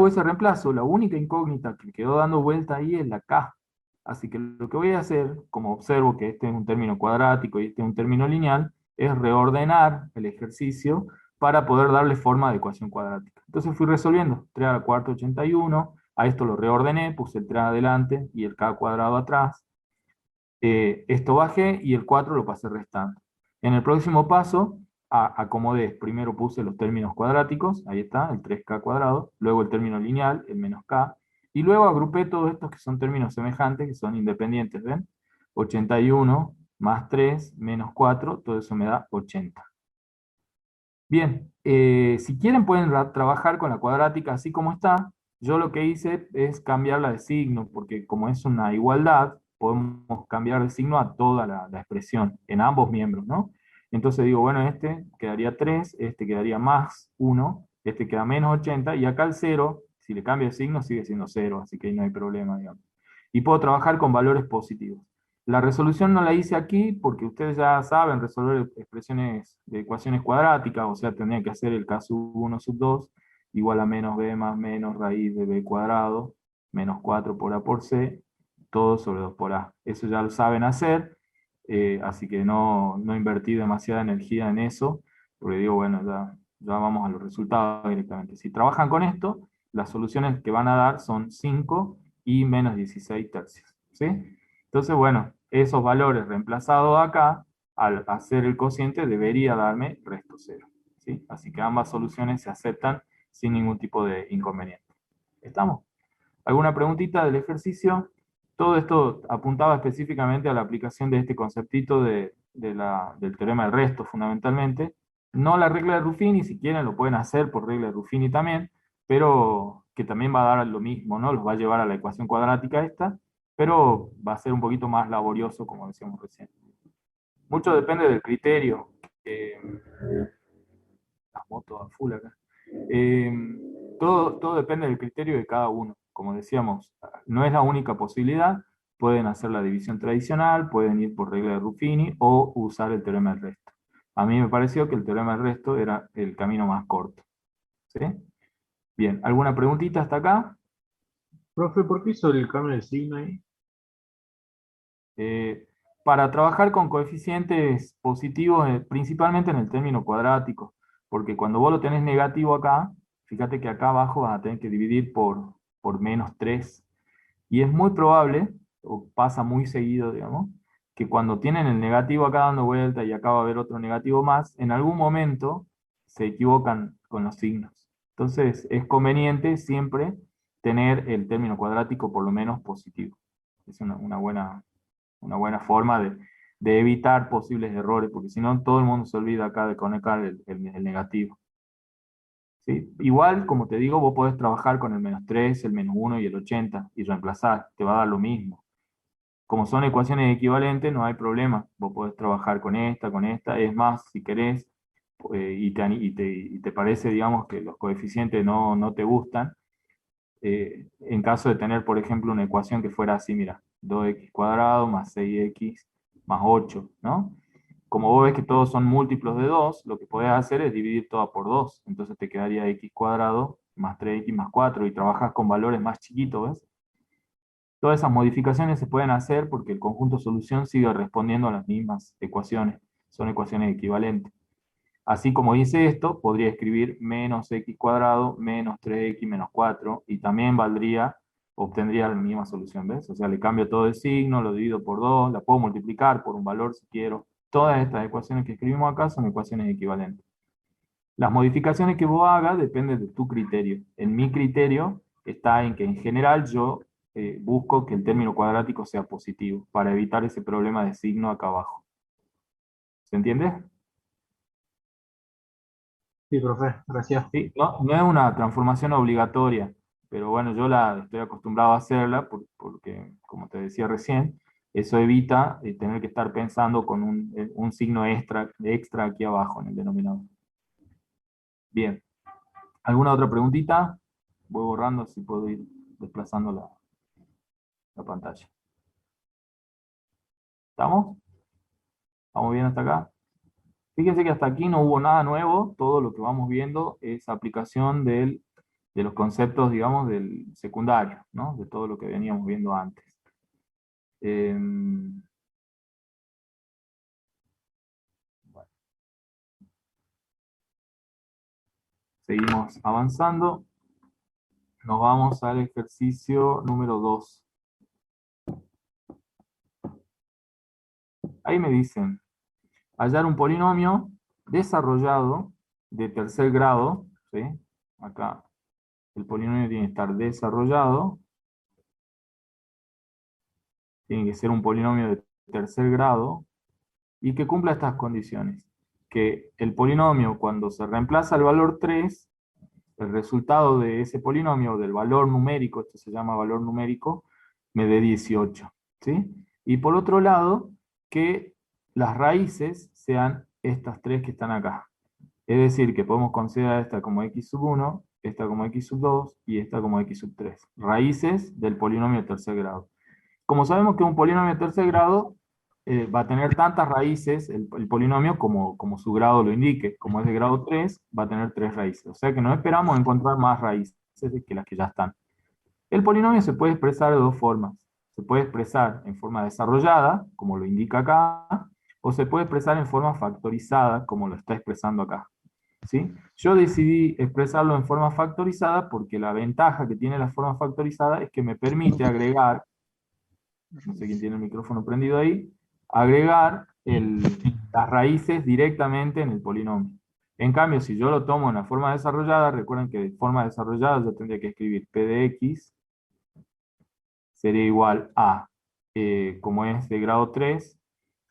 hago ese reemplazo, la única incógnita que quedó dando vuelta ahí es la K. Así que lo que voy a hacer, como observo que este es un término cuadrático y este es un término lineal, es reordenar el ejercicio para poder darle forma de ecuación cuadrática. Entonces fui resolviendo 3 a la cuarta 81, a esto lo reordené, puse el 3 adelante y el K cuadrado atrás. Esto bajé y el 4 lo pasé restando. En el próximo paso, acomodé, primero puse los términos cuadráticos, ahí está, el 3K cuadrado, luego el término lineal, el menos K, y luego agrupé todos estos que son términos semejantes, que son independientes, ¿ven? 81 más 3 menos 4, todo eso me da 80. Bien, si quieren pueden trabajar con la cuadrática así como está. Yo lo que hice es cambiarla de signo, porque como es una igualdad, podemos cambiar de signo a toda la expresión, en ambos miembros, ¿no? Entonces digo, bueno, este quedaría 3, este quedaría más 1, este queda menos 80, y acá el 0, si le cambio de signo, sigue siendo 0, así que ahí no hay problema, digamos. Y puedo trabajar con valores positivos. La resolución no la hice aquí porque ustedes ya saben resolver expresiones de ecuaciones cuadráticas, o sea, tendría que hacer el K sub 1 sub 2 igual a menos B más menos raíz de B cuadrado, menos 4 por A por C, todo sobre 2 por A. Eso ya lo saben hacer, así que no invertí demasiada energía en eso, porque digo, bueno, ya vamos a los resultados directamente. Si trabajan con esto, las soluciones que van a dar son 5 y menos 16 tercios, ¿sí? Entonces, bueno, esos valores reemplazados acá, al hacer el cociente, debería darme resto cero, ¿sí? Así que ambas soluciones se aceptan sin ningún tipo de inconveniente. ¿Estamos? ¿Alguna preguntita del ejercicio? Todo esto apuntaba específicamente a la aplicación de este conceptito del teorema del resto, fundamentalmente. No la regla de Ruffini, si quieren lo pueden hacer por regla de Ruffini también, pero que también va a dar lo mismo, ¿no? Los va a llevar a la ecuación cuadrática esta, pero va a ser un poquito más laborioso, como decíamos recién. Mucho depende del criterio. La moto a full acá. Eh, todo depende del criterio de cada uno. Como decíamos, no es la única posibilidad. Pueden hacer la división tradicional, pueden ir por regla de Ruffini o usar el teorema del resto. A mí me pareció que el teorema del resto era el camino más corto. ¿Sí? Bien, ¿alguna preguntita hasta acá? Profe, ¿por qué hizo el cambio de signo ahí? Eh, para trabajar con coeficientes positivos, principalmente en el término cuadrático, porque cuando vos lo tenés negativo acá, fíjate que acá abajo vas a tener que dividir por menos 3, y es muy probable, o pasa muy seguido, digamos, que cuando tienen el negativo acá dando vuelta y acá va a haber otro negativo más, en algún momento se equivocan con los signos. Entonces es conveniente siempre tener el término cuadrático por lo menos positivo. Es una buena forma de evitar posibles errores, porque si no, todo el mundo se olvida acá de conectar el negativo. ¿Sí? Igual, como te digo, vos podés trabajar con el menos 3, el menos 1 y el 80 y reemplazar, te va a dar lo mismo. Como son ecuaciones equivalentes, no hay problema. Vos podés trabajar con esta. Es más, si querés, y te parece, digamos, que los coeficientes no te gustan, en caso de tener, por ejemplo, una ecuación que fuera así, mira, 2x cuadrado más 6x más 8, ¿no? Como vos ves que todos son múltiplos de 2, lo que podés hacer es dividir todo por 2. Entonces te quedaría x cuadrado más 3x más 4 y trabajas con valores más chiquitos, ¿ves? Todas esas modificaciones se pueden hacer porque el conjunto solución sigue respondiendo a las mismas ecuaciones. Son ecuaciones equivalentes. Así como dice esto, podría escribir menos x cuadrado menos 3x menos 4 y también obtendría la misma solución, ¿ves? O sea, le cambio todo el signo, lo divido por 2, la puedo multiplicar por un valor si quiero. Todas estas ecuaciones que escribimos acá son ecuaciones equivalentes. Las modificaciones que vos hagas dependen de tu criterio. En mi criterio está en que en general yo busco que el término cuadrático sea positivo para evitar ese problema de signo acá abajo. ¿Se entiende? Sí, profe, gracias. Sí, no es una transformación obligatoria, pero bueno, yo la estoy acostumbrado a hacerla porque, como te decía recién, eso evita tener que estar pensando con un signo extra aquí abajo en el denominador. Bien, ¿alguna otra preguntita? Voy borrando si puedo ir desplazando la pantalla. ¿Estamos? ¿Estamos bien hasta acá? Fíjense que hasta aquí no hubo nada nuevo, todo lo que vamos viendo es aplicación del de los conceptos, digamos, del secundario, ¿no? De todo lo que veníamos viendo antes. Bueno, seguimos avanzando. Nos vamos al ejercicio número 2. Ahí me dicen, hallar un polinomio desarrollado de tercer grado, ¿sí? Acá el polinomio tiene que estar desarrollado, tiene que ser un polinomio de tercer grado, y que cumpla estas condiciones. Que el polinomio, cuando se reemplaza el valor 3, el resultado de ese polinomio, del valor numérico, esto se llama valor numérico, me dé 18. ¿Sí? Y por otro lado, que las raíces sean estas tres que están acá. Es decir, que podemos considerar esta como x sub 1, esta como x sub 2 y esta como x sub 3. Raíces del polinomio de tercer grado. Como sabemos que un polinomio de tercer grado va a tener tantas raíces, el polinomio, como su grado lo indique. Como es de grado 3, va a tener 3 raíces. O sea que no esperamos encontrar más raíces que las que ya están. El polinomio se puede expresar de dos formas. Se puede expresar en forma desarrollada, como lo indica acá, o se puede expresar en forma factorizada, como lo está expresando acá. ¿Sí? Yo decidí expresarlo en forma factorizada porque la ventaja que tiene la forma factorizada es que me permite agregar, no sé quién tiene el micrófono prendido ahí, agregar las raíces directamente en el polinomio. En cambio, si yo lo tomo en la forma desarrollada, recuerden que de forma desarrollada yo tendría que escribir p de x sería igual a, como es de grado 3,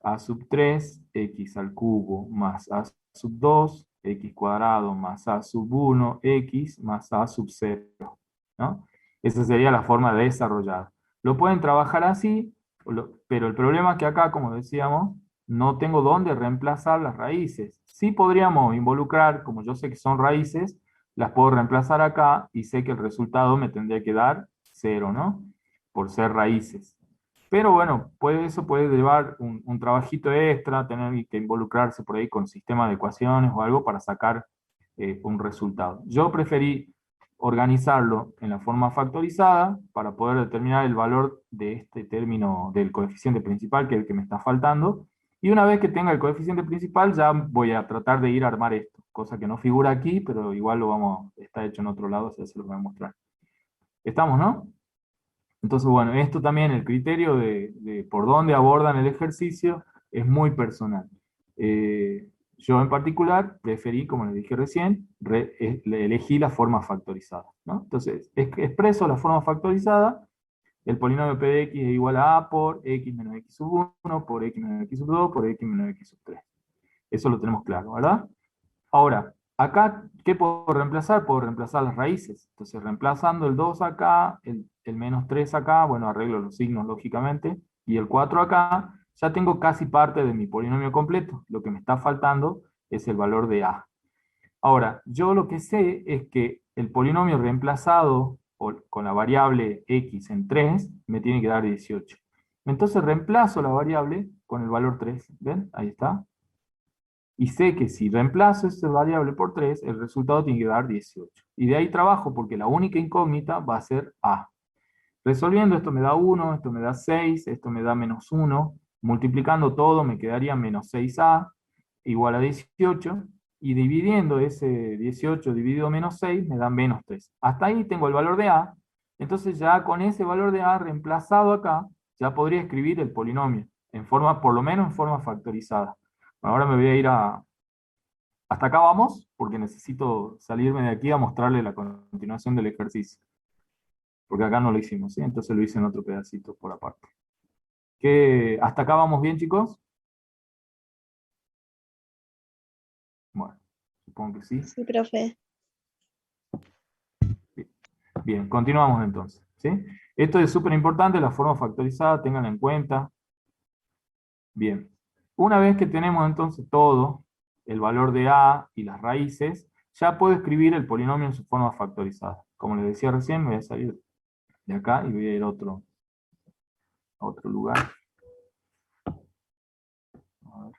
a sub 3, x al cubo más a sub 2, x cuadrado más a sub 1, x más a sub 0. ¿No? Esa sería la forma desarrollada. Lo pueden trabajar así, pero el problema es que acá, como decíamos, no tengo dónde reemplazar las raíces. Sí podríamos involucrar, como yo sé que son raíces, las puedo reemplazar acá y sé que el resultado me tendría que dar 0, ¿no? Por ser raíces. Pero bueno, eso puede llevar un trabajito extra, tener que involucrarse por ahí con sistema de ecuaciones o algo para sacar un resultado. Yo preferí organizarlo en la forma factorizada para poder determinar el valor de este término del coeficiente principal, que es el que me está faltando. Y una vez que tenga el coeficiente principal, ya voy a tratar de ir a armar esto, cosa que no figura aquí, pero igual está hecho en otro lado, así se lo voy a mostrar. ¿Estamos, no? Entonces, bueno, esto también, el criterio de por dónde abordan el ejercicio es muy personal. Yo en particular preferí, como les dije recién, elegí la forma factorizada, ¿no? Entonces, expreso la forma factorizada, el polinomio p de x es igual a por x menos x sub 1, por x menos x sub 2, por x menos x sub 3. Eso lo tenemos claro, ¿verdad? Ahora, acá, ¿qué puedo reemplazar? Puedo reemplazar las raíces. Entonces, reemplazando el 2 acá, el menos 3 acá, bueno, arreglo los signos lógicamente, y el 4 acá, ya tengo casi parte de mi polinomio completo. Lo que me está faltando es el valor de a. Ahora, yo lo que sé es que el polinomio reemplazado con la variable x en 3 me tiene que dar 18. Entonces reemplazo la variable con el valor 3. ¿Ven? Ahí está. Y sé que si reemplazo esta variable por 3, el resultado tiene que dar 18. Y de ahí trabajo porque la única incógnita va a ser a. Resolviendo esto me da 1, esto me da 6, esto me da menos 1. Multiplicando todo me quedaría menos 6a igual a 18. Y dividiendo ese 18 dividido menos 6 me da menos 3. Hasta ahí tengo el valor de a. Entonces ya con ese valor de a reemplazado acá, ya podría escribir el polinomio, por lo menos en forma factorizada. Ahora me voy a ir hasta acá vamos, porque necesito salirme de aquí a mostrarle la continuación del ejercicio. Porque acá no lo hicimos, ¿sí? Entonces lo hice en otro pedacito por aparte. ¿Hasta acá vamos bien, chicos? Bueno, supongo que sí. Sí, profe. Bien, continuamos entonces, ¿sí? Esto es súper importante, la forma factorizada, ténganla en cuenta. Bien, una vez que tenemos entonces todo, el valor de a y las raíces, ya puedo escribir el polinomio en su forma factorizada. Como les decía recién, me voy a salir de acá y voy a ir a otro lugar. A ver.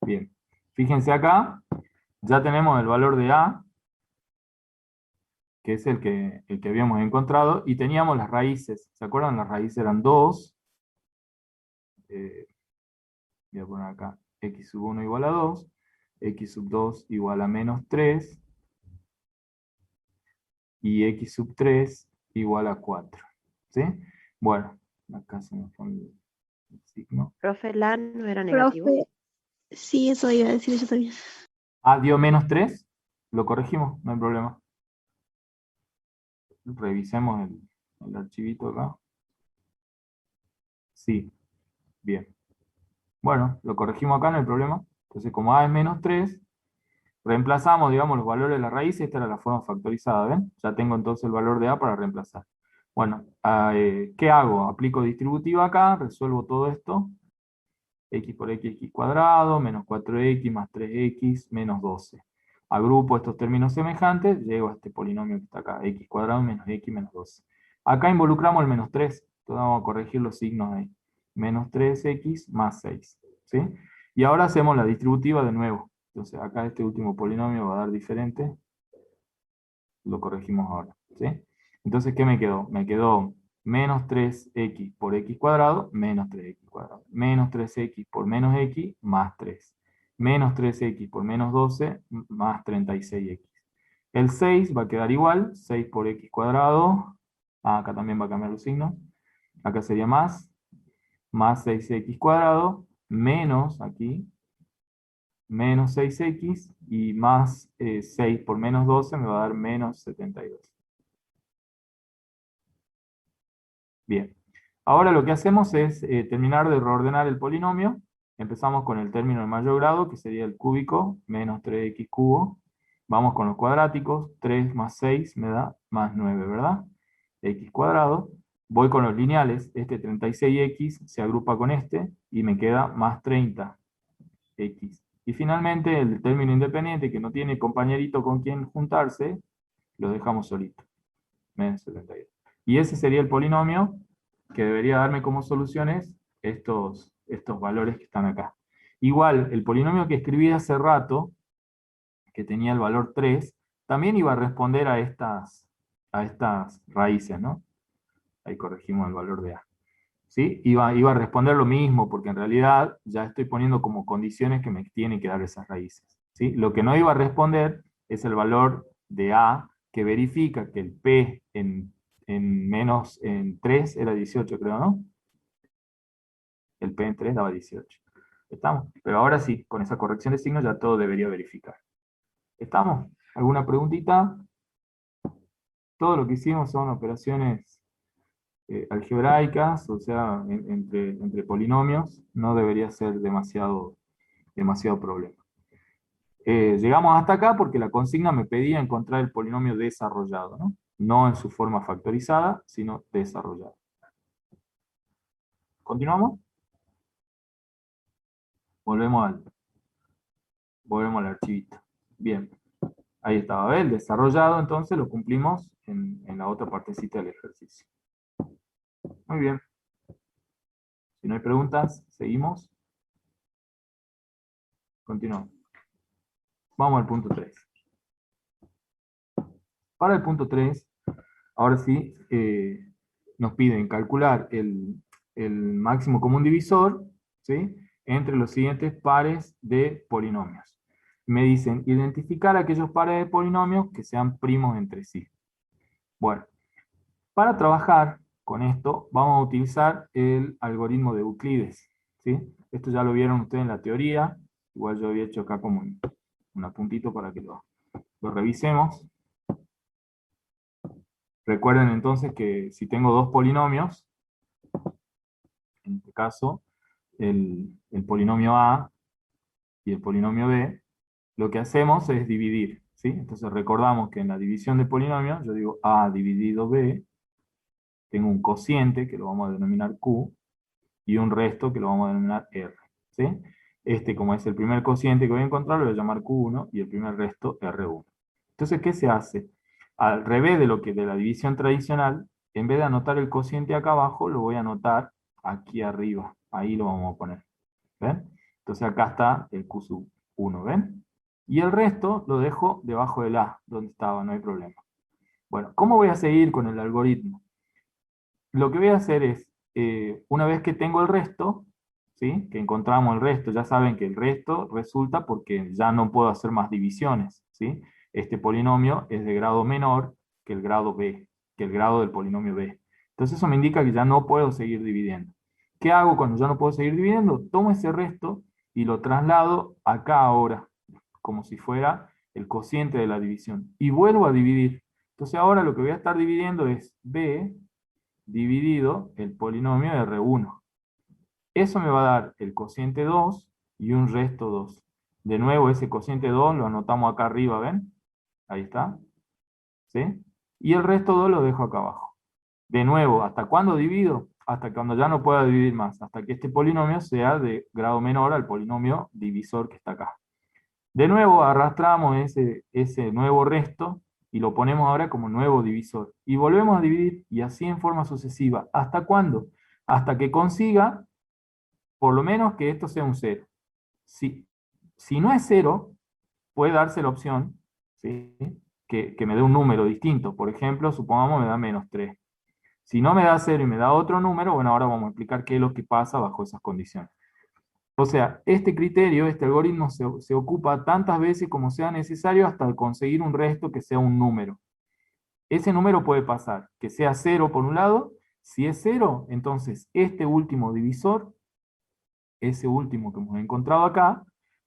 Bien. Fíjense acá, ya tenemos el valor de A, que es el que habíamos encontrado, y teníamos las raíces. ¿Se acuerdan? Las raíces eran 2. Voy a poner acá x sub 1 igual a 2, x sub 2 igual a menos 3, y x sub 3 igual a 4. ¿Sí? Bueno, acá se me pone el signo. Profe, la no era negativo. Profe, sí, eso iba a decir yo también. Ah, dio menos 3, lo corregimos, no hay problema. Revisemos el archivito acá. Sí, bien. Bueno, lo corregimos acá, no hay problema. Entonces, como A es menos 3, reemplazamos, digamos, los valores de la raíz. Esta era la forma factorizada, ¿ven? Ya tengo entonces el valor de A para reemplazar. Bueno, ¿qué hago? Aplico distributiva acá, resuelvo todo esto. X por x cuadrado, menos 4x más 3x menos 12. Agrupo estos términos semejantes, llego a este polinomio que está acá, x cuadrado menos x menos 12. Acá involucramos el menos 3, entonces vamos a corregir los signos ahí. Menos 3x más 6. ¿Sí? Y ahora hacemos la distributiva de nuevo. Entonces acá este último polinomio va a dar diferente. Lo corregimos ahora. ¿Sí? Entonces, ¿qué me quedó? Me quedó menos 3x por x cuadrado, menos 3x cuadrado. Menos 3x por menos x, más 3. Menos 3x por menos 12, más 36x. El 6 va a quedar igual, 6 por x cuadrado. Acá también va a cambiar los signos. Acá sería más 6x cuadrado, menos aquí, menos 6x, y más 6 por menos 12 me va a dar menos 72. Bien. Ahora lo que hacemos es terminar de reordenar el polinomio. Empezamos con el término de mayor grado, que sería el cúbico, menos 3x cubo. Vamos con los cuadráticos, 3 más 6 me da más 9, ¿verdad? X cuadrado. Voy con los lineales, este 36x se agrupa con este, y me queda más 30x. Y finalmente el término independiente, que no tiene compañerito con quien juntarse, lo dejamos solito, menos 72. Y ese sería el polinomio que debería darme como soluciones estos valores que están acá. Igual, el polinomio que escribí hace rato, que tenía el valor 3, también iba a responder a estas raíces, ¿no? Ahí corregimos el valor de A. ¿Sí? Iba a responder lo mismo, porque en realidad ya estoy poniendo como condiciones que me tienen que dar esas raíces. ¿Sí? Lo que no iba a responder es el valor de A, que verifica que el P en 3 era 18, creo, ¿no? El P en 3 daba 18. ¿Estamos? Pero ahora sí, con esa corrección de signos ya todo debería verificar. ¿Estamos? ¿Alguna preguntita? Todo lo que hicimos son operaciones algebraicas, o sea, entre polinomios. No debería ser demasiado problema. Llegamos hasta acá porque la consigna me pedía encontrar el polinomio desarrollado, ¿no? No en su forma factorizada, sino desarrollado. ¿Continuamos? Volvemos al archivito. Bien, ahí estaba, ¿ves? El desarrollado, entonces lo cumplimos en la otra partecita del ejercicio. Muy bien. Si no hay preguntas, seguimos. Continuamos. Vamos al punto 3. Para el punto 3, ahora sí, nos piden calcular el máximo común divisor, ¿sí?, entre los siguientes pares de polinomios. Me dicen identificar aquellos pares de polinomios que sean primos entre sí. Bueno, para trabajar con esto vamos a utilizar el algoritmo de Euclides, ¿sí? Esto ya lo vieron ustedes en la teoría, igual yo había hecho acá como un apuntito para que lo revisemos. Recuerden entonces que si tengo dos polinomios, en este caso el polinomio A y el polinomio B, lo que hacemos es dividir, ¿sí? Entonces recordamos que en la división de polinomios, yo digo A dividido B, tengo un cociente que lo vamos a denominar Q, y un resto que lo vamos a denominar R, ¿sí? Este, como es el primer cociente que voy a encontrar, lo voy a llamar Q1, y el primer resto R1. Entonces, ¿qué se hace? Al revés de la división tradicional, en vez de anotar el cociente acá abajo, lo voy a anotar aquí arriba. Ahí lo vamos a poner. ¿Ven? Entonces acá está el Q sub 1, ¿ven? Y el resto lo dejo debajo del A, donde estaba, no hay problema. Bueno, ¿cómo voy a seguir con el algoritmo? Lo que voy a hacer es, una vez que tengo el resto, ¿sí? Que encontramos el resto, ya saben que el resto resulta porque ya no puedo hacer más divisiones, ¿sí? Este polinomio es de grado menor que el grado B, que el grado del polinomio B. Entonces eso me indica que ya no puedo seguir dividiendo. ¿Qué hago cuando ya no puedo seguir dividiendo? Tomo ese resto y lo traslado acá ahora, como si fuera el cociente de la división. Y vuelvo a dividir. Entonces ahora lo que voy a estar dividiendo es B dividido el polinomio R1. Eso me va a dar el cociente 2 y un resto 2. De nuevo, ese cociente 2 lo anotamos acá arriba, ¿ven? Ahí está. ¿Sí? Y el resto 2 lo dejo acá abajo. De nuevo, ¿hasta cuándo divido? Hasta cuando ya no pueda dividir más. Hasta que este polinomio sea de grado menor al polinomio divisor que está acá. De nuevo, arrastramos ese nuevo resto y lo ponemos ahora como nuevo divisor. Y volvemos a dividir, y así en forma sucesiva. ¿Hasta cuándo? Hasta que consiga, por lo menos, que esto sea un 0. Si no es 0, puede darse la opción, ¿sí? que me dé un número distinto. Por ejemplo, supongamos me da -3. Si no me da 0 y me da otro número, bueno, ahora vamos a explicar qué es lo que pasa bajo esas condiciones. O sea, este criterio, este algoritmo se ocupa tantas veces como sea necesario hasta conseguir un resto que sea un número. Ese número puede pasar, que sea 0 por un lado. Si es 0, entonces este último divisor, ese último que hemos encontrado acá,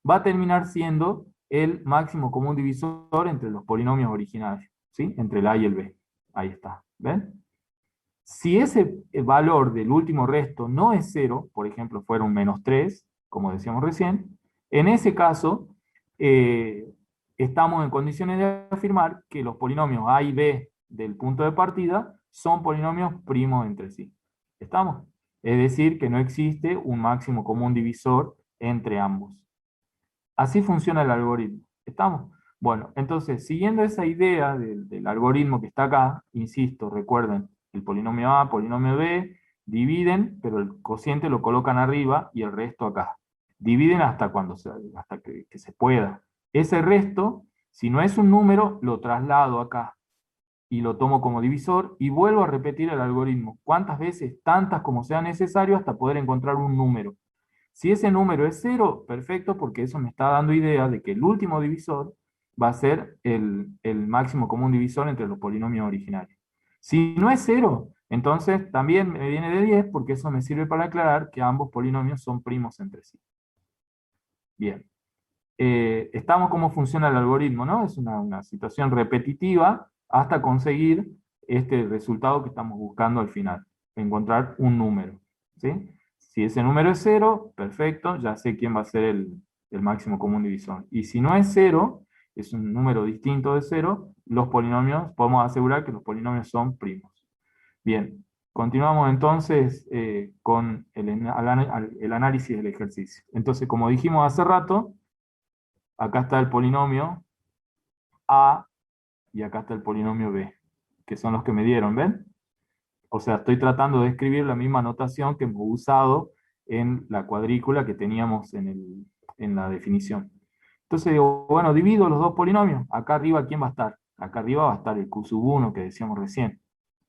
va a terminar siendo el máximo común divisor entre los polinomios originarios, ¿sí? Entre el A y el B. Ahí está, ¿ven? Si ese valor del último resto no es 0, por ejemplo, fuera un -3, como decíamos recién, en ese caso estamos en condiciones de afirmar que los polinomios A y B del punto de partida son polinomios primos entre sí. ¿Estamos? Es decir, que no existe un máximo común divisor entre ambos. Así funciona el algoritmo. ¿Estamos? Bueno, entonces, siguiendo esa idea del algoritmo que está acá, insisto, recuerden, el polinomio A, polinomio B, dividen, pero el cociente lo colocan arriba y el resto acá. Dividen hasta que se pueda. Ese resto, si no es un número, lo traslado acá y lo tomo como divisor y vuelvo a repetir el algoritmo. ¿Cuántas veces? Tantas como sea necesario hasta poder encontrar un número. Si ese número es 0, perfecto, porque eso me está dando idea de que el último divisor va a ser el máximo común divisor entre los polinomios originarios. Si no es 0, entonces también me viene de 10, porque eso me sirve para aclarar que ambos polinomios son primos entre sí. Bien. Estamos cómo funciona el algoritmo, ¿no? Es una situación repetitiva hasta conseguir este resultado que estamos buscando al final, encontrar un número, ¿sí? Si ese número es 0, perfecto, ya sé quién va a ser el máximo común divisor. Y si no es 0, es un número distinto de 0, los polinomios, podemos asegurar que los polinomios son primos. Bien, continuamos entonces con el análisis del ejercicio. Entonces, como dijimos hace rato, acá está el polinomio A y acá está el polinomio B, que son los que me dieron, ¿ven? O sea, estoy tratando de escribir la misma notación que hemos usado en la cuadrícula que teníamos en la definición. Entonces digo, bueno, divido los dos polinomios. Acá arriba, ¿quién va a estar? Acá arriba va a estar el Q1 que decíamos recién.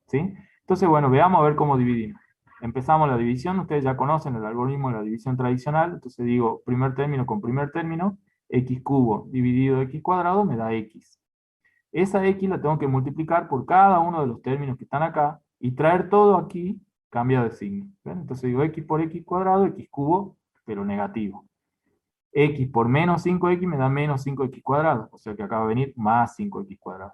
¿Sí? Entonces, bueno, veamos a ver cómo dividimos. Empezamos la división, ustedes ya conocen el algoritmo de la división tradicional, entonces digo, primer término con primer término, x cubo dividido x cuadrado me da x. Esa x la tengo que multiplicar por cada uno de los términos que están acá, y traer todo aquí cambia de signo. ¿Ven? Entonces digo x por x cuadrado, x cubo, pero negativo. X por menos 5x me da menos 5x cuadrado, o sea que acá va a venir más 5x cuadrado.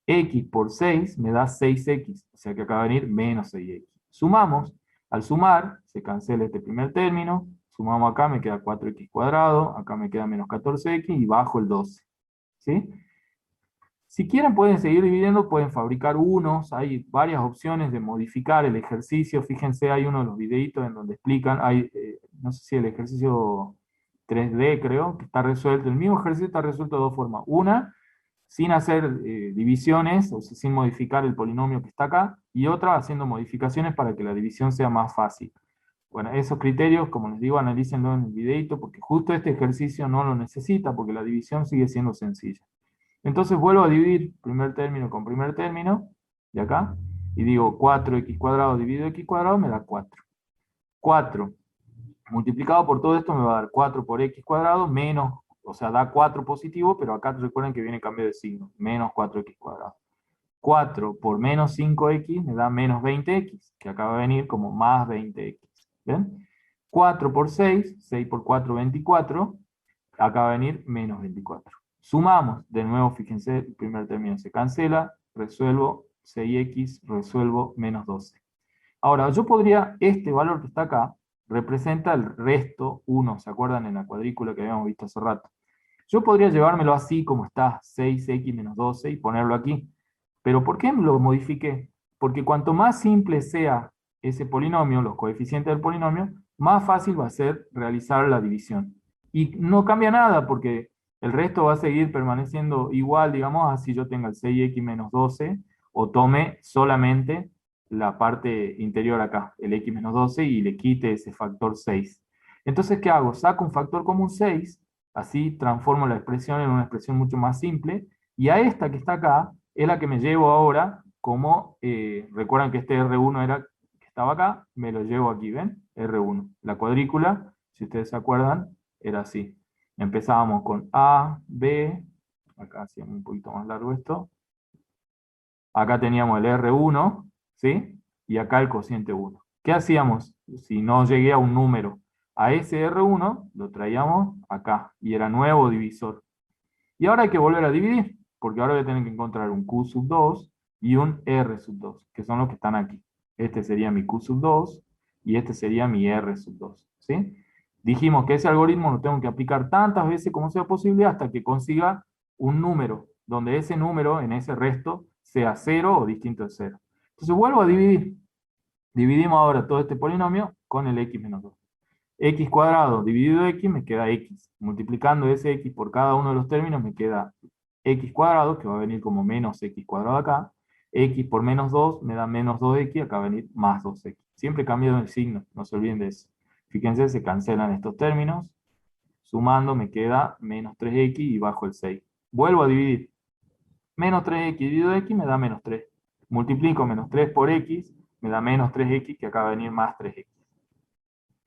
X por 6 me da 6x, o sea que acá va a venir menos 6x. Sumamos, al sumar se cancela este primer término, sumamos acá, me queda 4x cuadrado, acá me queda menos 14x y bajo el 12. ¿Sí? Si quieren pueden seguir dividiendo, pueden fabricar unos, hay varias opciones de modificar el ejercicio, fíjense, hay uno de los videitos en donde explican, hay, no sé si el ejercicio 3D creo, que está resuelto, el mismo ejercicio está resuelto de dos formas. Una, sin hacer divisiones, o sea, sin modificar el polinomio que está acá, y otra haciendo modificaciones para que la división sea más fácil. Bueno, esos criterios, como les digo, analícenlo en el videito, porque justo este ejercicio no lo necesita, porque la división sigue siendo sencilla. Entonces vuelvo a dividir primer término con primer término, de acá, y digo 4x cuadrado dividido x cuadrado me da 4. 4 multiplicado por todo esto me va a dar 4 por x cuadrado menos, o sea, da 4 positivo, pero acá recuerden que viene cambio de signo, menos 4x cuadrado. 4 por menos 5x me da menos 20x, que acaba de venir como más 20x. ¿Ven? 4 por 6, 6 por 4, 24, acaba de venir menos 24. Sumamos, de nuevo, fíjense, el primer término se cancela, resuelvo 6x, resuelvo menos 12. Ahora, yo podría, este valor que está acá, representa el resto 1, ¿se acuerdan en la cuadrícula que habíamos visto hace rato? Yo podría llevármelo así como está, 6x menos 12, y ponerlo aquí. Pero ¿por qué lo modifiqué? Porque cuanto más simple sea ese polinomio, los coeficientes del polinomio, más fácil va a ser realizar la división. Y no cambia nada, porque el resto va a seguir permaneciendo igual, digamos, así yo tenga el 6x menos 12, o tome solamente la parte interior acá, el x menos 12, y le quite ese factor 6. Entonces, ¿qué hago? Saco un factor común 6, así transformo la expresión en una expresión mucho más simple, y a esta que está acá, es la que me llevo ahora como, recuerdan que este R1 era, que estaba acá, me lo llevo aquí, ¿ven? R1. La cuadrícula, si ustedes se acuerdan, era así. Empezábamos con A, B, acá hacíamos un poquito más largo esto, acá teníamos el R1, ¿sí? Y acá el cociente 1. ¿Qué hacíamos si no llegué a un número? A ese R1 lo traíamos acá, y era nuevo divisor. Y ahora hay que volver a dividir, porque ahora voy a tener que encontrar un Q sub 2 y un R sub 2, que son los que están aquí. Este sería mi Q sub 2 y este sería mi R sub 2, ¿sí? Dijimos que ese algoritmo lo tengo que aplicar tantas veces como sea posible hasta que consiga un número, donde ese número en ese resto sea 0 o distinto de 0. Entonces vuelvo a dividir. Dividimos ahora todo este polinomio con el x menos 2. X cuadrado dividido x me queda x. Multiplicando ese x por cada uno de los términos me queda x cuadrado, que va a venir como menos x cuadrado acá. X por menos 2 me da menos 2x, acá va a venir más 2x. Siempre cambio el signo, no se olviden de eso. Fíjense, se cancelan estos términos. Sumando me queda menos 3x y bajo el 6. Vuelvo a dividir. Menos 3x dividido x me da menos 3. Multiplico menos 3 por x, me da menos 3x, que acá va a venir más 3x.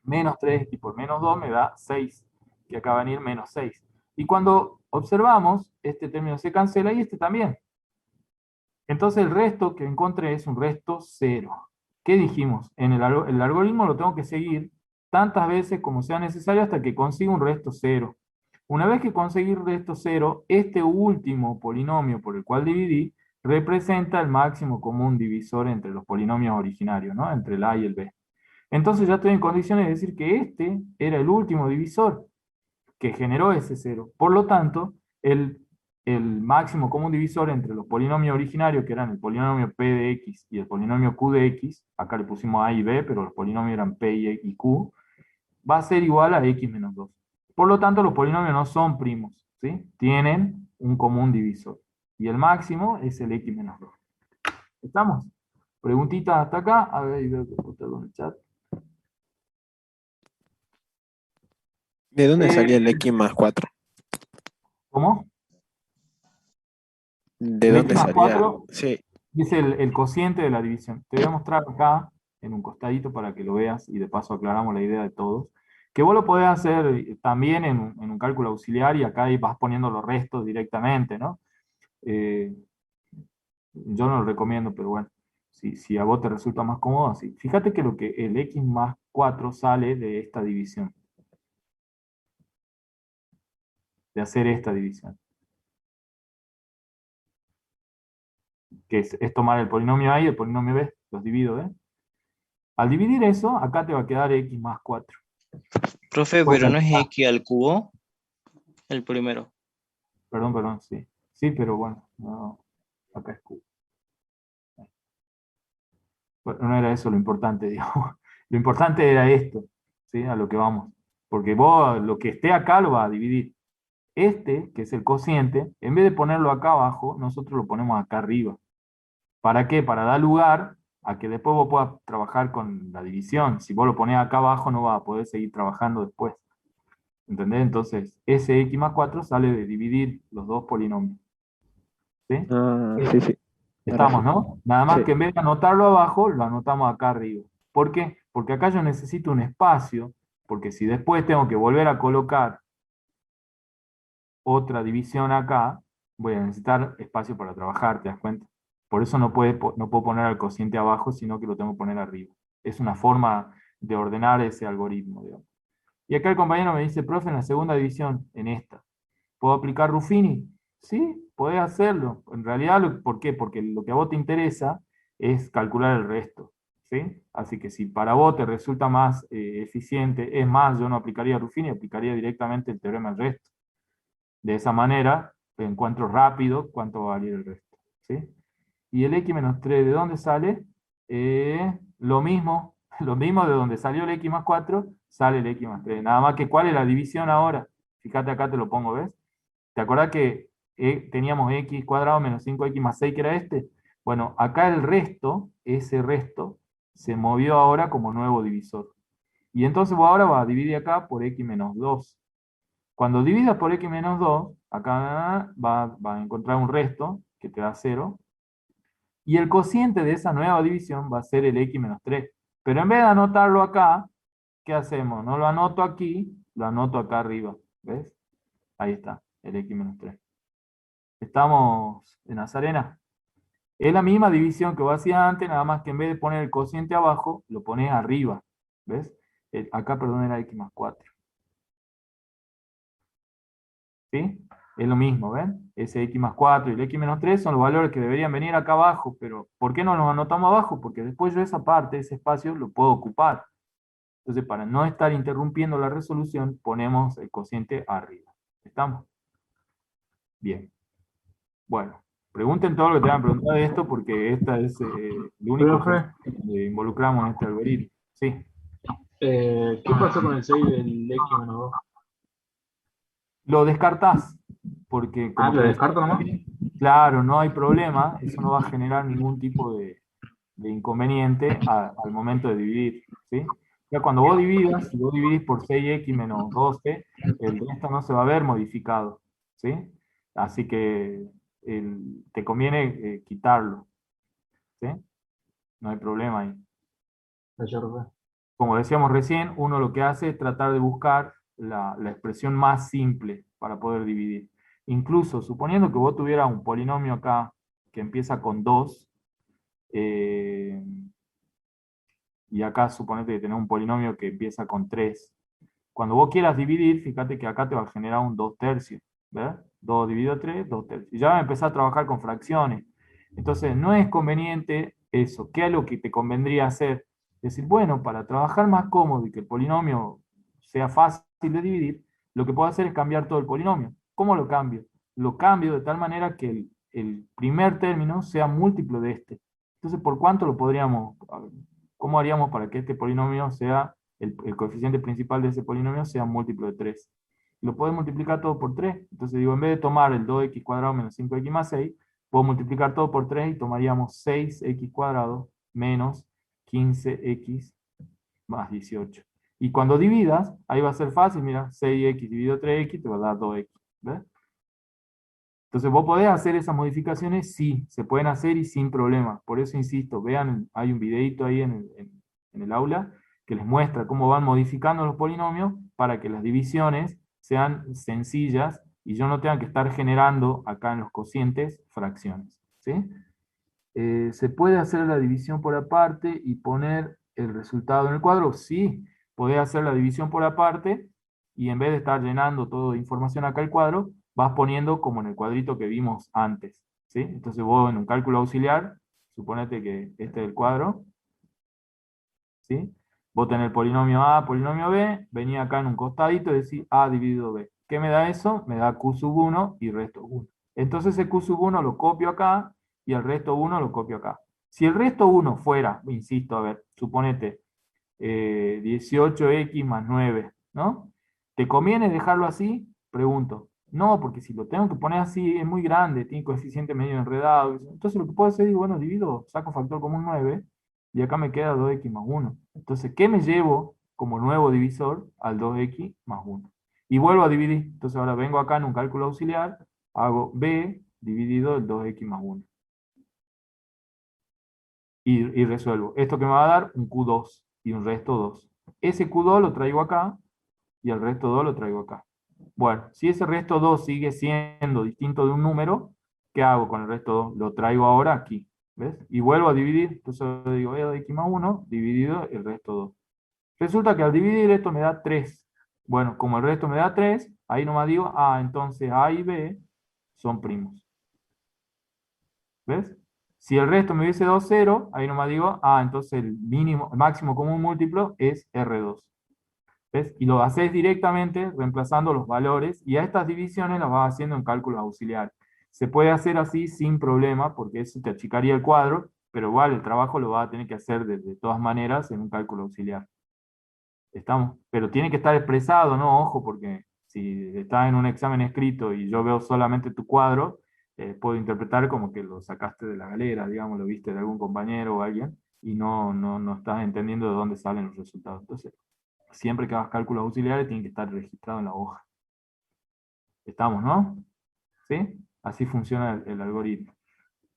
Menos 3x por menos 2 me da 6, que acá va a venir menos 6. Y cuando observamos, este término se cancela y este también. Entonces el resto que encontré es un resto 0. ¿Qué dijimos? En el algoritmo lo tengo que seguir tantas veces como sea necesario hasta que consiga un resto 0. Una vez que conseguí el resto 0, este último polinomio por el cual dividí representa el máximo común divisor entre los polinomios originarios, ¿no? Entre el A y el B. Entonces ya estoy en condiciones de decir que este era el último divisor que generó ese 0. Por lo tanto, el máximo común divisor entre los polinomios originarios, que eran el polinomio P de X y el polinomio Q de X, acá le pusimos A y B, pero los polinomios eran P y Q, va a ser igual a X menos 2. Por lo tanto, los polinomios no son primos, ¿sí? Tienen un común divisor. Y el máximo es el X menos 2. ¿Estamos? Preguntitas hasta acá. A ver, veo que está en el chat. ¿De dónde salía el X más 4? ¿Cómo? ¿De El dónde X más salía? 4 Sí, es el cociente de la división. Te voy a mostrar acá, en un costadito, para que lo veas, y de paso aclaramos la idea de todos, que vos lo podés hacer también en un cálculo auxiliar, y acá ahí vas poniendo los restos directamente, ¿no? Eh, yo no lo recomiendo, pero bueno, si a vos te resulta más cómodo, así. Fíjate que el X más 4 sale de esta división, de hacer esta división, que es tomar el polinomio A y el polinomio B, los divido, ¿eh? Al dividir eso, acá te va a quedar X más 4. Profe, Pues, pero no es X al cubo, el primero. perdón, sí. Sí, pero bueno, no, acá es Q. Bueno, no era eso lo importante, digamos. Lo importante era esto, ¿sí? A lo que vamos. Porque vos, lo que esté acá lo vas a dividir. Este, que es el cociente, en vez de ponerlo acá abajo, nosotros lo ponemos acá arriba. ¿Para qué? Para dar lugar a que después vos puedas trabajar con la división. Si vos lo ponés acá abajo, no vas a poder seguir trabajando después. ¿Entendés? Entonces, ese x más 4 sale de dividir los dos polinomios. ¿Sí? Ah, sí, sí. Ahora Estamos, sí. ¿no? Nada más Sí. que en vez de anotarlo abajo, lo anotamos acá arriba. ¿Por qué? Porque acá yo necesito un espacio, porque si después tengo que volver a colocar otra división acá, voy a necesitar espacio para trabajar, ¿te das cuenta? Por eso no puedo poner el cociente abajo, sino que lo tengo que poner arriba. Es una forma de ordenar ese algoritmo, digamos. Y acá el compañero me dice, profe, en la segunda división, en esta, ¿puedo aplicar Ruffini? Sí, podés hacerlo. En realidad, ¿por qué? Porque lo que a vos te interesa es calcular el resto, ¿sí? Así que si para vos te resulta más eficiente, es más, yo no aplicaría Ruffini, aplicaría directamente el teorema del resto. De esa manera, encuentro rápido cuánto va a valer el resto, ¿sí? Y el x menos 3, ¿de dónde sale? Lo mismo, lo mismo de donde salió el x más 4, sale el x más 3. Nada más que, ¿cuál es la división ahora? Fíjate acá, te lo pongo, ¿ves? ¿Te acordás que teníamos x cuadrado menos 5x más 6, que era este? Bueno, acá el resto, ese resto, se movió ahora como nuevo divisor. Y entonces vos ahora vas a dividir acá por x menos 2. Cuando dividas por x menos 2, acá va a encontrar un resto que te da 0. Y el cociente de esa nueva división va a ser el x menos 3. Pero en vez de anotarlo acá, ¿qué hacemos? No lo anoto aquí, lo anoto acá arriba. ¿Ves? Ahí está, el x menos 3. Estamos en Nazarena. Es la misma división que vos hacías antes, nada más que en vez de poner el cociente abajo, lo pones arriba. ¿Ves? Acá, perdón, era x más 4. ¿Sí? Es lo mismo, ¿ven? Ese x más 4 y el x menos 3 son los valores que deberían venir acá abajo, pero ¿por qué no los anotamos abajo? Porque después yo esa parte, ese espacio, lo puedo ocupar. Entonces, para no estar interrumpiendo la resolución, ponemos el cociente arriba. ¿Estamos? Bien. Bueno, pregunten todo lo que tengan preguntado de esto, porque esta es el único Profe, ejercicio que involucramos en este algoritmo. Sí. ¿qué pasó con el 6 del X menos 2? Lo descartás, porque Ah, como ¿lo te decía, descarto nomás? claro, no hay problema, eso no va a generar ningún tipo de inconveniente al momento de dividir, ¿sí? Ya cuando vos dividas, si vos dividís por 6x menos 12, el resto no se va a ver modificado, ¿sí? Así que te conviene quitarlo, ¿sí? No hay problema ahí. Gracias, profe. Como decíamos recién, uno lo que hace es tratar de buscar la expresión más simple para poder dividir. Incluso, suponiendo que vos tuvieras un polinomio acá que empieza con 2, y acá suponete que tenés un polinomio que empieza con 3. Cuando vos quieras dividir, fíjate que acá te va a generar un 2 tercios. ¿Ves? 2 dividido 3, 2 tercios. Y ya vas a empezar a trabajar con fracciones. Entonces, no es conveniente eso. ¿Qué es lo que te convendría hacer? Decir, bueno, para trabajar más cómodo y que el polinomio sea fácil de dividir, lo que puedo hacer es cambiar todo el polinomio. ¿Cómo lo cambio? Lo cambio de tal manera que el primer término sea múltiplo de este. Entonces, ¿por cuánto lo podríamos, cómo haríamos para que este polinomio sea, el coeficiente principal de ese polinomio sea múltiplo de 3? Lo puedes multiplicar todo por 3. Entonces digo, en vez de tomar el 2x cuadrado menos 5x más 6, puedo multiplicar todo por 3 y tomaríamos 6x cuadrado menos 15x más 18. Y cuando dividas, ahí va a ser fácil, mira, 6x dividido 3x te va a dar 2x. ¿Ves? Entonces, ¿vos podés hacer esas modificaciones? Sí, se pueden hacer y sin problema. Por eso insisto, vean, hay un videito ahí en el aula que les muestra cómo van modificando los polinomios para que las divisiones sean sencillas y yo no tenga que estar generando acá en los cocientes fracciones. ¿Sí? ¿Se puede hacer la división por aparte y poner el resultado en el cuadro? Sí, podés hacer la división por aparte y en vez de estar llenando toda información acá el cuadro, vas poniendo como en el cuadrito que vimos antes. ¿Sí? Entonces vos en un cálculo auxiliar, suponete que este es el cuadro, ¿sí? Vos tenés el polinomio A, polinomio B, venía acá en un costadito y decís A dividido B. ¿Qué me da eso? Me da Q sub 1 y resto 1. Entonces el Q sub 1 lo copio acá y el resto 1 lo copio acá. Si el resto 1 fuera, insisto, a ver, suponete 18x más 9, ¿no? ¿Te conviene dejarlo así? Pregunto. No, porque si lo tengo que poner así es muy grande, tiene coeficiente medio enredado. Entonces lo que puedo hacer es, bueno, divido, saco factor común 9 y acá me queda 2x más 1. Entonces, ¿qué me llevo como nuevo divisor al 2x más 1? Y vuelvo a dividir. Entonces ahora vengo acá en un cálculo auxiliar, hago b dividido el 2x más 1. Y resuelvo. Esto que me va a dar un Q2 y un resto 2. Ese Q2 lo traigo acá y el resto 2 lo traigo acá. Bueno, si ese resto 2 sigue siendo distinto de un número, ¿qué hago con el resto 2? Lo traigo ahora aquí. ¿Ves? Y vuelvo a dividir. Entonces digo e de x más 1 dividido el resto 2. Resulta que al dividir esto me da 3. Bueno, como el resto me da 3, ahí nomás digo, entonces A y B son primos. ¿Ves? Si el resto me hubiese dado 0, ahí nomás digo, entonces el máximo común múltiplo es R2. ¿Ves? Y lo haces directamente reemplazando los valores, y a estas divisiones las vas haciendo en cálculos auxiliares. Se puede hacer así sin problema, porque eso te achicaría el cuadro, pero igual el trabajo lo vas a tener que hacer de todas maneras en un cálculo auxiliar. ¿Estamos? Pero tiene que estar expresado, ¿no? Ojo, porque si estás en un examen escrito y yo veo solamente tu cuadro, puedo interpretar como que lo sacaste de la galera, digamos, lo viste de algún compañero o alguien, y no estás entendiendo de dónde salen los resultados. Entonces, siempre que hagas cálculos auxiliares, tiene que estar registrado en la hoja. ¿Estamos, no? ¿Sí? Así funciona el algoritmo.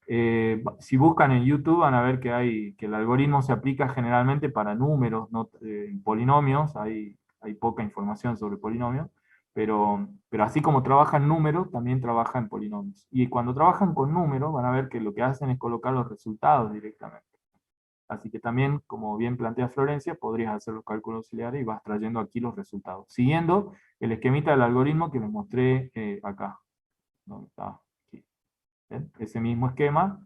Si buscan en YouTube van a ver que el algoritmo se aplica generalmente para números, no, polinomios, hay poca información sobre polinomios, pero así como trabaja en números, también trabaja en polinomios. Y cuando trabajan con números, van a ver que lo que hacen es colocar los resultados directamente. Así que también, como bien plantea Florencia, podrías hacer los cálculos auxiliares y vas trayendo aquí los resultados, siguiendo el esquemita del algoritmo que les mostré acá. ¿Dónde está? Aquí. ¿Ven? Ese mismo esquema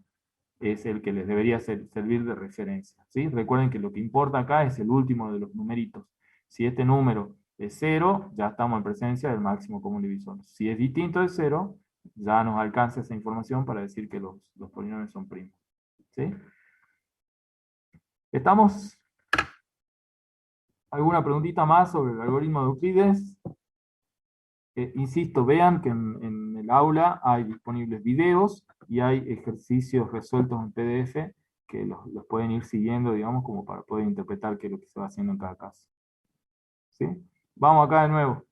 es el que les debería servir de referencia. ¿Sí? Recuerden que lo que importa acá es el último de los numeritos. Si este número es 0, ya estamos en presencia del máximo común divisor. Si es distinto de 0, ya nos alcanza esa información para decir que los polinomios son primos. ¿Sí? ¿Estamos? ¿Alguna preguntita más sobre el algoritmo de Euclides? Insisto, vean que en el aula hay disponibles videos y hay ejercicios resueltos en PDF que los pueden ir siguiendo, digamos, como para poder interpretar qué es lo que se va haciendo en cada caso. ¿Sí? Vamos acá de nuevo.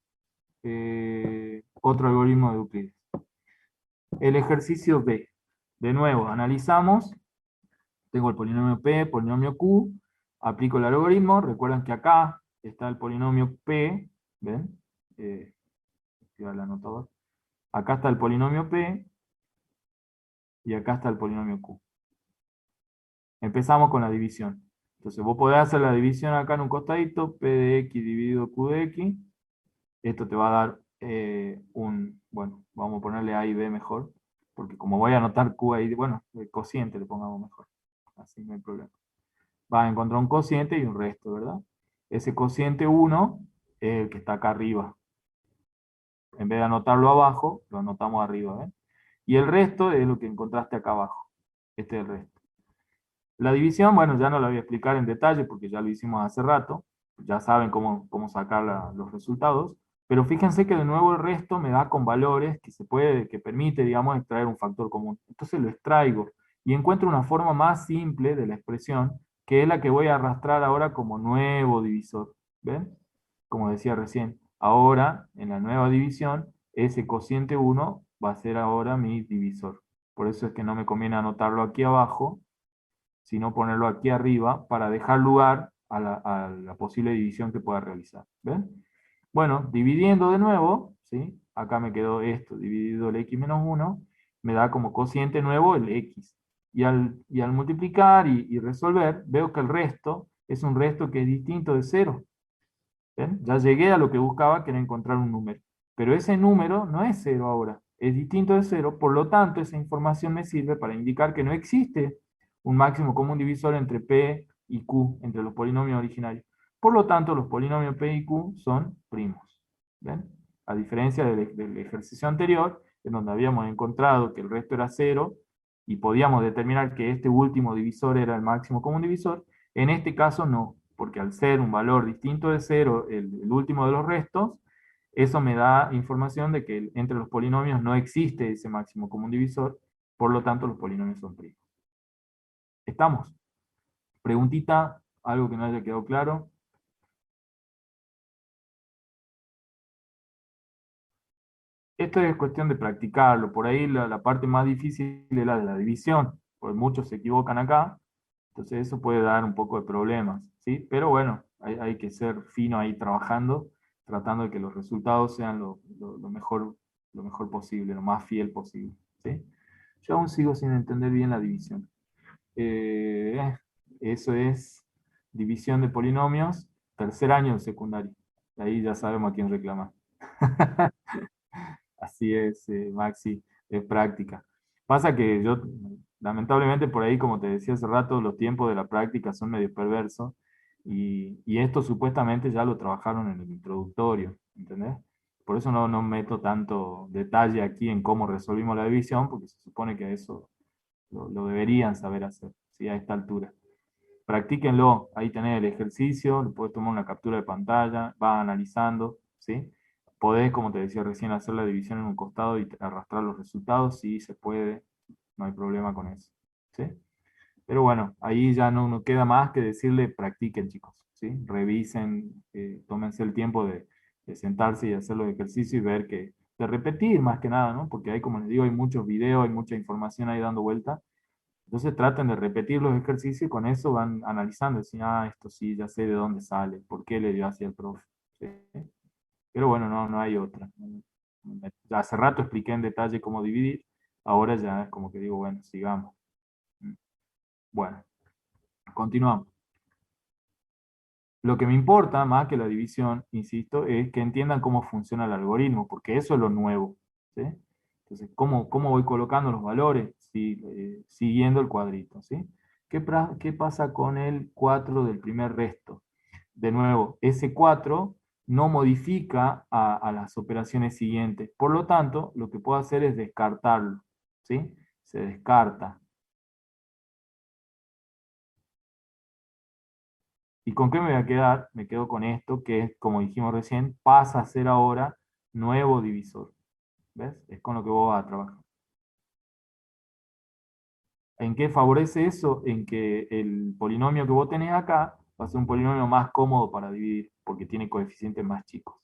Otro algoritmo de Euclides. El ejercicio B. De nuevo, analizamos. Tengo el polinomio P, polinomio Q. Aplico el algoritmo. Recuerden que acá está el polinomio P. ¿Ven? El anotador. Acá está el polinomio P y acá está el polinomio Q. Empezamos con la división. Entonces vos podés hacer la división acá en un costadito, P de X dividido Q de X. Esto te va a dar bueno, vamos a ponerle A y B mejor, porque como voy a anotar Q ahí, bueno, el cociente le pongamos mejor. Así no hay problema. Vas a encontrar un cociente y un resto, ¿verdad? Ese cociente 1 es el que está acá arriba. En vez de anotarlo abajo, lo anotamos arriba, ¿ven? Y el resto es lo que encontraste acá abajo. Este es el resto. La división, bueno, ya no la voy a explicar en detalle porque ya lo hicimos hace rato. Ya saben cómo sacar los resultados. Pero fíjense que de nuevo el resto me da con valores que permite, digamos, extraer un factor común. Entonces lo extraigo y encuentro una forma más simple de la expresión, que es la que voy a arrastrar ahora como nuevo divisor. ¿Ven? Como decía recién. Ahora, en la nueva división, ese cociente 1 va a ser ahora mi divisor. Por eso es que no me conviene anotarlo aquí abajo, sino ponerlo aquí arriba para dejar lugar a la posible división que pueda realizar. ¿Ven? Bueno, dividiendo de nuevo, ¿sí? Acá me quedó esto, dividido el x menos 1, me da como cociente nuevo el x. Y al multiplicar y resolver, veo que el resto es un resto que es distinto de 0. ¿Ven? Ya llegué a lo que buscaba, que era encontrar un número. Pero ese número no es 0 ahora, es distinto de 0, por lo tanto esa información me sirve para indicar que no existe un máximo común divisor entre P y Q, entre los polinomios originarios. Por lo tanto, los polinomios P y Q son primos. ¿Ven? A diferencia del ejercicio anterior, en donde habíamos encontrado que el resto era 0, y podíamos determinar que este último divisor era el máximo común divisor, en este caso no, porque al ser un valor distinto de 0, el último de los restos, eso me da información de que entre los polinomios no existe ese máximo común divisor, por lo tanto los polinomios son primos. ¿Estamos? Preguntita, algo que no haya quedado claro. Esto es cuestión de practicarlo. Por ahí la parte más difícil es la de la división, porque muchos se equivocan acá, entonces eso puede dar un poco de problemas, ¿sí? Pero bueno, hay que ser fino ahí trabajando, tratando de que los resultados sean lo mejor posible, lo más fiel posible, ¿sí? Yo aún sigo sin entender bien la división. Eso es división de polinomios, tercer año de secundario. Ahí ya sabemos a quién reclamar. Así es, Maxi, es práctica. Pasa que yo, lamentablemente por ahí, como te decía hace rato, los tiempos de la práctica son medio perversos y esto supuestamente ya lo trabajaron en el introductorio, ¿entendés? Por eso no meto tanto detalle aquí en cómo resolvimos la división, porque se supone que eso lo deberían saber hacer, ¿sí? A esta altura. Practíquenlo, ahí tenés el ejercicio, le puedes tomar una captura de pantalla, vas analizando, ¿sí? Podés, como te decía recién, hacer la división en un costado y arrastrar los resultados, sí se puede, no hay problema con eso, ¿sí? Pero bueno, ahí ya no queda más que decirle practiquen, chicos, ¿sí? Revisen, tómense el tiempo de sentarse y hacer los ejercicios y ver que, de repetir más que nada, ¿no? Porque hay, como les digo, hay muchos videos, hay mucha información ahí dando vuelta. Entonces traten de repetir los ejercicios y con eso van analizando, decir, esto sí, ya sé de dónde sale, por qué le dio así el profe. ¿Sí? Pero bueno, no hay otra. Ya hace rato expliqué en detalle cómo dividir, ahora ya es como que digo, bueno, sigamos. Bueno, continuamos. Lo que me importa más que la división, insisto, es que entiendan cómo funciona el algoritmo, porque eso es lo nuevo. ¿Sí? Entonces, ¿cómo voy colocando los valores? Sí, siguiendo el cuadrito. ¿Sí? ¿Qué pasa con el 4 del primer resto? De nuevo, ese 4 no modifica a las operaciones siguientes. Por lo tanto, lo que puedo hacer es descartarlo. ¿Sí? Se descarta. ¿Y con qué me voy a quedar? Me quedo con esto, que es, como dijimos recién, pasa a ser ahora nuevo divisor. ¿Ves? Es con lo que vos vas a trabajar. ¿En qué favorece eso? En que el polinomio que vos tenés acá va a ser un polinomio más cómodo para dividir, porque tiene coeficientes más chicos.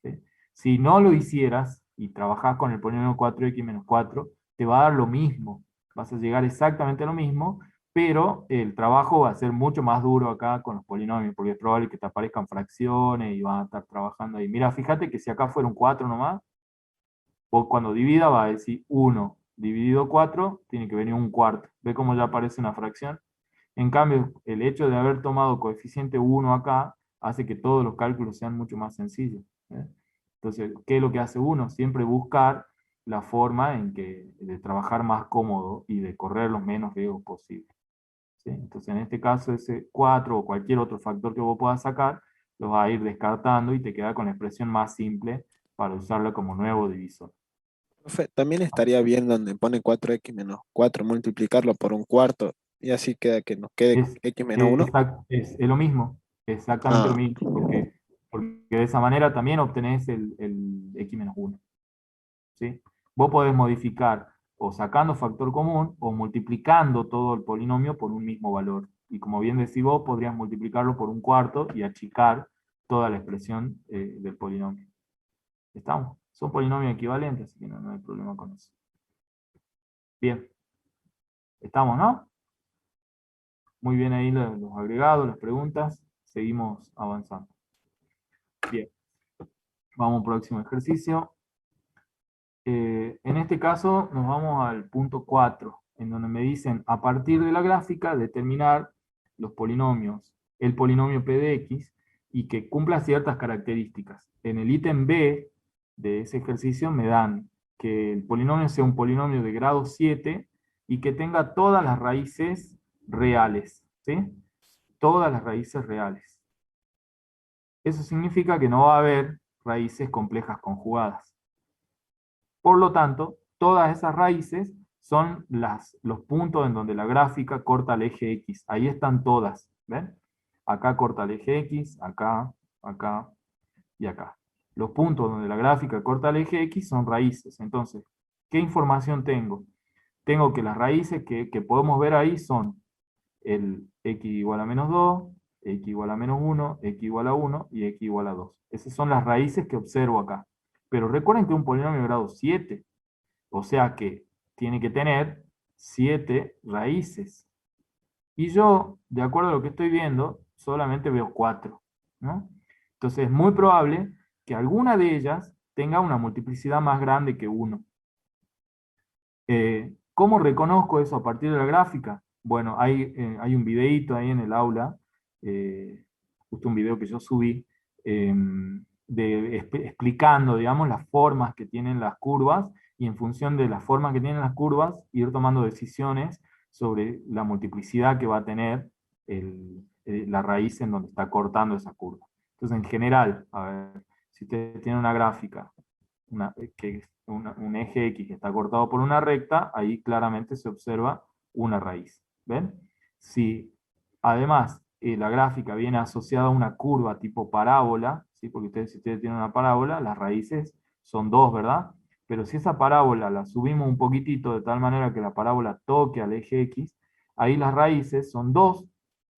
¿Sí? Si no lo hicieras y trabajás con el polinomio 4x menos 4, te va a dar lo mismo. Vas a llegar exactamente a lo mismo, pero el trabajo va a ser mucho más duro acá con los polinomios, porque es probable que te aparezcan fracciones y vas a estar trabajando ahí. Mira, fíjate que si acá fuera un 4 nomás, vos cuando divida va a decir 1 dividido 4, tiene que venir un cuarto. ¿Ve cómo ya aparece una fracción? En cambio, el hecho de haber tomado coeficiente 1 acá hace que todos los cálculos sean mucho más sencillos. ¿Eh? Entonces, ¿qué es lo que hace uno? Siempre buscar la forma de trabajar más cómodo y de correr los menos riesgos posibles. ¿Sí? Entonces, en este caso, ese 4 o cualquier otro factor que vos puedas sacar, los vas a ir descartando y te queda con la expresión más simple para usarla como nuevo divisor. Profe, también estaría bien donde pone 4x menos 4, multiplicarlo por un cuarto y así queda que nos quede Es, x menos 1. es lo mismo, exactamente lo Ah, mismo, porque de esa manera también obtenés el x-1. ¿Sí? Vos podés modificar o sacando factor común o multiplicando todo el polinomio por un mismo valor. Y como bien decís vos, podrías multiplicarlo por un cuarto y achicar toda la expresión del polinomio. ¿Estamos? Son polinomios equivalentes, así que no hay problema con eso. Bien. ¿Estamos, no? Muy bien ahí los agregados, las preguntas. Seguimos avanzando. Bien. Vamos a un próximo ejercicio. En este caso nos vamos al punto 4, en donde me dicen, a partir de la gráfica, determinar los polinomios, el polinomio P de X, y que cumpla ciertas características. En el ítem B de ese ejercicio me dan que el polinomio sea un polinomio de grado 7 y que tenga todas las raíces reales, ¿sí? Todas las raíces reales. Eso significa que no va a haber raíces complejas conjugadas. Por lo tanto, todas esas raíces son los puntos en donde la gráfica corta el eje X. Ahí están todas, ¿ven? Acá corta el eje X, acá, acá y acá. Los puntos donde la gráfica corta el eje X son raíces. Entonces, ¿qué información tengo? Tengo que las raíces que podemos ver ahí son el x igual a menos 2, x igual a menos 1, x igual a 1 y x igual a 2. Esas son las raíces que observo acá. Pero recuerden que es un polinomio de grado 7, o sea que tiene que tener 7 raíces. Y yo, de acuerdo a lo que estoy viendo, solamente veo 4, ¿no? Entonces es muy probable que alguna de ellas tenga una multiplicidad más grande que 1. ¿Cómo reconozco eso a partir de la gráfica? Bueno, hay un videíto ahí en el aula, justo un video que yo subí, explicando, digamos, las formas que tienen las curvas, y en función de las formas que tienen las curvas, ir tomando decisiones sobre la multiplicidad que va a tener la raíz en donde está cortando esa curva. Entonces, en general, a ver, si ustedes tienen una gráfica, un eje X que está cortado por una recta, ahí claramente se observa una raíz. ¿Ven? Si además la gráfica viene asociada a una curva tipo parábola, ¿sí? Porque si ustedes tienen una parábola, las raíces son 2, ¿verdad? Pero si esa parábola la subimos un poquitito de tal manera que la parábola toque al eje X, ahí las raíces son 2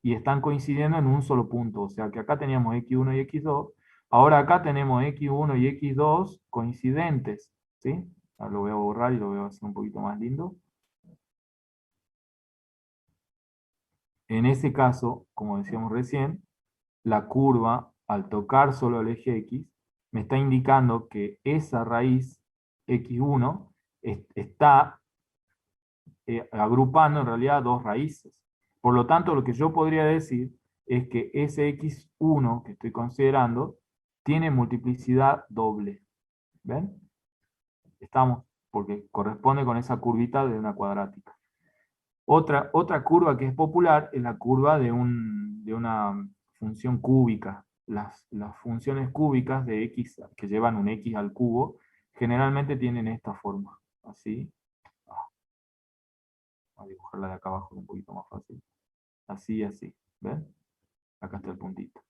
y están coincidiendo en un solo punto. O sea que acá teníamos x1 y x2, ahora acá tenemos x1 y x2 coincidentes, ¿sí? Ahora lo voy a borrar y lo voy a hacer un poquito más lindo. En ese caso, como decíamos recién, la curva, al tocar solo el eje X, me está indicando que esa raíz x1 está agrupando en realidad dos raíces. Por lo tanto, lo que yo podría decir es que ese x1 que estoy considerando tiene multiplicidad doble. ¿Ven? Estamos, porque corresponde con esa curvita de una cuadrática. Otra curva que es popular es la curva de una función cúbica. Las funciones cúbicas de x que llevan un x al cubo generalmente tienen esta forma. Así. Voy a dibujarla de acá abajo un poquito más fácil. Así, así. ¿Ven? Acá está el puntito.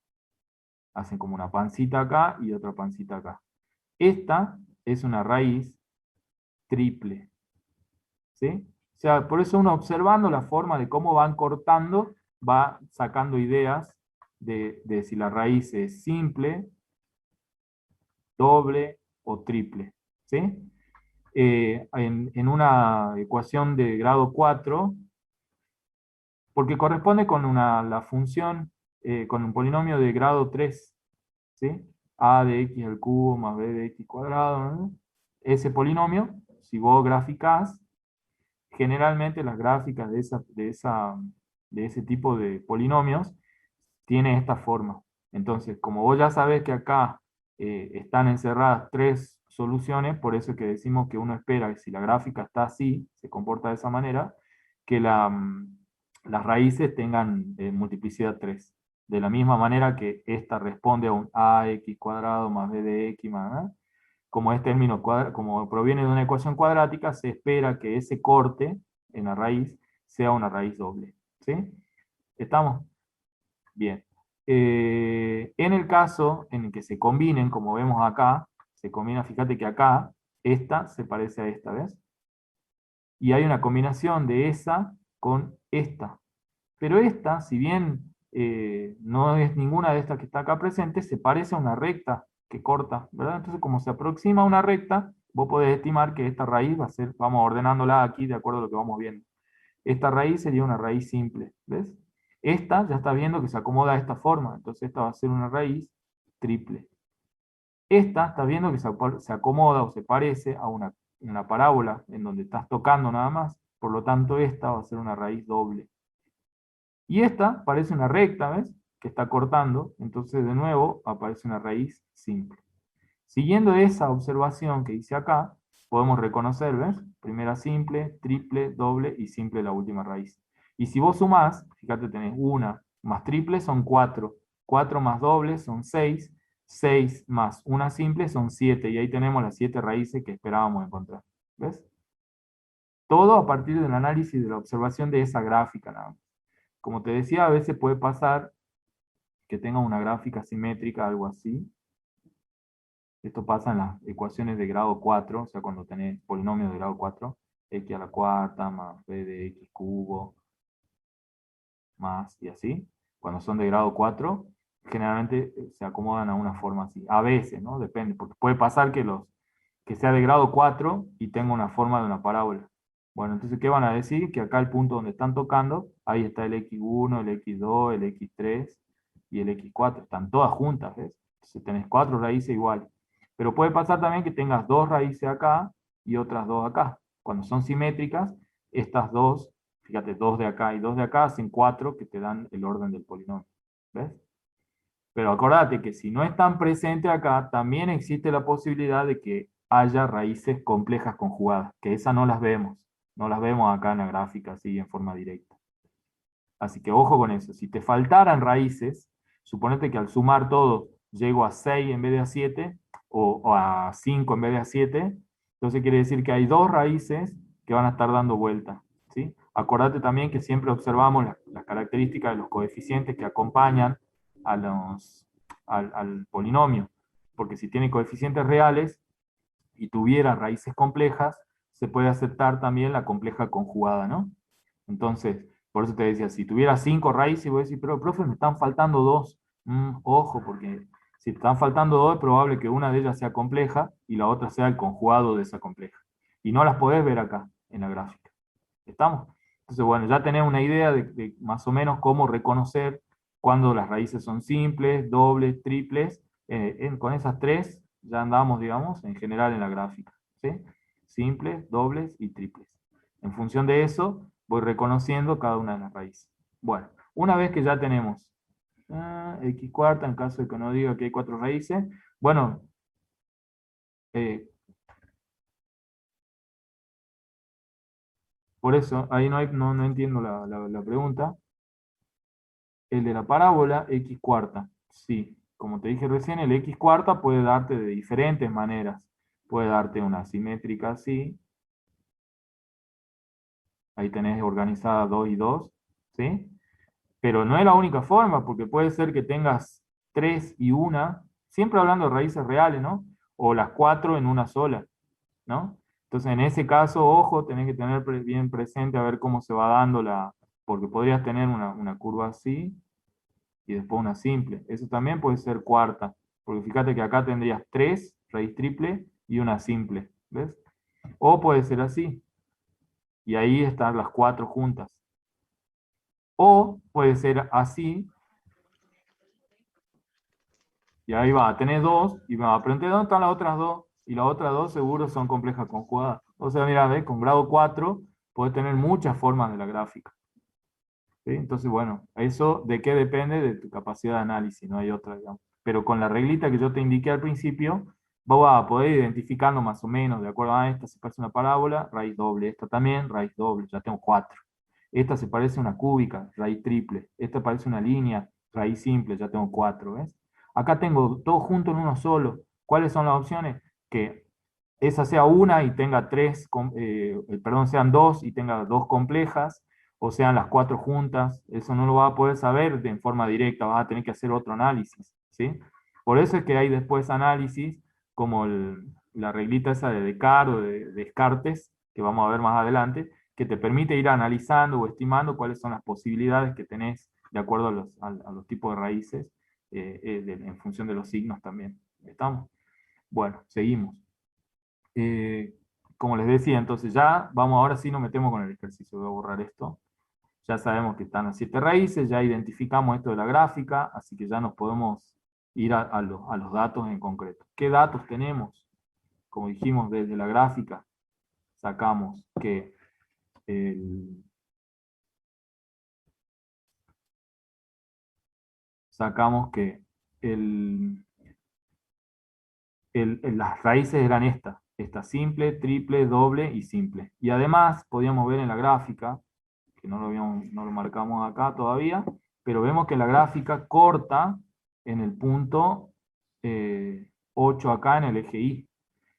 Hacen como una pancita acá y otra pancita acá. Esta es una raíz triple. ¿Sí? O sea, por eso uno observando la forma de cómo van cortando, va sacando ideas de si la raíz es simple, doble o triple. ¿Sí? En una ecuación de grado 4, porque corresponde con la función, con un polinomio de grado 3, ¿sí? A de x al cubo más b de x cuadrado, ¿no? Ese polinomio, si vos graficás, generalmente las gráficas de ese tipo de polinomios tiene esta forma. Entonces, como vos ya sabés que acá están encerradas 3 soluciones, por eso es que decimos que uno espera que si la gráfica está así, se comporta de esa manera, que las raíces tengan multiplicidad 3. De la misma manera que esta responde a un ax cuadrado más b de x más, como es término como proviene de una ecuación cuadrática, se espera que ese corte en la raíz sea una raíz doble. ¿Sí? ¿Estamos? Bien. En el caso en el que se combinen, como vemos acá, se combina, fíjate que acá, esta se parece a esta, ¿ves? Y hay una combinación de esa con esta. Pero esta, si bien no es ninguna de estas que está acá presente, se parece a una recta que corta, ¿verdad? Entonces, como se aproxima a una recta, vos podés estimar que esta raíz va a ser, vamos ordenándola aquí de acuerdo a lo que vamos viendo. Esta raíz sería una raíz simple, ¿ves? Esta ya está viendo que se acomoda de esta forma, entonces esta va a ser una raíz triple. Esta está viendo que se acomoda o se parece a una parábola en donde estás tocando nada más, por lo tanto esta va a ser una raíz doble. Y esta parece una recta, ¿ves? Que está cortando, entonces de nuevo aparece una raíz simple. Siguiendo esa observación que hice acá, podemos reconocer, ¿ves? Primera simple, triple, doble y simple la última raíz. Y si vos sumás, fíjate, tenés una más triple son 4, 4 más doble son 6, 6 más una simple son 7, y ahí tenemos las 7 raíces que esperábamos encontrar. ¿Ves? Todo a partir del análisis de la observación de esa gráfica, nada más. Como te decía, a veces puede pasar que tenga una gráfica simétrica, algo así. Esto pasa en las ecuaciones de grado 4, o sea, cuando tenés polinomios de grado 4, x a la cuarta más b de x cubo. más y así. Cuando son de grado 4, generalmente se acomodan a una forma así. A veces, ¿no? Depende, porque puede pasar que sea de grado 4 y tenga una forma de una parábola. Bueno, entonces, ¿qué van a decir? Que acá el punto donde están tocando, ahí está el x1, el x2, el x3 y el x4. Están todas juntas, ¿ves? Entonces tenés 4 raíces iguales. Pero puede pasar también que tengas 2 raíces acá y otras 2 acá. Cuando son simétricas, estas dos, fíjate, 2 de acá y 2 de acá, hacen 4 que te dan el orden del polinomio. ¿Ves? Pero acordate que si no están presentes acá, también existe la posibilidad de que haya raíces complejas conjugadas, que esas no las vemos. No las vemos acá en la gráfica así en forma directa. Así que ojo con eso. Si te faltaran raíces, suponete que al sumar todo llego a 6 en vez de a 7, o a 5 en vez de a 7, entonces quiere decir que hay dos raíces que van a estar dando vuelta. ¿Sí? Acordate también que siempre observamos las características de los coeficientes que acompañan al polinomio. Porque si tiene coeficientes reales y tuviera raíces complejas, se puede aceptar también la compleja conjugada, ¿no? Entonces, por eso te decía, si tuviera 5 raíces, voy a decir, pero profe, me están faltando 2. Ojo, porque si te están faltando 2, es probable que una de ellas sea compleja y la otra sea el conjugado de esa compleja. Y no las podés ver acá, en la gráfica. ¿Estamos? Entonces, bueno, ya tenés una idea de más o menos cómo reconocer cuando las raíces son simples, dobles, triples. Con esas tres ya andamos, digamos, en general en la gráfica. ¿Sí? Simples, dobles y triples. En función de eso, voy reconociendo cada una de las raíces. Bueno, una vez que ya tenemos x cuarta, en caso de que no diga que hay 4 raíces, bueno, por eso, ahí no entiendo la pregunta. El de la parábola, x cuarta. Sí, como te dije recién, el x cuarta puede darte de diferentes maneras. Puede darte una simétrica así. Ahí tenés organizada 2 y 2, ¿sí? Pero no es la única forma, porque puede ser que tengas 3 y 1, siempre hablando de raíces reales, ¿no? O las 4 en una sola, ¿no? Entonces, en ese caso, ojo, tenés que tener bien presente a ver cómo se va dando porque podrías tener una curva así, y después una simple. Eso también puede ser cuarta, porque fíjate que acá tendrías 3 raíz triple y una simple, ¿ves? O puede ser así, y ahí están las 4 juntas. O puede ser así, y ahí va, tenés 2, y me va a preguntar dónde están las otras 2, y las otras 2 seguro son complejas conjugadas. O sea, mira, ¿ves? Con grado 4 puedes tener muchas formas de la gráfica. ¿Sí? Entonces, bueno, eso de qué depende de tu capacidad de análisis, no hay otra, digamos. Pero con la reglita que yo te indiqué al principio, vos vas a poder ir identificando más o menos, de acuerdo a esta se parece a una parábola, raíz doble, esta también, raíz doble, ya tengo 4. Esta se parece a una cúbica, raíz triple. Esta parece una línea, raíz simple, ya tengo 4, ¿ves? Acá tengo todo junto en uno solo. ¿Cuáles son las opciones? Que esa sea una y tenga sean 2 y tenga 2 complejas, o sean las 4 juntas. Eso no lo vas a poder saber en forma directa, vas a tener que hacer otro análisis, ¿sí? Por eso es que hay después análisis como la reglita esa de Descartes o de Descartes, que vamos a ver más adelante, que te permite ir analizando o estimando cuáles son las posibilidades que tenés de acuerdo a los tipos de raíces, en función de los signos también. ¿Estamos? Bueno, seguimos. Como les decía, entonces ya vamos, ahora sí nos metemos con el ejercicio. Voy a borrar esto. Ya sabemos que están las 7 raíces, ya identificamos esto de la gráfica, así que ya nos podemos ir a los datos en concreto. ¿Qué datos tenemos? Como dijimos, desde la gráfica sacamos que las raíces eran esta simple, triple, doble y simple. Y además podíamos ver en la gráfica, que no lo marcamos acá todavía, pero vemos que la gráfica corta en el punto 8 acá en el eje Y.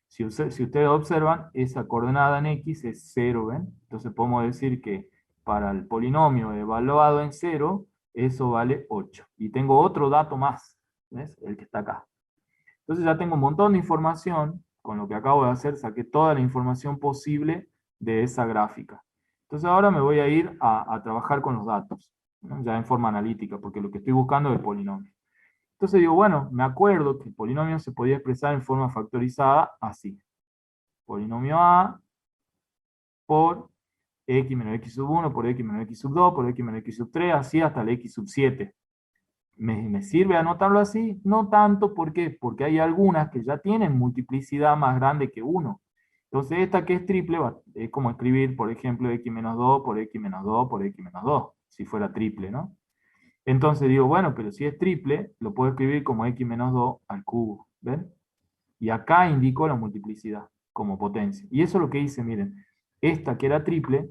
Si ustedes observan, esa coordenada en X es 0, ¿ven? Entonces podemos decir que para el polinomio evaluado en 0, eso vale 8. Y tengo otro dato más, ¿ves? El que está acá. Entonces ya tengo un montón de información, con lo que acabo de hacer, saqué toda la información posible de esa gráfica. Entonces ahora me voy a ir a trabajar con los datos. ¿no? Ya en forma analítica, porque lo que estoy buscando es el polinomio. Entonces digo, bueno, me acuerdo que el polinomio se podía expresar en forma factorizada así. Polinomio A por x menos x sub 1 por x menos x sub 2 por x menos x sub 3, así hasta el x sub 7. ¿Me sirve anotarlo así? No tanto, ¿por qué? Porque hay algunas que ya tienen multiplicidad más grande que 1. Entonces esta que es triple es como escribir, por ejemplo, x menos 2 por x menos 2 por x menos 2, si fuera triple, ¿no? Entonces digo, bueno, pero si es triple, lo puedo escribir como x menos 2 al cubo, ¿ven? Y acá indico la multiplicidad como potencia. Y eso es lo que hice, miren. Esta que era triple,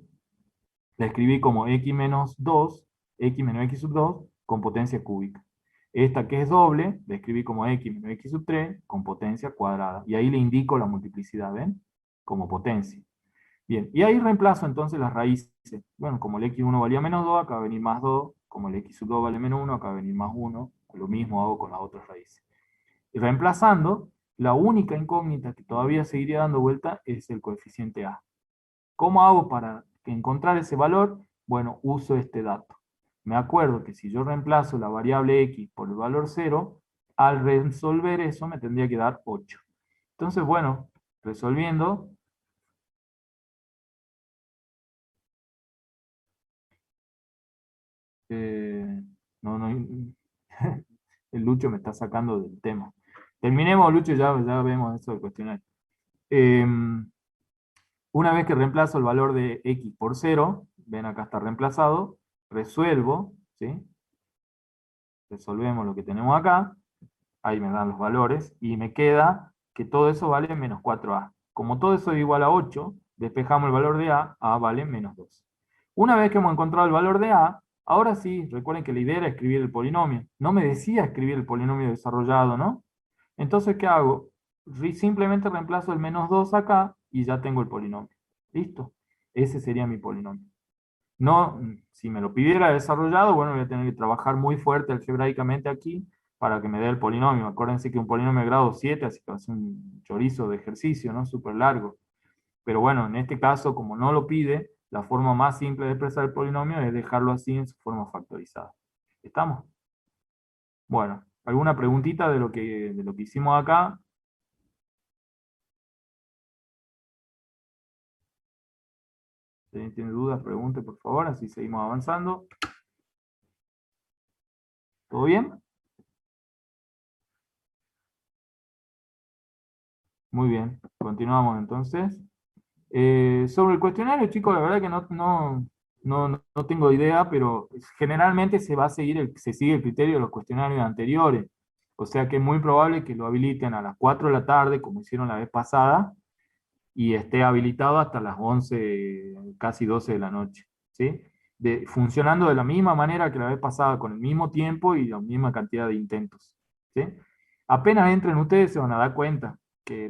la escribí como x menos 2, x menos x sub 2, con potencia cúbica. Esta que es doble, la escribí como x menos x sub 3, con potencia cuadrada. Y ahí le indico la multiplicidad, ¿ven? Como potencia. Bien, y ahí reemplazo entonces las raíces. Bueno, como el x1 valía menos 2, acá va a venir más 2. Como el x sub 2 vale menos 1, acá va a venir más 1. Lo mismo hago con las otras raíces. Y reemplazando, la única incógnita que todavía seguiría dando vuelta es el coeficiente a. ¿Cómo hago para encontrar ese valor? Bueno, uso este dato. Me acuerdo que si yo reemplazo la variable x por el valor 0, al resolver eso me tendría que dar 8. Entonces, bueno, resolviendo, no, no, el Lucho me está sacando del tema. Terminemos, Lucho, ya vemos eso del cuestionario. Una vez que reemplazo el valor de x por 0, ven acá está reemplazado, resuelvo, ¿sí? Resolvemos lo que tenemos acá, ahí me dan los valores, y me queda que todo eso vale menos 4a. Como todo eso es igual a 8, despejamos el valor de a vale menos 2. Una vez que hemos encontrado el valor de a, ahora sí, recuerden que la idea era escribir el polinomio. No me decía escribir el polinomio desarrollado, ¿no? Entonces, ¿qué hago? Simplemente reemplazo el menos 2 acá y ya tengo el polinomio. ¿Listo? Ese sería mi polinomio. No, si me lo pidiera desarrollado, bueno, voy a tener que trabajar muy fuerte algebraicamente aquí para que me dé el polinomio. Acuérdense que un polinomio de grado 7, así que va a ser un chorizo de ejercicio, ¿no? Súper largo. Pero bueno, en este caso, como no lo pide, la forma más simple de expresar el polinomio es dejarlo así en su forma factorizada. ¿Estamos? Bueno, ¿alguna preguntita de lo que hicimos acá? Si alguien tiene dudas, pregunte por favor, así seguimos avanzando. ¿Todo bien? Muy bien, continuamos entonces. Sobre el cuestionario, chicos, la verdad que no tengo idea, pero generalmente se va a seguir se sigue el criterio de los cuestionarios anteriores. O sea que es muy probable que lo habiliten a las 4 de la tarde, como hicieron la vez pasada, y esté habilitado hasta las 11, casi 12 de la noche. ¿Sí? Funcionando de la misma manera que la vez pasada, con el mismo tiempo y la misma cantidad de intentos. ¿Sí? Apenas entren ustedes se van a dar cuenta,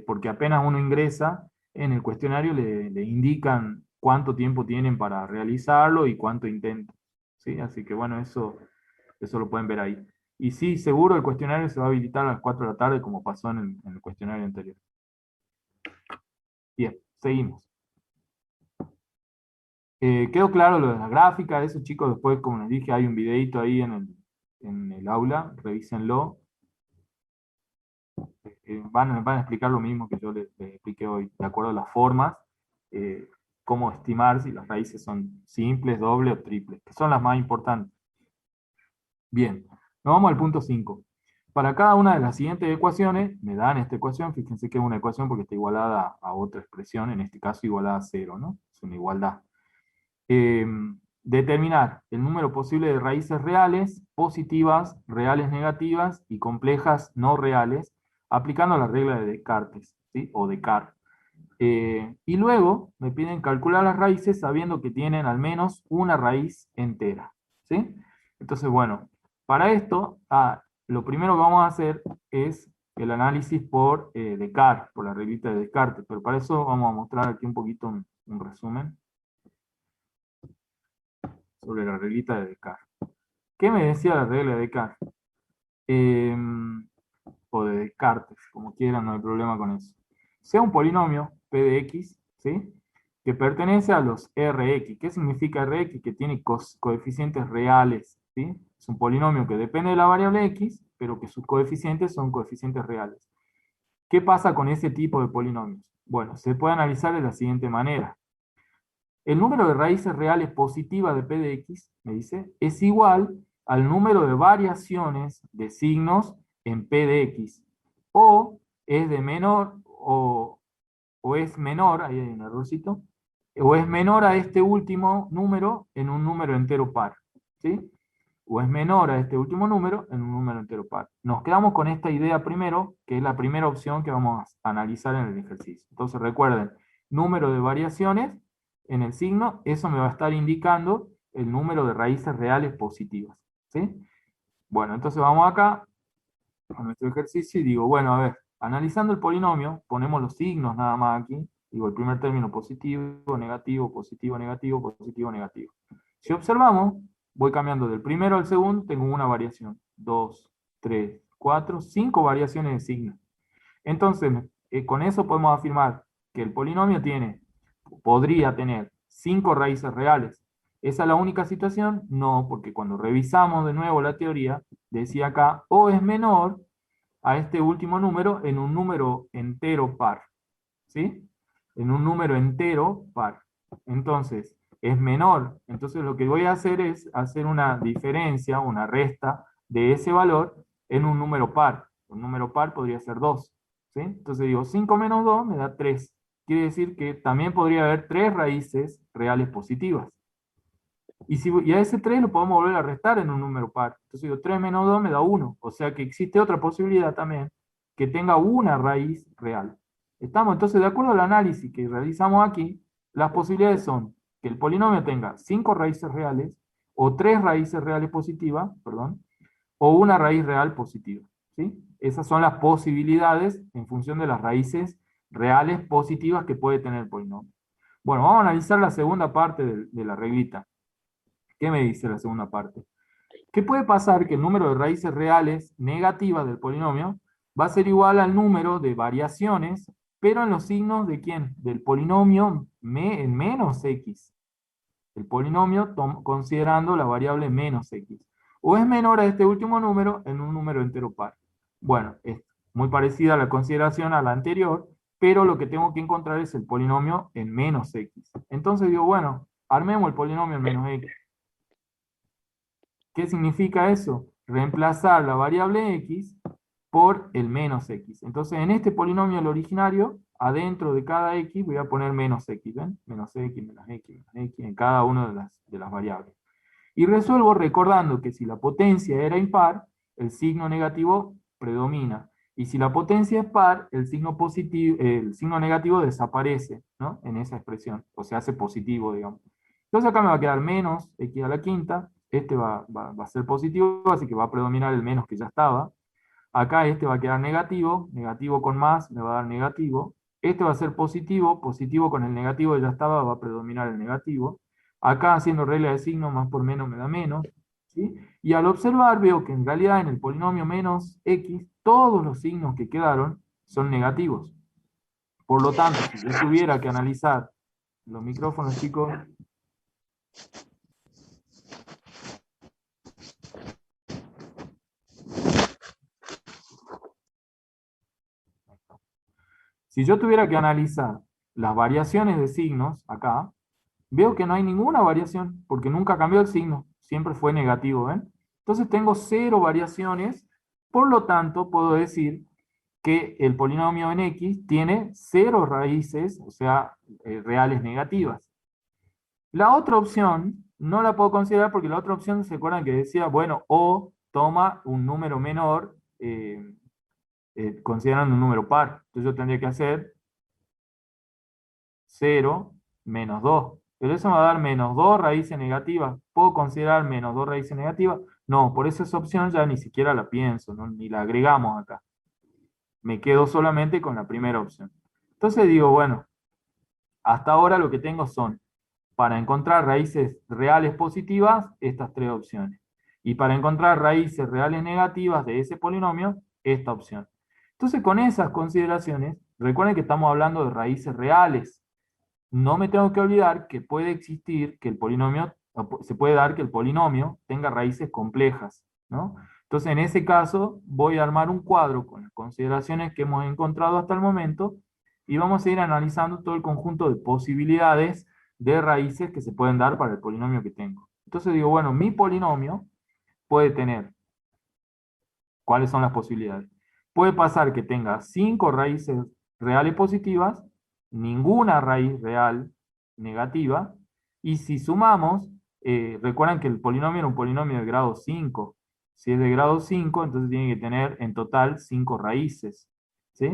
porque apenas uno ingresa, en el cuestionario le indican cuánto tiempo tienen para realizarlo y cuánto intentan. ¿Sí? Así que bueno, eso lo pueden ver ahí. Y sí, seguro el cuestionario se va a habilitar a las 4 de la tarde, como pasó en el cuestionario anterior. Bien, seguimos. Quedó claro lo de la gráfica, eso chicos, después como les dije hay un videito ahí en el aula, revísenlo. Van a explicar lo mismo que yo les expliqué hoy, de acuerdo a las formas, eh, cómo estimar si las raíces son simples, dobles o triples, que son las más importantes. Bien, nos vamos al punto 5. Para cada una de las siguientes ecuaciones, me dan esta ecuación, fíjense que es una ecuación porque está igualada a otra expresión, en este caso igualada a 0, ¿no? Es una igualdad. Determinar el número posible de raíces reales, positivas, reales negativas y complejas no reales, aplicando la regla de Descartes, ¿sí? O Descartes. Y luego me piden calcular las raíces sabiendo que tienen al menos una raíz entera, ¿sí? Entonces, bueno, para esto, lo primero que vamos a hacer es el análisis por Descartes, por la reglita de Descartes, pero para eso vamos a mostrar aquí un poquito un resumen sobre la reglita de Descartes. ¿Qué me decía la regla de Descartes? O de Descartes, como quieran, no hay problema con eso. Sea un polinomio, p de x, ¿sí? que pertenece a los Rx. ¿Qué significa Rx? Que tiene coeficientes reales, ¿sí? Es un polinomio que depende de la variable x, pero que sus coeficientes son coeficientes reales. ¿Qué pasa con ese tipo de polinomios? Bueno, se puede analizar de la siguiente manera. El número de raíces reales positivas de p de x, me dice, es igual al número de variaciones de signos en p de x. O es de menor, o es menor, ahí hay un errorcito, o es menor a este último número en un número entero par. ¿Sí? O es menor a este último número en un número entero par. Nos quedamos con esta idea primero, que es la primera opción que vamos a analizar en el ejercicio. Entonces recuerden, número de variaciones en el signo, eso me va a estar indicando el número de raíces reales positivas. ¿Sí? Bueno, entonces vamos acá a nuestro ejercicio y digo, bueno, a ver, analizando el polinomio, ponemos los signos nada más aquí, digo el primer término positivo, negativo, positivo, negativo, positivo, negativo. Si observamos, voy cambiando del primero al segundo, tengo una variación, 2, 3, 4, 5 variaciones de signo. Entonces, con eso podemos afirmar que el polinomio podría tener 5 raíces reales. ¿Esa es la única situación? No, porque cuando revisamos de nuevo la teoría, decía acá, o es menor a este último número en un número entero par. ¿Sí? En un número entero par. Entonces, es menor. Entonces lo que voy a hacer es hacer una diferencia, una resta de ese valor en un número par. Un número par podría ser 2. ¿Sí? Entonces digo, 5 menos 2 me da 3. Quiere decir que también podría haber 3 raíces reales positivas. Y a ese 3 lo podemos volver a restar en un número par. Entonces digo, 3 menos 2 me da 1. O sea que existe otra posibilidad también, que tenga una raíz real. ¿Estamos? Entonces, de acuerdo al análisis que realizamos aquí, las posibilidades son que el polinomio tenga 5 raíces reales, o 3 raíces reales positivas, perdón, o una raíz real positiva. ¿Sí? Esas son las posibilidades en función de las raíces reales positivas que puede tener el polinomio. Bueno, vamos a analizar la segunda parte de la reglita. ¿Qué me dice la segunda parte? ¿Qué puede pasar? Que el número de raíces reales negativas del polinomio va a ser igual al número de variaciones, pero en los signos de ¿quién? Del polinomio en menos x. El polinomio considerando la variable menos x. O es menor a este último número en un número entero par. Bueno, es muy parecida a la consideración a la anterior, pero lo que tengo que encontrar es el polinomio en menos x. Entonces digo, bueno, armemos el polinomio en menos x. ¿Qué significa eso? Reemplazar la variable x por el menos x. Entonces, en este polinomio, el originario, adentro de cada x, voy a poner menos x, ¿ven? Menos x, menos x, menos x, en cada una de las variables. Y resuelvo recordando que si la potencia era impar, el signo negativo predomina. Y si la potencia es par, el signo negativo desaparece, ¿no? En esa expresión, o se hace positivo, digamos. Entonces acá me va a quedar menos x a la quinta, este va a ser positivo, así que va a predominar el menos que ya estaba. Acá este va a quedar negativo, negativo con más me va a dar negativo. Este va a ser positivo, positivo con el negativo que ya estaba, va a predominar el negativo. Acá haciendo regla de signo, más por menos me da menos. ¿Sí? Y al observar veo que en realidad en el polinomio menos x, todos los signos que quedaron son negativos. Por lo tanto, si yo tuviera que analizar los micrófonos, chicos. Si yo tuviera que analizar las variaciones de signos acá, veo que no hay ninguna variación, porque nunca cambió el signo, siempre fue negativo, ¿ven? Entonces tengo 0 variaciones, por lo tanto puedo decir que el polinomio en x tiene 0 raíces, o sea, reales negativas. La otra opción no la puedo considerar porque la otra opción, ¿se acuerdan que decía, bueno, o toma un número menor, considerando un número par? Entonces yo tendría que hacer 0 menos 2. Pero eso me va a dar menos 2 raíces negativas. ¿Puedo considerar menos 2 raíces negativas? No, por eso esa opción ya ni siquiera la pienso, ¿no? Ni la agregamos acá. Me quedo solamente con la primera opción. Entonces digo, bueno, hasta ahora lo que tengo son, para encontrar raíces reales positivas, estas 3 opciones. Y para encontrar raíces reales negativas de ese polinomio, esta opción. Entonces con esas consideraciones, recuerden que estamos hablando de raíces reales. no me tengo que olvidar que puede existir que el polinomio, se puede dar que el polinomio tenga raíces complejas, ¿no? Entonces, en ese caso, voy a armar un cuadro con las consideraciones que hemos encontrado hasta el momento y vamos a ir analizando todo el conjunto de posibilidades de raíces que se pueden dar para el polinomio que tengo. Entonces digo, bueno, mi polinomio puede tener, ¿cuáles son las posibilidades? Puede pasar que tenga 5 raíces reales positivas, ninguna raíz real negativa, y si sumamos, recuerden que el polinomio era un polinomio de grado 5. Si es de grado 5, entonces tiene que tener en total 5 raíces, ¿sí?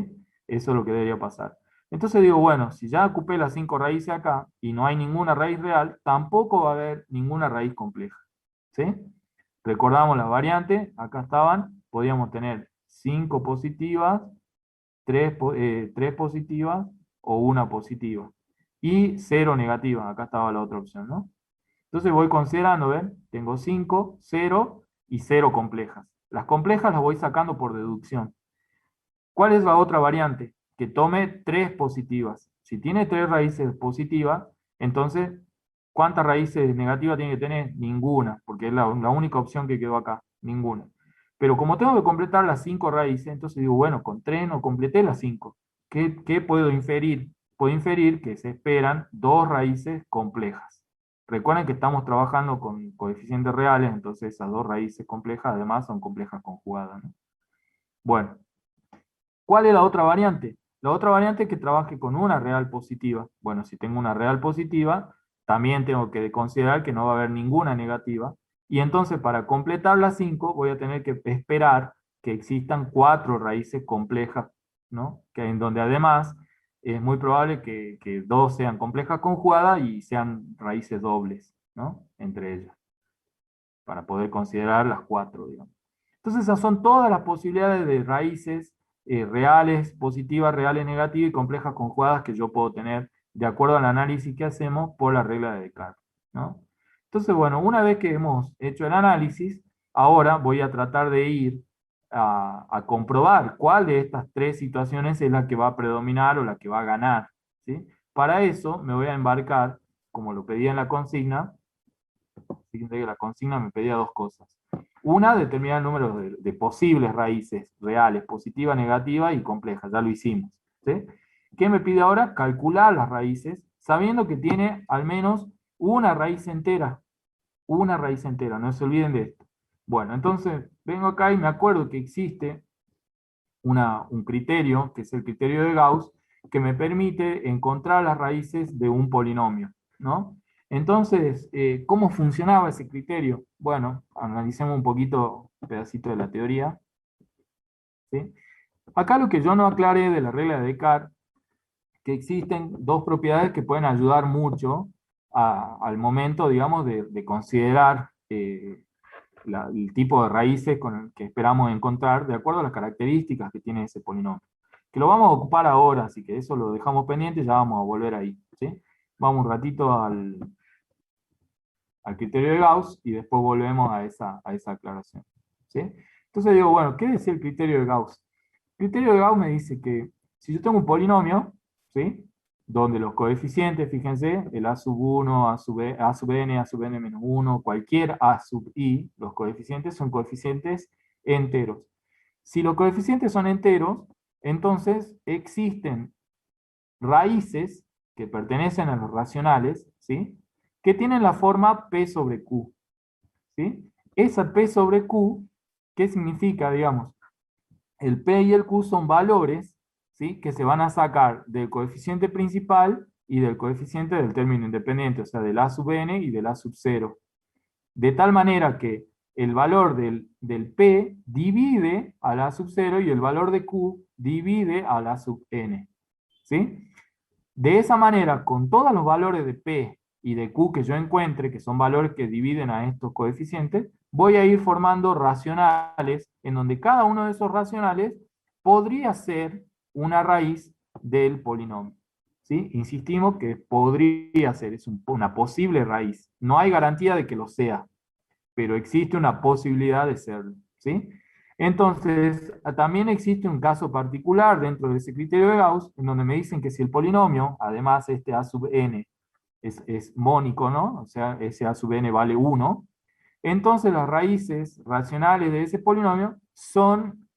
Eso es lo que debería pasar. Entonces digo, bueno, si ya ocupé las 5 raíces acá y no hay ninguna raíz real, tampoco va a haber ninguna raíz compleja, ¿sí? Recordamos las variantes, acá estaban, podíamos tener 5 positivas, 3 positivas o 1 positiva. Y 0 negativa, acá estaba la otra opción, ¿no? Entonces voy considerando, ¿ven? Tengo 5, 0 y 0 complejas. Las complejas las voy sacando por deducción. ¿Cuál es la otra variante? Que tome 3 positivas. Si tiene 3 raíces positivas, entonces, ¿cuántas raíces negativas tiene que tener? Ninguna, porque es la única opción que quedó acá, ninguna. Pero como tengo que completar las 5 raíces, entonces digo, bueno, con 3 no completé las 5. ¿Qué puedo inferir? Puedo inferir que se esperan 2 raíces complejas. Recuerden que estamos trabajando con coeficientes reales, entonces esas 2 raíces complejas además son complejas conjugadas, ¿no? Bueno, ¿cuál es la otra variante? La otra variante es que trabaje con una real positiva. Bueno, si tengo una real positiva, también tengo que considerar que no va a haber ninguna negativa. Y entonces para completar las 5 voy a tener que esperar que existan 4 raíces complejas, ¿no? Que en donde además es muy probable que 2 sean complejas conjugadas y sean raíces dobles, ¿no? Entre ellas, para poder considerar las 4, digamos. Entonces esas son todas las posibilidades de raíces reales, positivas, reales, negativas y complejas conjugadas que yo puedo tener de acuerdo al análisis que hacemos por la regla de Descartes, ¿no? Entonces, bueno, una vez que hemos hecho el análisis, ahora voy a tratar de ir a comprobar cuál de estas 3 situaciones es la que va a predominar o la que va a ganar, ¿sí? Para eso me voy a embarcar, como lo pedía en la consigna. Fíjense que la consigna me pedía 2 cosas. Una, determinar el número de posibles raíces reales, positiva, negativa y compleja. Ya lo hicimos, ¿sí? ¿Qué me pide ahora? Calcular las raíces, sabiendo que tiene al menos una raíz entera. Una raíz entera, no se olviden de esto. Bueno, entonces vengo acá y me acuerdo que existe un criterio, que es el criterio de Gauss, que me permite encontrar las raíces de un polinomio, ¿no? Entonces, ¿cómo funcionaba ese criterio? Bueno, analicemos un poquito un pedacito de la teoría, ¿sí? Acá lo que yo no aclaré de la regla de Descartes, que existen 2 propiedades que pueden ayudar mucho al momento, digamos, de considerar el tipo de raíces con el que esperamos encontrar de acuerdo a las características que tiene ese polinomio. Que lo vamos a ocupar ahora, así que eso lo dejamos pendiente, ya vamos a volver ahí, ¿sí? Vamos un ratito al criterio de Gauss y después volvemos a esa aclaración, ¿sí? Entonces digo, bueno, ¿qué decía el criterio de Gauss? El criterio de Gauss me dice que si yo tengo un polinomio, ¿sí? Donde los coeficientes, fíjense, el a sub 1, a sub n, a sub n menos 1, cualquier a sub i, los coeficientes son coeficientes enteros. Si los coeficientes son enteros, entonces existen raíces que pertenecen a los racionales, ¿sí? Que tienen la forma P sobre Q, ¿sí? Esa P sobre Q, ¿qué significa, digamos? El P y el Q son valores, ¿sí? Que se van a sacar del coeficiente principal y del coeficiente del término independiente, o sea, del a sub n y del a sub 0. De tal manera que el valor del P divide al a sub 0 y el valor de Q divide al a sub n, ¿sí? De esa manera, con todos los valores de P y de Q que yo encuentre, que son valores que dividen a estos coeficientes, voy a ir formando racionales, en donde cada uno de esos racionales podría ser una raíz del polinomio, ¿sí? Insistimos que podría ser, es una posible raíz. No hay garantía de que lo sea, pero existe una posibilidad de serlo, ¿sí? Entonces, también existe un caso particular dentro de ese criterio de Gauss, en donde me dicen que si el polinomio, además este a sub n, es mónico, ¿no? O sea, ese a sub n vale 1, entonces las raíces racionales de ese polinomio son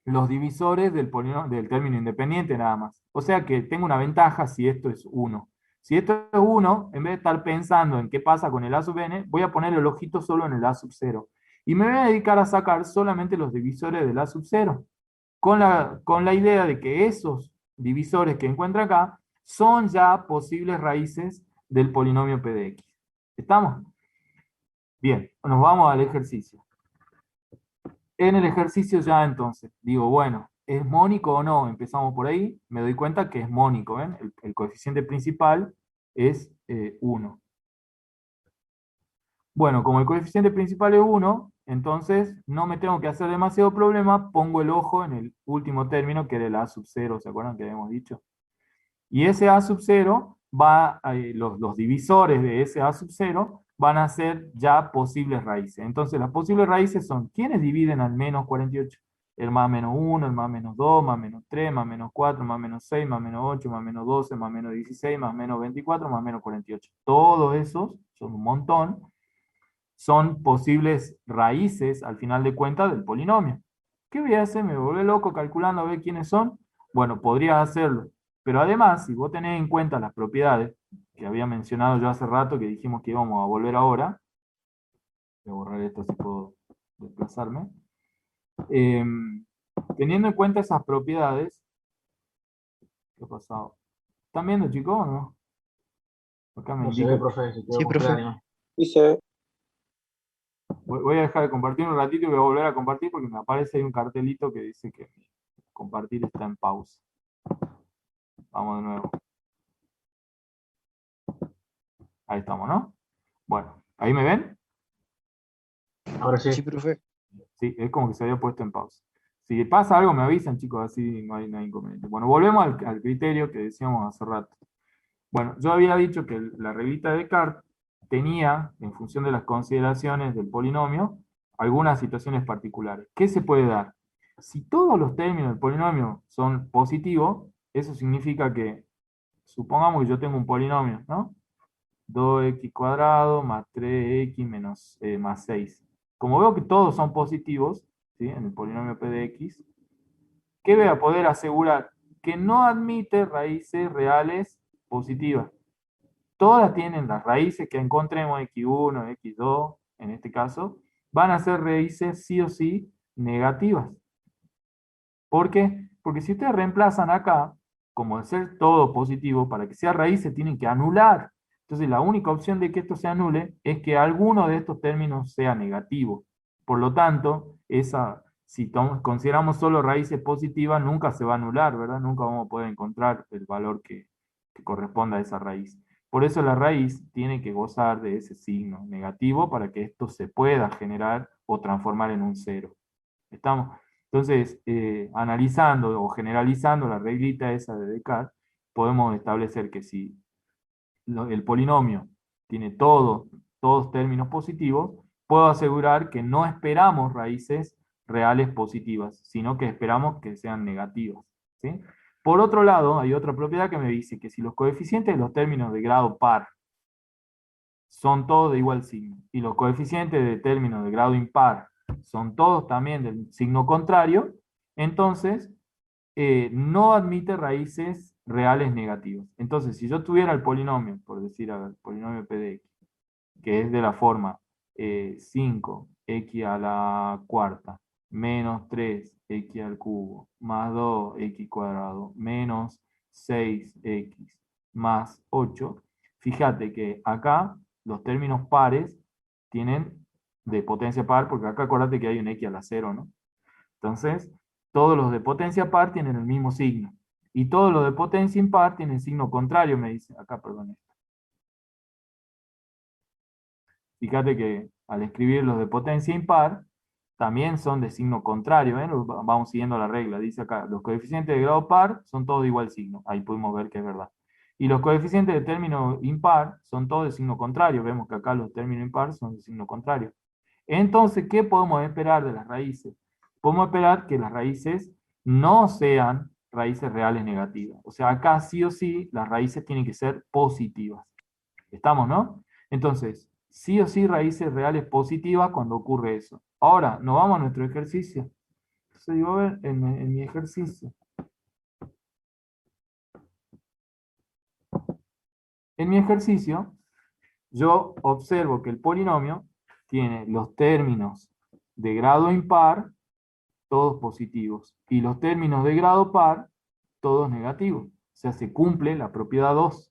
los divisores del término independiente nada más. O sea que tengo una ventaja si esto es 1. Si esto es 1, en vez de estar pensando en qué pasa con el a sub n, voy a poner el ojito solo en el a sub 0. Y me voy a dedicar a sacar solamente los divisores del a sub 0, con la idea de que esos divisores que encuentro acá son ya posibles raíces del polinomio p de x. ¿Estamos? Bien, nos vamos al ejercicio. En el ejercicio ya entonces, digo, bueno, ¿es mónico o no? Empezamos por ahí, me doy cuenta que es mónico, ¿ven? El coeficiente principal es 1. Bueno, como el coeficiente principal es 1, entonces no me tengo que hacer demasiado problema, pongo el ojo en el último término, que era el a sub 0, ¿se acuerdan que habíamos dicho? Y ese a sub 0 los divisores de ese a sub 0 van a ser ya posibles raíces. Entonces las posibles raíces son, ¿quiénes dividen al menos 48? El más menos 1, el más menos 2, más menos 3, más menos 4, más menos 6, más menos 8, más menos 12, más menos 16, más menos 24, más menos 48. Todos esos, son un montón, son posibles raíces, al final de cuentas, del polinomio. ¿Qué voy a hacer? ¿Me volví loco calculando a ver quiénes son? Bueno, podría hacerlo. Pero además, si vos tenés en cuenta las propiedades que había mencionado yo hace rato, que dijimos que íbamos a volver ahora, voy a borrar esto si puedo desplazarme. Teniendo en cuenta esas propiedades, ¿qué ha pasado? ¿Están viendo, chicos, o no? Acá me No se ve, indica. profe, se quedó Sí, con profe. Claudio. Dice, Voy a dejar de compartir un ratito y voy a volver a compartir porque me aparece ahí un cartelito que dice que compartir está en pausa. Vamos de nuevo. Ahí estamos, ¿no? Bueno, ¿ahí me ven? Ahora sí. Sí, profe. Sí, es como que se había puesto en pausa. Si pasa algo me avisan, chicos, así no hay inconveniente. Bueno, volvemos al criterio que decíamos hace rato. Bueno, yo había dicho que la reglita de Descartes tenía, en función de las consideraciones del polinomio, algunas situaciones particulares. ¿Qué se puede dar? Si todos los términos del polinomio son positivos, eso significa que, supongamos que yo tengo un polinomio, ¿no? 2x cuadrado más 3x más 6. Como veo que todos son positivos, ¿sí? En el polinomio p de x, ¿qué voy a poder asegurar? Que no admite raíces reales positivas. Todas tienen las raíces que encontremos, x1, x2, en este caso, van a ser raíces sí o sí negativas. ¿Por qué? Porque si ustedes reemplazan acá, como de ser todo positivo, para que sea raíz se tienen que anular. Entonces la única opción de que esto se anule es que alguno de estos términos sea negativo. Por lo tanto, si consideramos solo raíces positivas, nunca se va a anular, ¿verdad? Nunca vamos a poder encontrar el valor que corresponda a esa raíz. Por eso la raíz tiene que gozar de ese signo negativo para que esto se pueda generar o transformar en un cero. ¿Estamos? Entonces, analizando o generalizando la reglita esa de Descartes, podemos establecer que si el polinomio tiene todos términos positivos, puedo asegurar que no esperamos raíces reales positivas, sino que esperamos que sean negativas. ¿Sí? Por otro lado, hay otra propiedad que me dice que si los coeficientes de los términos de grado par son todos de igual signo, y los coeficientes de términos de grado impar son todos también del signo contrario, entonces no admite raíces reales negativas. Entonces, si yo tuviera el polinomio, por decir, el polinomio p de x, que es de la forma 5x a la cuarta menos 3x al cubo más 2x cuadrado menos 6x más 8, fíjate que acá los términos pares tienen de potencia par, porque acá acuérdate que hay un x a la 0, ¿no? Entonces, todos los de potencia par tienen el mismo signo. Y todos los de potencia impar tienen signo contrario, me dice. Acá, perdón. Fíjate que al escribir los de potencia impar, también son de signo contrario, ¿eh? Vamos siguiendo la regla. Dice acá, los coeficientes de grado par son todos de igual signo. Ahí pudimos ver que es verdad. Y los coeficientes de término impar son todos de signo contrario. Vemos que acá los términos impar son de signo contrario. Entonces, ¿qué podemos esperar de las raíces? podemos esperar que las raíces no sean raíces reales negativas. O sea, acá sí o sí las raíces tienen que ser positivas. ¿Estamos, no? Entonces, sí o sí raíces reales positivas cuando ocurre eso. Ahora, nos vamos a nuestro ejercicio. Entonces digo, a ver, en mi ejercicio. En mi ejercicio, yo observo que el polinomio tiene los términos de grado impar, todos positivos, y los términos de grado par, todos negativos. O sea, se cumple la propiedad 2.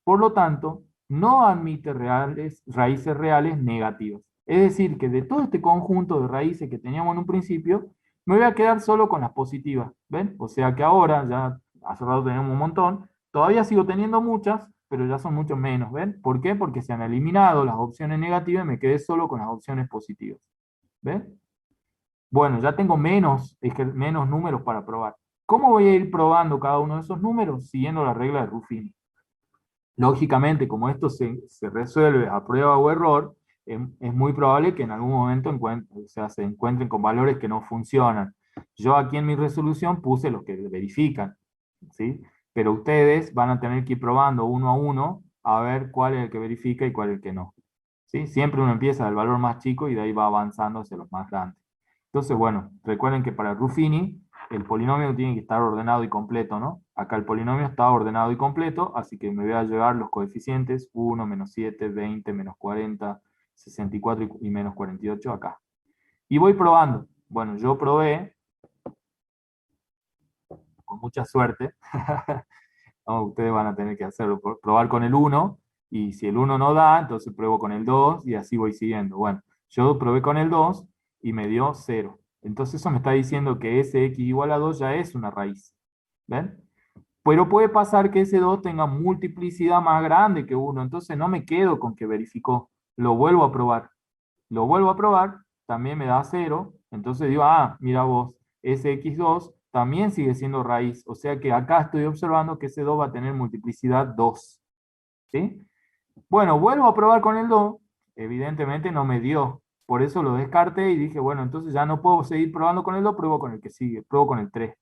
Por lo tanto, no admite raíces reales negativas. Es decir, que de todo este conjunto de raíces que teníamos en un principio, me voy a quedar solo con las positivas. ¿Ven? O sea que ahora, ya hace rato tenemos un montón, todavía sigo teniendo muchas, pero ya son mucho menos. ¿Ven? ¿Por qué? Porque se han eliminado las opciones negativas y me quedé solo con las opciones positivas. ¿Ven? Bueno, ya tengo menos números para probar. ¿Cómo voy a ir probando cada uno de esos números? Siguiendo la regla de Ruffini. Lógicamente, como esto se resuelve a prueba o error, es muy probable que en algún momento se encuentren con valores que no funcionan. Yo aquí en mi resolución puse los que verifican, ¿sí? Pero ustedes van a tener que ir probando uno a uno a ver cuál es el que verifica y cuál es el que no. ¿Sí? Siempre uno empieza del valor más chico y de ahí va avanzando hacia los más grandes. Entonces, bueno, recuerden que para Ruffini el polinomio tiene que estar ordenado y completo, ¿no? Acá el polinomio está ordenado y completo, así que me voy a llevar los coeficientes 1, menos 7, 20, menos 40, 64 y menos 48 acá. Y voy probando. Bueno, yo probé, con mucha suerte, no, ustedes van a tener que hacerlo, probar con el 1, y si el 1 no da, entonces pruebo con el 2, y así voy siguiendo. Bueno, yo probé con el 2, y me dio 0. Entonces eso me está diciendo que ese x igual a 2 ya es una raíz. ¿Ven? Pero puede pasar que ese 2 tenga multiplicidad más grande que 1, entonces no me quedo con que verificó. Lo vuelvo a probar. Lo vuelvo a probar, también me da 0, entonces digo, ah, mira vos, ese x2 también sigue siendo raíz, o sea que acá estoy observando que ese 2 va a tener multiplicidad 2. ¿Sí? Bueno, vuelvo a probar con el 2, evidentemente no me dio, por eso lo descarté y dije, bueno, entonces ya no puedo seguir probando con el 2, pruebo con el que sigue, pruebo con el 3.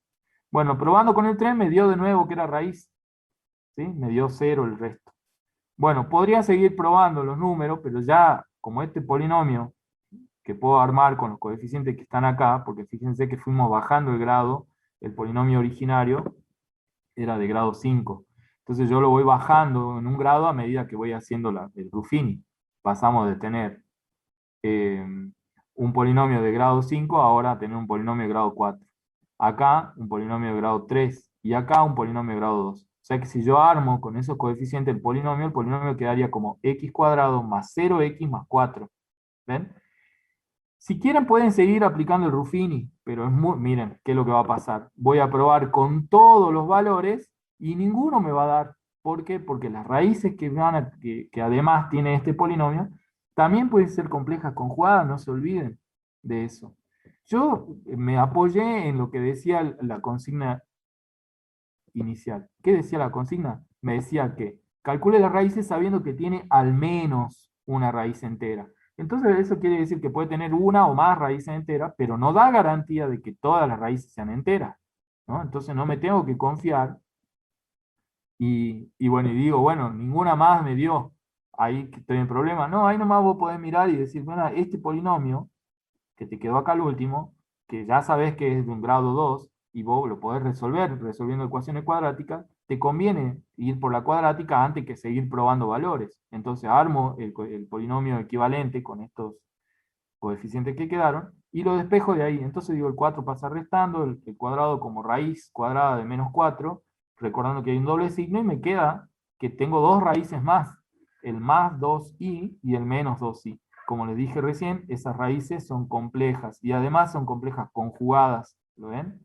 Bueno, probando con el 3 me dio de nuevo que era raíz, ¿sí? Me dio 0 el resto. Bueno, podría seguir probando los números, pero ya como este polinomio que puedo armar con los coeficientes que están acá, porque fíjense que fuimos bajando el grado, el polinomio originario era de grado 5. Entonces yo lo voy bajando en un grado a medida que voy haciendo el Ruffini. Pasamos de tener un polinomio de grado 5 ahora a tener un polinomio de grado 4. Acá un polinomio de grado 3 y acá un polinomio de grado 2. O sea que si yo armo con esos coeficientes el polinomio quedaría como x cuadrado más 0x más 4. ¿Ven? Si quieren pueden seguir aplicando el Ruffini, pero miren qué es lo que va a pasar. Voy a probar con todos los valores y ninguno me va a dar. ¿Por qué? Porque las raíces que además tiene este polinomio también pueden ser complejas conjugadas, no se olviden de eso. Yo me apoyé en lo que decía la consigna inicial. ¿Qué decía la consigna? Me decía que calcule las raíces sabiendo que tiene al menos una raíz entera. Entonces eso quiere decir que puede tener una o más raíces enteras, pero no da garantía de que todas las raíces sean enteras, ¿no? Entonces no me tengo que confiar y bueno, y digo, bueno, ninguna más me dio, ahí estoy en problema. No, ahí nomás vos podés mirar y decir, bueno, este polinomio que te quedó acá al último, que ya sabes que es de un grado 2, y vos lo podés resolver resolviendo ecuaciones cuadráticas, te conviene ir por la cuadrática antes que seguir probando valores. Entonces armo el polinomio equivalente con estos coeficientes que quedaron, y lo despejo de ahí. Entonces digo, el 4 pasa restando, el cuadrado como raíz cuadrada de menos 4, recordando que hay un doble signo, y me queda que tengo dos raíces más, el más 2i y el menos 2i. Como les dije recién, esas raíces son complejas, y además son complejas conjugadas, ¿lo ven?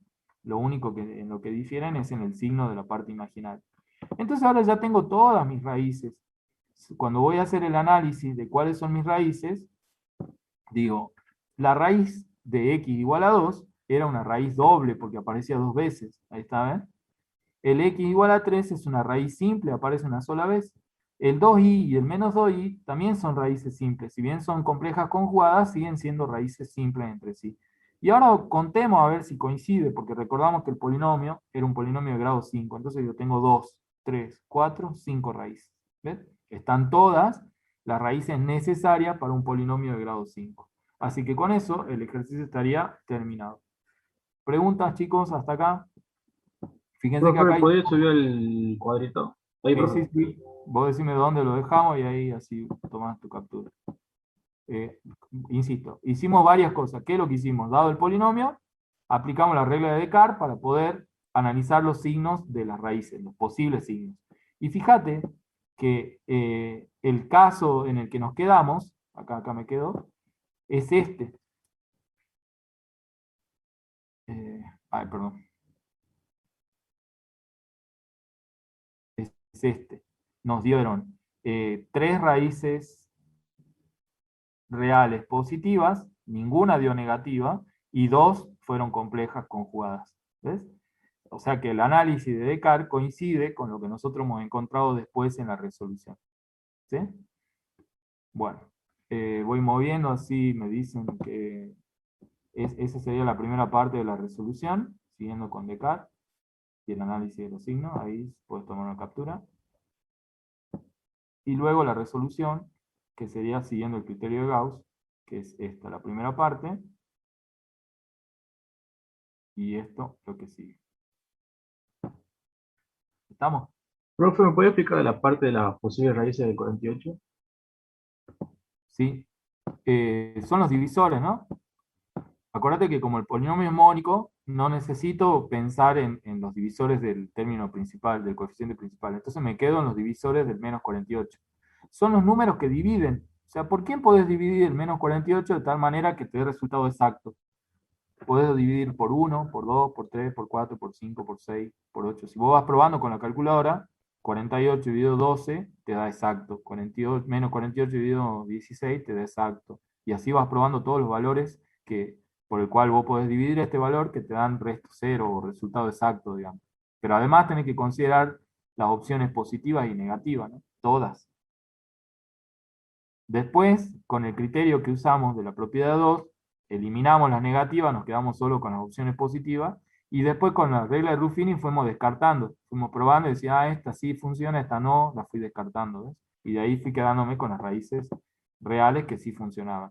Lo único que en lo que difieren es en el signo de la parte imaginaria. Entonces ahora ya tengo todas mis raíces. Cuando voy a hacer el análisis de cuáles son mis raíces, digo, la raíz de x igual a 2 era una raíz doble porque aparecía dos veces. Ahí está, ¿ven? El x igual a 3 es una raíz simple, aparece una sola vez. El 2i y el menos 2i también son raíces simples. Si bien son complejas conjugadas, siguen siendo raíces simples entre sí. Y ahora contemos a ver si coincide, porque recordamos que el polinomio era un polinomio de grado 5. Entonces yo tengo 2, 3, 4, 5 raíces. ¿Ves? Están todas las raíces necesarias para un polinomio de grado 5. Así que con eso el ejercicio estaría terminado. ¿Preguntas, chicos, hasta acá? Fíjense que Profe, acá ¿me hay... podría subir el cuadrito? Ahí, Sí, sí, profe. sí. Vos decime dónde lo dejamos y ahí así tomás tu captura. Eh, Insisto, hicimos varias cosas. ¿Qué es lo que hicimos? Dado el polinomio, aplicamos la regla de Descartes para poder analizar los signos de las raíces, los posibles signos. Y fíjate que el caso en el que nos quedamos, acá me quedo, es este. Perdón. Es este. Nos dieron 3 raíces reales positivas, ninguna dio negativa, y 2 fueron complejas conjugadas. ¿Ves? O sea que el análisis de Descartes coincide con lo que nosotros hemos encontrado después en la resolución. ¿Sí? Bueno, voy moviendo así, me dicen que esa sería la primera parte de la resolución, siguiendo con Descartes y el análisis de los signos, ahí puedes tomar una captura. Y luego la resolución, que sería siguiendo el criterio de Gauss, que es esta, la primera parte, y esto lo que sigue. ¿Estamos? Profe, ¿me podría explicar la parte de las posibles raíces del 48? ¿Sí? Son los divisores, ¿no? Acuérdate que como el polinomio es mónico, no necesito pensar en los divisores del término principal, del coeficiente principal. Entonces me quedo en los divisores del menos 48. Son los números que dividen. O sea, ¿por quién podés dividir el menos 48 de tal manera que te dé resultado exacto? Podés dividir por 1, por 2, por 3, por 4, por 5, por 6, por 8. Si vos vas probando con la calculadora, 48 dividido 12 te da exacto. 48, menos 48 dividido 16 te da exacto. Y así vas probando todos los valores por el cual vos podés dividir este valor que te dan resto cero o resultado exacto, digamos. Pero además tenés que considerar las opciones positivas y negativas, ¿no? Todas. Después, con el criterio que usamos de la propiedad 2, eliminamos las negativas, nos quedamos solo con las opciones positivas, y después con la regla de Ruffini fuimos descartando, fuimos probando y decía, esta sí funciona, esta no, la fui descartando, ¿ves? Y de ahí fui quedándome con las raíces reales que sí funcionaban.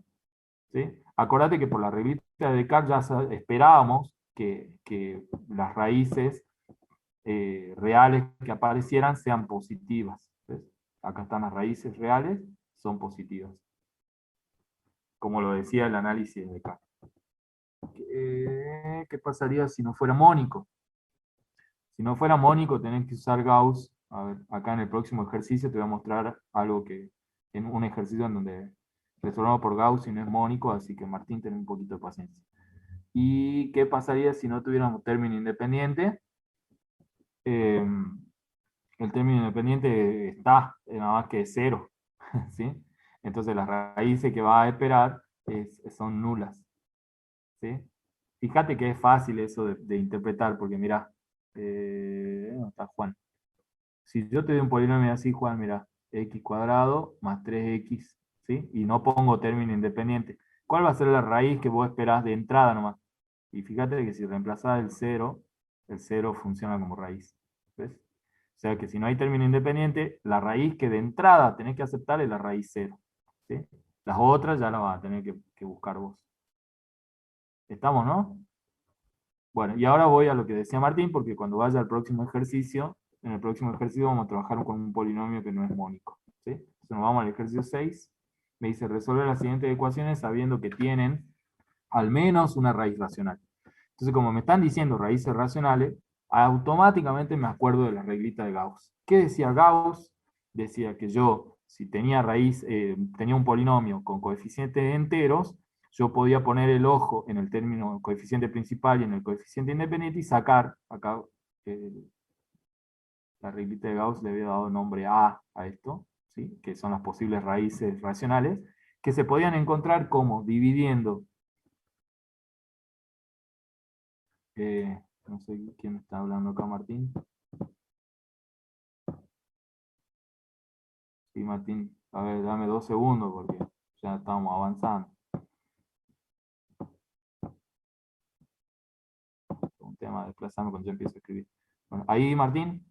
¿Sí? Acordate que por la reglita de Descartes ya esperábamos que las raíces reales que aparecieran sean positivas. ¿Ves? Acá están las raíces reales, son positivas, como lo decía el análisis de Descartes. ¿Qué pasaría si no fuera mónico? Si no fuera mónico, tenés que usar Gauss. A ver, acá en el próximo ejercicio te voy a mostrar algo en un ejercicio en donde resolvemos por Gauss y no es mónico, así que Martín, ten un poquito de paciencia. ¿Y qué pasaría si no tuviéramos término independiente? El término independiente está nada más que cero, ¿sí? Entonces las raíces que va a esperar son nulas, ¿sí? Fíjate que es fácil eso de interpretar, porque mira, ¿dónde está Juan? Si yo te doy un polinomio así, Juan, mira, x cuadrado más 3x, ¿sí? Y no pongo término independiente. ¿Cuál va a ser la raíz que vos esperás de entrada nomás? Y fíjate que si reemplazás el 0 funciona como raíz. ¿Ves? O sea que si no hay término independiente, la raíz que de entrada tenés que aceptar es la raíz 0. ¿Sí? Las otras ya las vas a tener que buscar vos. ¿Estamos, no? Bueno, y ahora voy a lo que decía Martín, porque cuando vaya al próximo ejercicio, en el próximo ejercicio vamos a trabajar con un polinomio que no es mónico. ¿Sí? Entonces nos vamos al ejercicio 6. Me dice, resolver las siguientes ecuaciones sabiendo que tienen al menos una raíz racional. Entonces, como me están diciendo raíces racionales, automáticamente me acuerdo de la reglita de Gauss. ¿Qué decía Gauss? Decía que yo, si tenía tenía un polinomio con coeficientes enteros, yo podía poner el ojo en el término coeficiente principal y en el coeficiente independiente y sacar, acá la reglita de Gauss le había dado nombre a esto, ¿sí? Que son las posibles raíces racionales, que se podían encontrar como dividiendo, no sé quién está hablando acá, Martín. Sí, Martín, a ver, dame 2 segundos porque ya estamos avanzando. tema de desplazarme cuando yo empiezo a escribir. Bueno, ahí, Martín.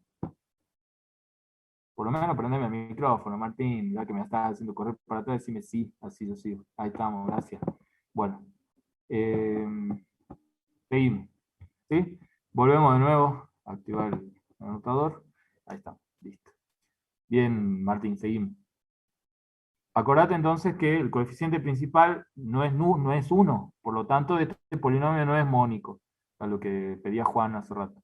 Por lo menos prendeme el micrófono, Martín, ya que me estás haciendo correr para atrás, decime sí, así yo sigo. Ahí estamos, gracias. Bueno, seguimos. ¿Sí? Volvemos de nuevo a activar el anotador. Ahí está, listo. Bien, Martín, seguimos. Acordate entonces que el coeficiente principal no es 1, por lo tanto este polinomio no es mónico, a lo que pedía Juan hace rato.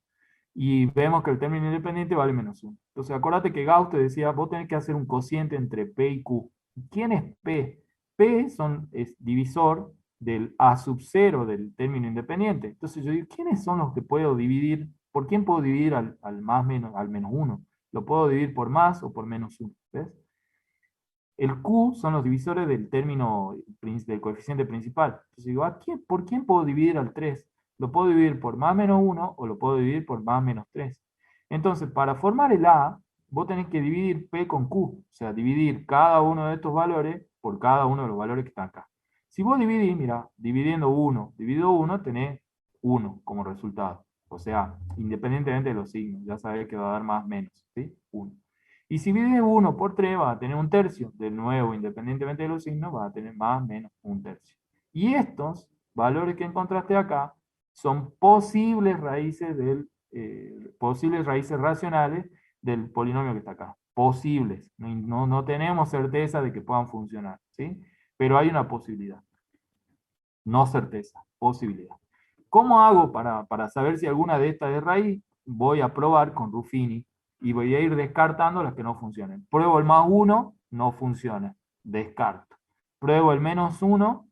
Y vemos que el término independiente vale menos 1. Entonces acordate que Gauss te decía, vos tenés que hacer un cociente entre P y Q. ¿Quién es P? P es divisor del A sub 0 del término independiente. Entonces yo digo, ¿quiénes son los que puedo dividir? ¿Por quién puedo dividir al menos 1? Lo puedo dividir por más o por menos 1. ¿Ves? El Q son los divisores del término del coeficiente principal. Entonces digo, ¿por quién puedo dividir al 3? Lo puedo dividir por más menos 1 o lo puedo dividir por más menos 3. Entonces, para formar el A, vos tenés que dividir P con Q. O sea, dividir cada uno de estos valores por cada uno de los valores que están acá. Si vos dividís, mira, dividiendo 1, dividido 1, tenés 1 como resultado. O sea, independientemente de los signos, ya sabés que va a dar más menos, ¿sí? 1. Y si divides 1 por 3, va a tener un tercio. De nuevo, independientemente de los signos, va a tener más o menos un tercio. Y estos valores que encontraste acá son posibles raíces racionales del polinomio que está acá. Posibles. No tenemos certeza de que puedan funcionar, ¿sí? Pero hay una posibilidad. No certeza, posibilidad. ¿Cómo hago para saber si alguna de estas es raíz? Voy a probar con Ruffini y voy a ir descartando las que no funcionen. Pruebo el más 1, no funciona, descarto. Pruebo el menos 1,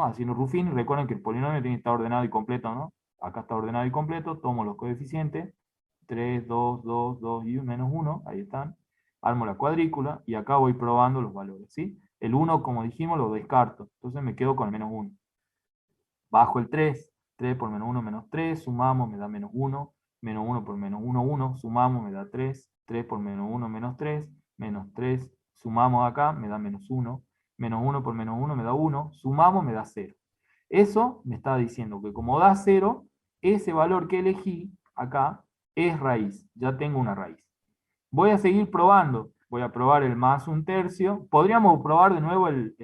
haciendo Ruffini. Recuerden que el polinomio tiene que estar ordenado y completo, ¿no? Acá está ordenado y completo, tomo los coeficientes, 3, 2, 2, 2 y menos 1, ahí están. Armo la cuadrícula y acá voy probando los valores, ¿sí? El 1, como dijimos, lo descarto, entonces me quedo con el menos 1. Bajo el 3, 3 por menos 1, menos 3, sumamos, me da menos 1, menos 1 por menos 1, 1, sumamos, me da 3, 3 por menos 1, menos 3, sumamos acá, me da menos 1, menos 1 por menos 1 me da 1, sumamos, me da 0. Eso me está diciendo que como da 0, ese valor que elegí acá es raíz, ya tengo una raíz. Voy a seguir probando, voy a probar el más un tercio, podríamos probar de nuevo el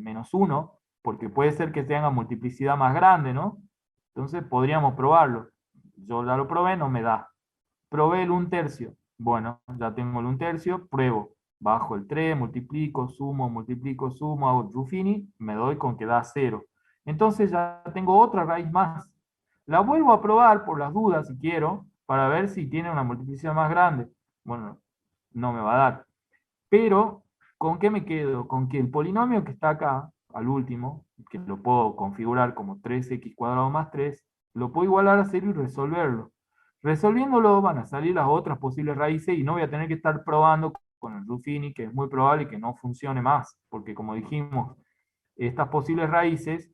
menos 1, porque puede ser que tenga multiplicidad más grande, ¿no? Entonces podríamos probarlo. Yo ya lo probé, no me da. Probé el 1/3. Bueno, ya tengo el 1/3, pruebo. Bajo el 3, multiplico, sumo, hago Ruffini, me doy con que da 0. Entonces ya tengo otra raíz más. La vuelvo a probar por las dudas, si quiero, para ver si tiene una multiplicidad más grande. Bueno, no me va a dar. Pero, ¿con qué me quedo? Con que el polinomio que está acá, al último, que lo puedo configurar como 3x cuadrado más 3, lo puedo igualar a 0 y resolverlo. Resolviéndolo van a salir las otras posibles raíces y no voy a tener que estar probando con el Ruffini, que es muy probable que no funcione más, porque como dijimos, estas posibles raíces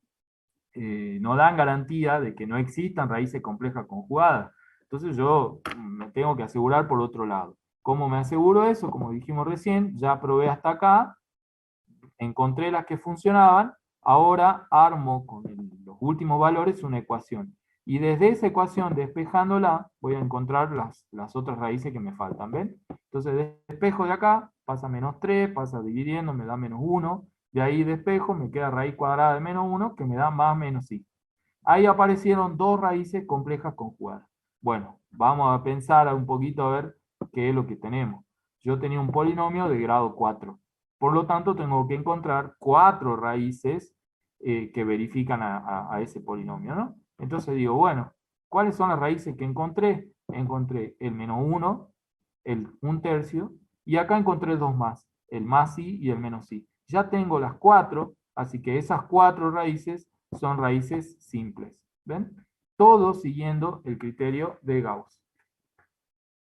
no dan garantía de que no existan raíces complejas conjugadas. Entonces yo me tengo que asegurar por otro lado. ¿Cómo me aseguro eso? Como dijimos recién, ya probé hasta acá, encontré las que funcionaban, ahora armo con los últimos valores una ecuación. Y desde esa ecuación, despejándola, voy a encontrar las otras raíces que me faltan, ¿ven? Entonces despejo de acá, pasa menos 3, pasa dividiendo, me da menos 1, de ahí despejo, me queda raíz cuadrada de menos 1, que me da más menos i. Ahí aparecieron dos raíces complejas conjugadas. Bueno, vamos a pensar un poquito a ver qué es lo que tenemos. Yo tenía un polinomio de grado 4. Por lo tanto, tengo que encontrar 4 raíces que verifican a ese polinomio, ¿no? Entonces digo, bueno, ¿cuáles son las raíces que encontré? Encontré el menos 1, el 1/3, y acá encontré dos más, el más i y el menos i. Ya tengo las 4, así que esas 4 raíces son raíces simples. ¿Ven? Todo siguiendo el criterio de Gauss.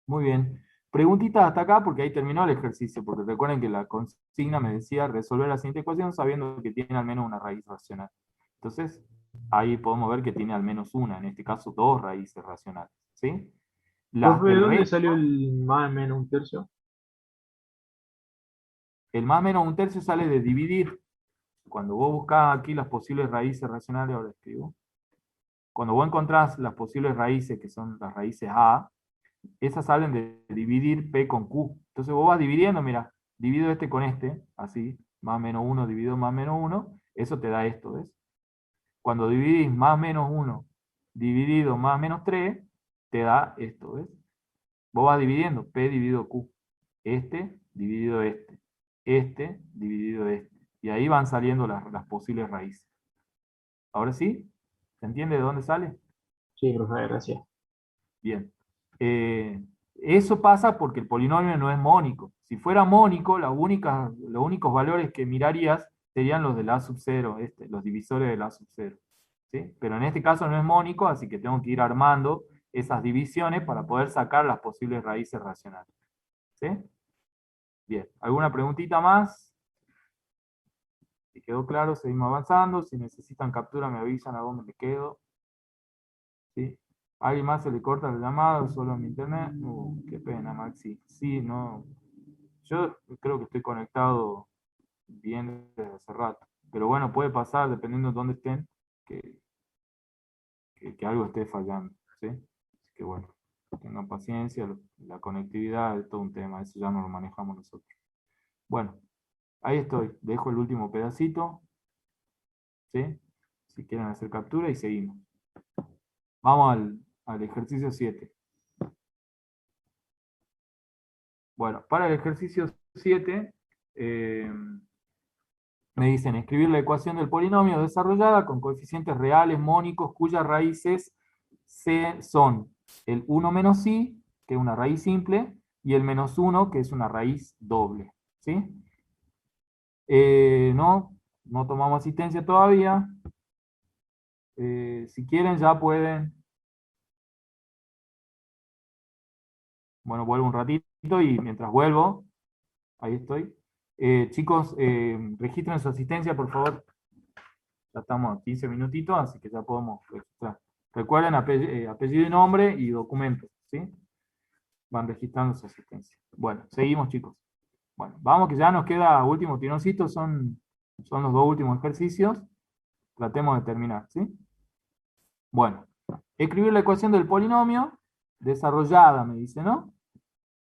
Muy bien. Preguntitas hasta acá porque ahí terminó el ejercicio, porque recuerden que la consigna me decía resolver la siguiente ecuación sabiendo que tiene al menos una raíz racional. Entonces, ahí podemos ver que tiene al menos una, en este caso 2 raíces racionales. ¿Sí? Las Profe, ¿de del dónde resto, salió el más o menos 1/3? el más menos 1/3 sale de dividir. Cuando vos buscás aquí las posibles raíces racionales, ahora escribo. cuando vos encontrás las posibles raíces, que son las raíces A, esas salen de dividir P con Q. Entonces vos vas dividiendo, mira, divido este con este, así, más menos 1 dividido más menos 1, eso te da esto, ¿ves? Cuando dividís más menos 1 dividido más menos 3, te da esto, ¿ves? Vos vas dividiendo, P dividido Q. Este dividido este dividido este. Y ahí van saliendo las posibles raíces. ¿Ahora sí? ¿Se entiende de dónde sale? Sí, profe, gracias. Bien. Eso pasa porque el polinomio no es mónico. Si fuera mónico, los únicos valores que mirarías serían los del A sub 0, los divisores del A sub 0. ¿Sí? Pero en este caso no es mónico, así que tengo que ir armando esas divisiones para poder sacar las posibles raíces racionales. ¿Sí? Bien. ¿Alguna preguntita más? Si quedó claro, seguimos avanzando. Si necesitan captura, me avisan a dónde me quedo. ¿Sí? ¿A alguien más se le corta la llamada solo en mi internet? Qué pena, Maxi. Sí, no. Yo creo que estoy conectado bien desde hace rato. Pero bueno, puede pasar, dependiendo de dónde estén, que, que algo esté fallando. ¿Sí? Así que bueno, tengan paciencia. La conectividad es todo un tema. Eso ya no lo manejamos nosotros. Bueno, ahí estoy. Dejo el último pedacito. ¿Sí? Si quieren hacer captura y seguimos. Vamos al ejercicio 7. Bueno, para el ejercicio 7, me dicen escribir la ecuación del polinomio desarrollada con coeficientes reales mónicos cuyas raíces son el 1 menos i, que es una raíz simple, y el menos 1, que es una raíz doble. ¿Sí? No tomamos asistencia todavía. Si quieren ya pueden. Bueno, vuelvo un ratito y mientras vuelvo, ahí estoy. Chicos, registren su asistencia, por favor. Ya estamos a 15 minutitos, así que ya podemos registrar. Recuerden apellido y nombre y documentos, ¿sí? Van registrando su asistencia. Bueno, seguimos, chicos. Bueno, vamos que ya nos queda último tironcito, son los dos últimos ejercicios. Tratemos de terminar, ¿sí? Bueno, escribir la ecuación del polinomio desarrollada, me dice, ¿no?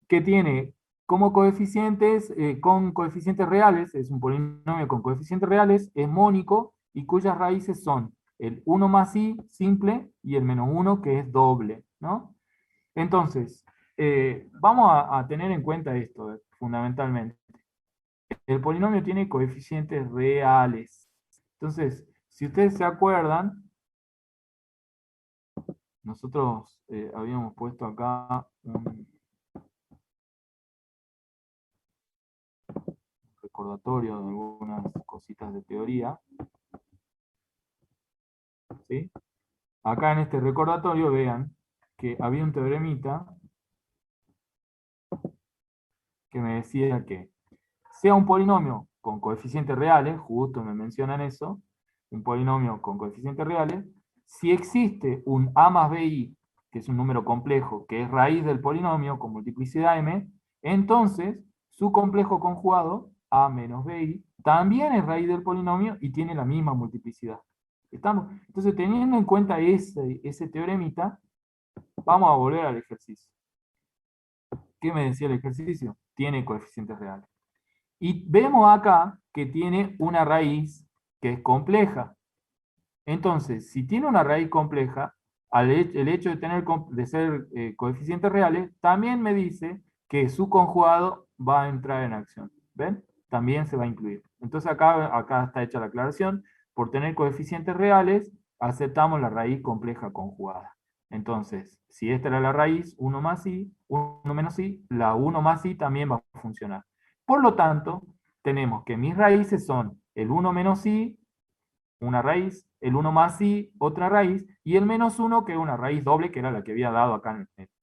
Que tiene como coeficientes, con coeficientes reales, es un polinomio con coeficientes reales, es mónico y cuyas raíces son el 1 más i simple y el menos 1 que es doble, ¿no? Entonces, vamos a tener en cuenta esto, fundamentalmente. El polinomio tiene coeficientes reales. Entonces, si ustedes se acuerdan, nosotros habíamos puesto acá un recordatorio de algunas cositas de teoría. ¿Sí? Acá en este recordatorio vean que había un teoremita que me decía que sea un polinomio con coeficientes reales, justo me mencionan eso, un polinomio con coeficientes reales, si existe un a más bi, que es un número complejo, que es raíz del polinomio con multiplicidad m, entonces su complejo conjugado, a menos bi, también es raíz del polinomio y tiene la misma multiplicidad. ¿Estamos? Entonces, teniendo en cuenta ese teoremita, vamos a volver al ejercicio. ¿Qué me decía el ejercicio? Tiene coeficientes reales. Y vemos acá que tiene una raíz que es compleja. Entonces, si tiene una raíz compleja, el hecho de ser coeficientes reales, también me dice que su conjugado va a entrar en acción. ¿Ven? También se va a incluir. Entonces acá está hecha la aclaración. Por tener coeficientes reales, aceptamos la raíz compleja conjugada. Entonces, si esta era la raíz, 1 más i, 1 menos i, la 1 más i también va a funcionar. Por lo tanto, tenemos que mis raíces son el 1 menos i, una raíz, el 1 más i, otra raíz, y el menos 1, que es una raíz doble, que era la que había dado acá en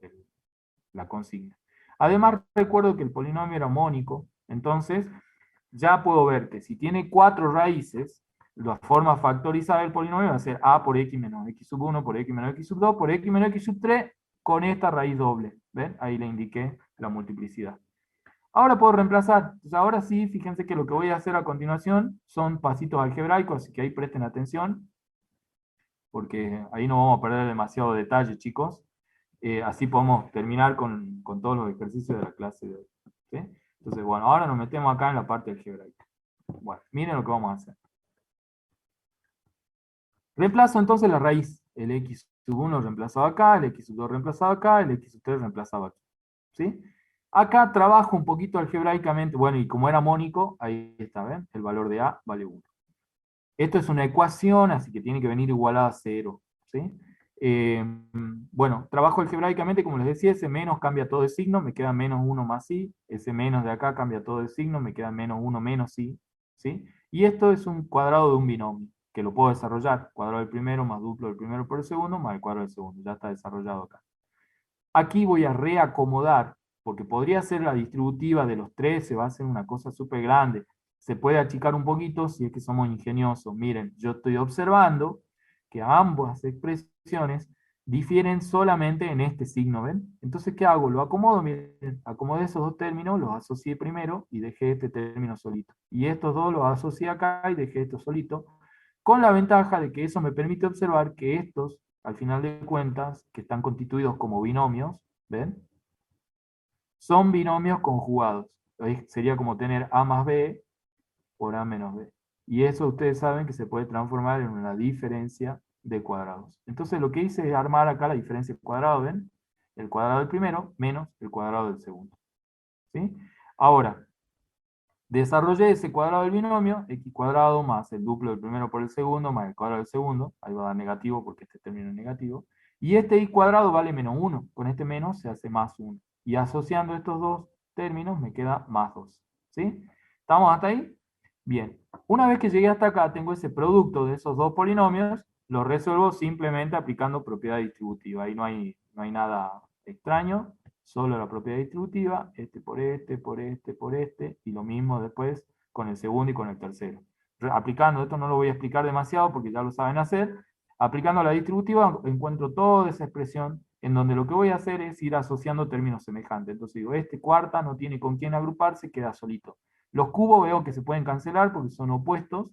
la consigna. Además, recuerdo que el polinomio era mónico, entonces ya puedo ver que si tiene 4 raíces, la forma factorizada del polinomio va a ser a por x menos x sub 1 por x menos x sub 2 por x menos x sub 3 con esta raíz doble. ¿Ven? Ahí le indiqué la multiplicidad. Ahora puedo reemplazar. Entonces ahora sí, fíjense que lo que voy a hacer a continuación son pasitos algebraicos, así que ahí presten atención. porque ahí no vamos a perder demasiado detalle, chicos. Así podemos terminar con todos los ejercicios de la clase de hoy. ¿Sí? Entonces, bueno, ahora nos metemos acá en la parte algebraica. Bueno, miren lo que vamos a hacer. Reemplazo entonces la raíz. El x sub 1 reemplazado acá, el x sub 2 reemplazado acá, el x sub 3 reemplazado aquí. ¿Sí? Acá trabajo un poquito algebraicamente, bueno, y como era mónico, ahí está, ¿ven? El valor de A vale 1. Esto es una ecuación, así que tiene que venir igualada a 0. ¿Sí? Bueno, trabajo algebraicamente, como les decía, ese menos cambia todo de signo, me queda menos 1 más i, ese menos de acá cambia todo de signo, me queda menos 1 menos i. ¿Sí? Y esto es un cuadrado de un binomio, que lo puedo desarrollar. Cuadrado del primero más duplo del primero por el segundo, más el cuadrado del segundo. Ya está desarrollado acá. Aquí voy a reacomodar, porque podría ser la distributiva de los 13, va a ser una cosa súper grande. Se puede achicar un poquito si es que somos ingeniosos. Miren, yo estoy observando que ambas expresiones difieren solamente en este signo, ¿ven? Entonces, ¿qué hago? Lo acomodo, miren, acomodé esos dos términos, los asocié primero y dejé este término solito. Y estos dos los asocié acá y dejé esto solito, con la ventaja de que eso me permite observar que estos, al final de cuentas, que están constituidos como binomios, ¿ven? Son binomios conjugados. Sería como tener A más B por A menos B. Y eso ustedes saben que se puede transformar en una diferencia de cuadrados. Entonces lo que hice es armar acá la diferencia de cuadrados, ¿ven? El cuadrado del primero menos el cuadrado del segundo. ¿Sí? Ahora, desarrollé ese cuadrado del binomio, x cuadrado más el duplo del primero por el segundo, más el cuadrado del segundo, ahí va a dar negativo porque este término es negativo, y este y cuadrado vale menos 1, con este menos se hace más 1, y asociando estos dos términos me queda más 2, ¿sí? ¿Estamos hasta ahí? Bien, una vez que llegué hasta acá, tengo ese producto de esos dos polinomios, lo resuelvo simplemente aplicando propiedad distributiva, ahí no hay nada extraño, solo la propiedad distributiva, este por este, por este, por este, y lo mismo después con el segundo y con el tercero. Aplicando, esto no lo voy a explicar demasiado porque ya lo saben hacer, aplicando la distributiva encuentro toda esa expresión en donde lo que voy a hacer es ir asociando términos semejantes. Entonces digo, este cuarta no tiene con quién agruparse, queda solito. Los cubos veo que se pueden cancelar porque son opuestos.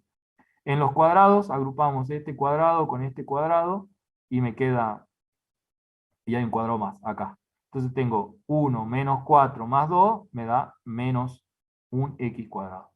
En los cuadrados agrupamos este cuadrado con este cuadrado y me queda, y hay un cuadrado más acá. Entonces tengo 1 menos 4 más 2 me da menos un x cuadrado.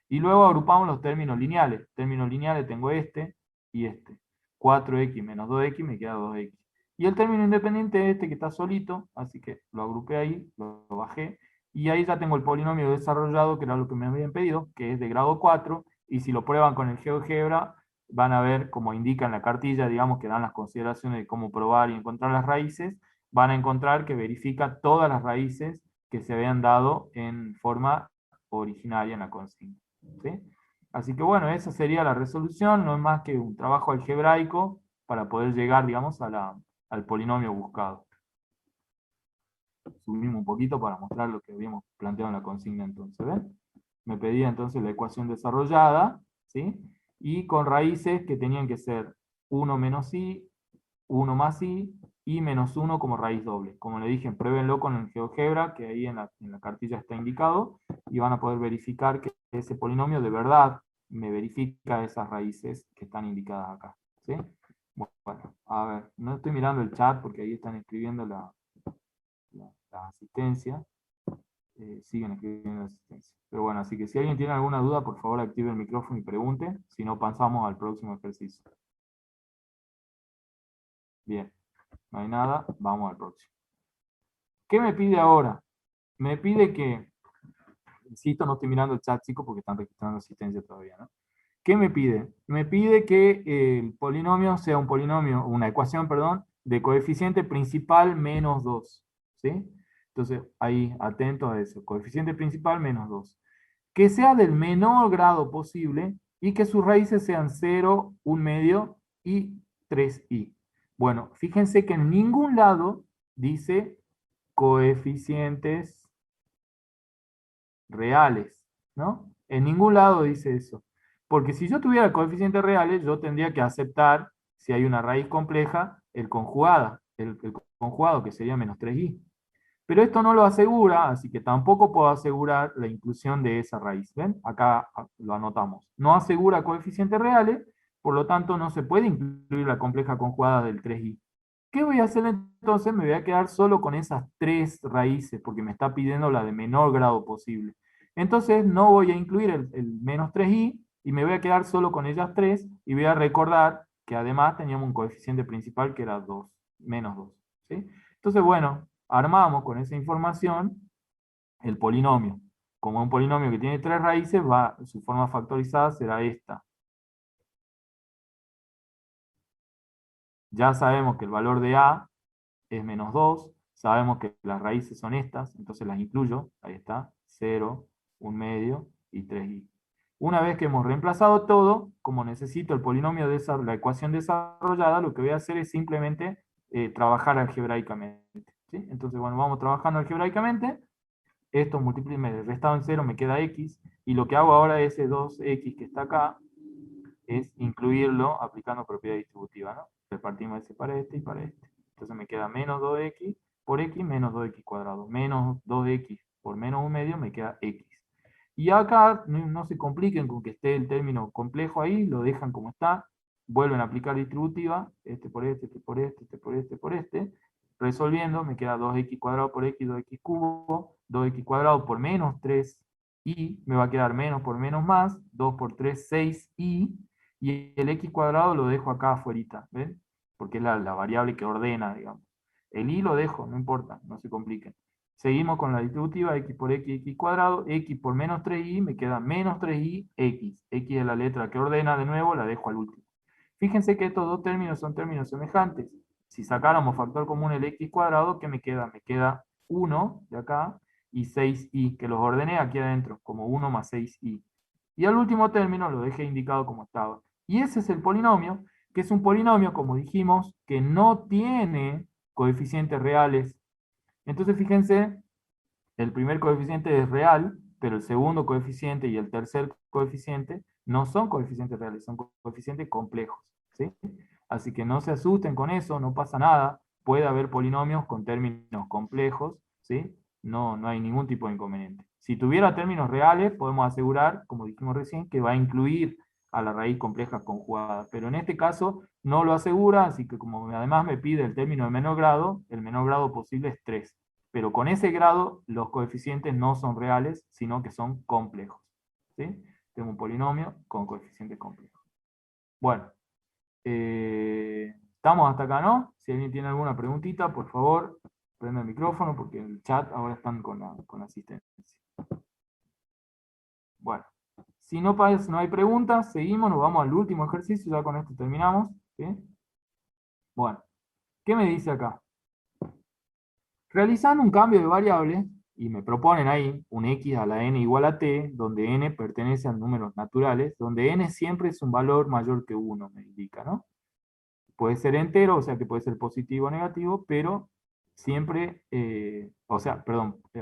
Y luego agrupamos los términos lineales. Términos lineales tengo este y este. 4x menos 2x me queda 2x. Y el término independiente es este que está solito, así que lo agrupé ahí, lo bajé. Y ahí ya tengo el polinomio desarrollado, que era lo que me habían pedido, que es de grado 4. Y si lo prueban con el GeoGebra, van a ver, como indica en la cartilla, digamos, que dan las consideraciones de cómo probar y encontrar las raíces, van a encontrar que verifica todas las raíces que se habían dado en forma originaria en la consigna. ¿Sí? Así que bueno, esa sería la resolución, no es más que un trabajo algebraico para poder llegar, digamos, al polinomio buscado. Subimos un poquito para mostrar lo que habíamos planteado en la consigna entonces, ¿ven? Me pedía entonces la ecuación desarrollada, ¿sí? Y con raíces que tenían que ser 1 menos i, 1 más i, y menos 1 como raíz doble. Como le dije, pruébenlo con el GeoGebra, que ahí en la cartilla está indicado, y van a poder verificar que ese polinomio de verdad me verifica esas raíces que están indicadas acá. ¿Sí? Bueno, a ver, no estoy mirando el chat porque ahí están escribiendo la asistencia. Siguen escribiendo la asistencia. Pero bueno, así que si alguien tiene alguna duda, por favor active el micrófono y pregunte, si no pasamos al próximo ejercicio. Bien, no hay nada, vamos al próximo. ¿Qué me pide ahora? Me pide que, insisto, no estoy mirando el chat, chicos, porque están registrando asistencia todavía, ¿no? ¿Qué me pide? Me pide que el polinomio sea un polinomio, una ecuación, perdón, de coeficiente principal menos 2, ¿sí? Entonces, ahí, atentos a eso, coeficiente principal menos 2. Que sea del menor grado posible y que sus raíces sean 0, 1 medio y 3i. Bueno, fíjense que en ningún lado dice coeficientes reales, ¿no? En ningún lado dice eso. Porque si yo tuviera coeficientes reales, yo tendría que aceptar, si hay una raíz compleja, el conjugado, que sería menos 3i. Pero esto no lo asegura, así que tampoco puedo asegurar la inclusión de esa raíz. ¿Ven? Acá lo anotamos. No asegura coeficientes reales, por lo tanto no se puede incluir la compleja conjugada del 3i. ¿Qué voy a hacer entonces? Me voy a quedar solo con esas 3 raíces, porque me está pidiendo la de menor grado posible. Entonces no voy a incluir el menos 3i, y me voy a quedar solo con ellas 3, y voy a recordar que además teníamos un coeficiente principal que era 2, menos 2. ¿Sí? Entonces, bueno, armamos con esa información el polinomio. Como un polinomio que tiene 3 raíces, su forma factorizada será esta. Ya sabemos que el valor de A es menos 2, sabemos que las raíces son estas, entonces las incluyo, ahí está, 0, 1 medio y 3i. Una vez que hemos reemplazado todo, como necesito el polinomio de la ecuación desarrollada, lo que voy a hacer es simplemente trabajar algebraicamente. ¿Sí? Entonces, bueno, vamos trabajando algebraicamente. Esto restado en 0 me queda x, y lo que hago ahora es ese 2x que está acá, es incluirlo aplicando propiedad distributiva, ¿no? Repartimos ese para este y para este. Entonces me queda menos 2x por x menos 2x cuadrado. Menos 2x por menos 1 medio me queda x. Y acá no se compliquen con que esté el término complejo ahí, lo dejan como está, vuelven a aplicar distributiva, este por este, este por este, este por este, por este. Resolviendo me queda 2x cuadrado por x, 2x cubo, 2x cuadrado por menos 3i, me va a quedar menos por menos más, 2 por 3, 6i, y el x cuadrado lo dejo acá afuera, ¿ven? Porque es la variable que ordena, digamos. El i lo dejo, no importa, no se compliquen. Seguimos con la distributiva, x por x cuadrado, x por menos 3i, me queda menos 3i, x. X es la letra que ordena, de nuevo, la dejo al último. Fíjense que estos dos términos son términos semejantes. Si sacáramos factor común el x cuadrado, ¿qué me queda? Me queda 1 de acá y 6i, que los ordené aquí adentro, como 1 más 6i. Y al último término lo dejé indicado como estaba. Y ese es el polinomio, que es un polinomio, como dijimos, que no tiene coeficientes reales. Entonces, fíjense, el primer coeficiente es real, pero el segundo coeficiente y el tercer coeficiente no son coeficientes reales, son coeficientes complejos. ¿Sí? Así que no se asusten con eso, no pasa nada. Puede haber polinomios con términos complejos, ¿sí? No hay ningún tipo de inconveniente. Si tuviera términos reales, podemos asegurar, como dijimos recién, que va a incluir a la raíz compleja conjugada. Pero en este caso no lo asegura, así que como además me pide el término de menor grado, el menor grado posible es 3. Pero con ese grado los coeficientes no son reales, sino que son complejos. ¿Sí? Tengo un polinomio con coeficientes complejos. Bueno, estamos hasta acá, ¿no? Si alguien tiene alguna preguntita, por favor, prenda el micrófono, porque en el chat ahora están con la asistencia. Bueno, si no hay preguntas, seguimos, nos vamos al último ejercicio, ya con esto terminamos. ¿Sí? Bueno, ¿qué me dice acá? Realizando un cambio de variable, y me proponen ahí un x a la n igual a t, donde n pertenece a números naturales, donde n siempre es un valor mayor que 1, me indica, ¿no? Puede ser entero, o sea que puede ser positivo o negativo, pero siempre,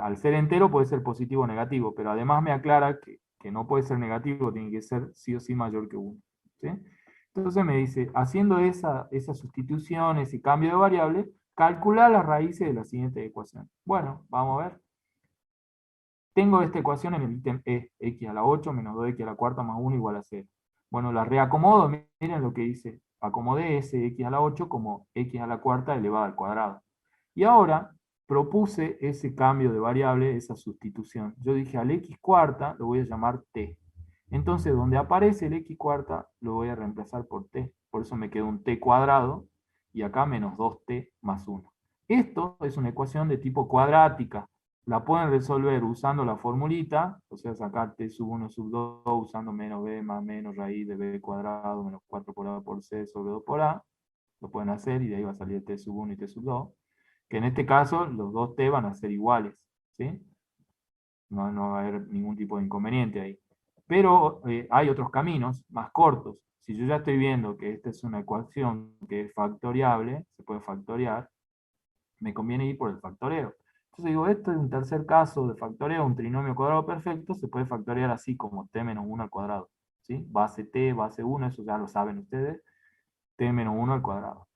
al ser entero puede ser positivo o negativo, pero además me aclara que no puede ser negativo, tiene que ser sí o sí mayor que 1. ¿Sí? Entonces me dice, haciendo esa sustitución, ese cambio de variable, calcular las raíces de la siguiente ecuación. Bueno, vamos a ver. Tengo esta ecuación en el ítem E, x a la 8 menos 2x a la cuarta más 1 igual a 0. Bueno, la reacomodo, miren lo que dice. Acomodé ese x a la 8 como x a la cuarta elevada al cuadrado. Y ahora propuse ese cambio de variable, esa sustitución. Yo dije al x cuarta lo voy a llamar t. Entonces, donde aparece el x cuarta, lo voy a reemplazar por t. Por eso me queda un t cuadrado, y acá menos 2t más 1. Esto es una ecuación de tipo cuadrática. La pueden resolver usando la formulita, o sea, sacar t sub 1 sub 2 usando menos b más menos raíz de b cuadrado menos 4 por a por c sobre 2 por a. Lo pueden hacer y de ahí va a salir t sub 1 y t sub 2. Que en este caso los dos t van a ser iguales. ¿Sí? No va a haber ningún tipo de inconveniente ahí. Pero hay otros caminos más cortos. Si yo ya estoy viendo que esta es una ecuación que es factoriable, se puede factoriar, me conviene ir por el factoreo. Entonces digo, esto es un tercer caso de factoreo, un trinomio cuadrado perfecto, se puede factorear así como t menos 1 al cuadrado. ¿Sí? Base t, base 1, eso ya lo saben ustedes, t menos 1 al cuadrado.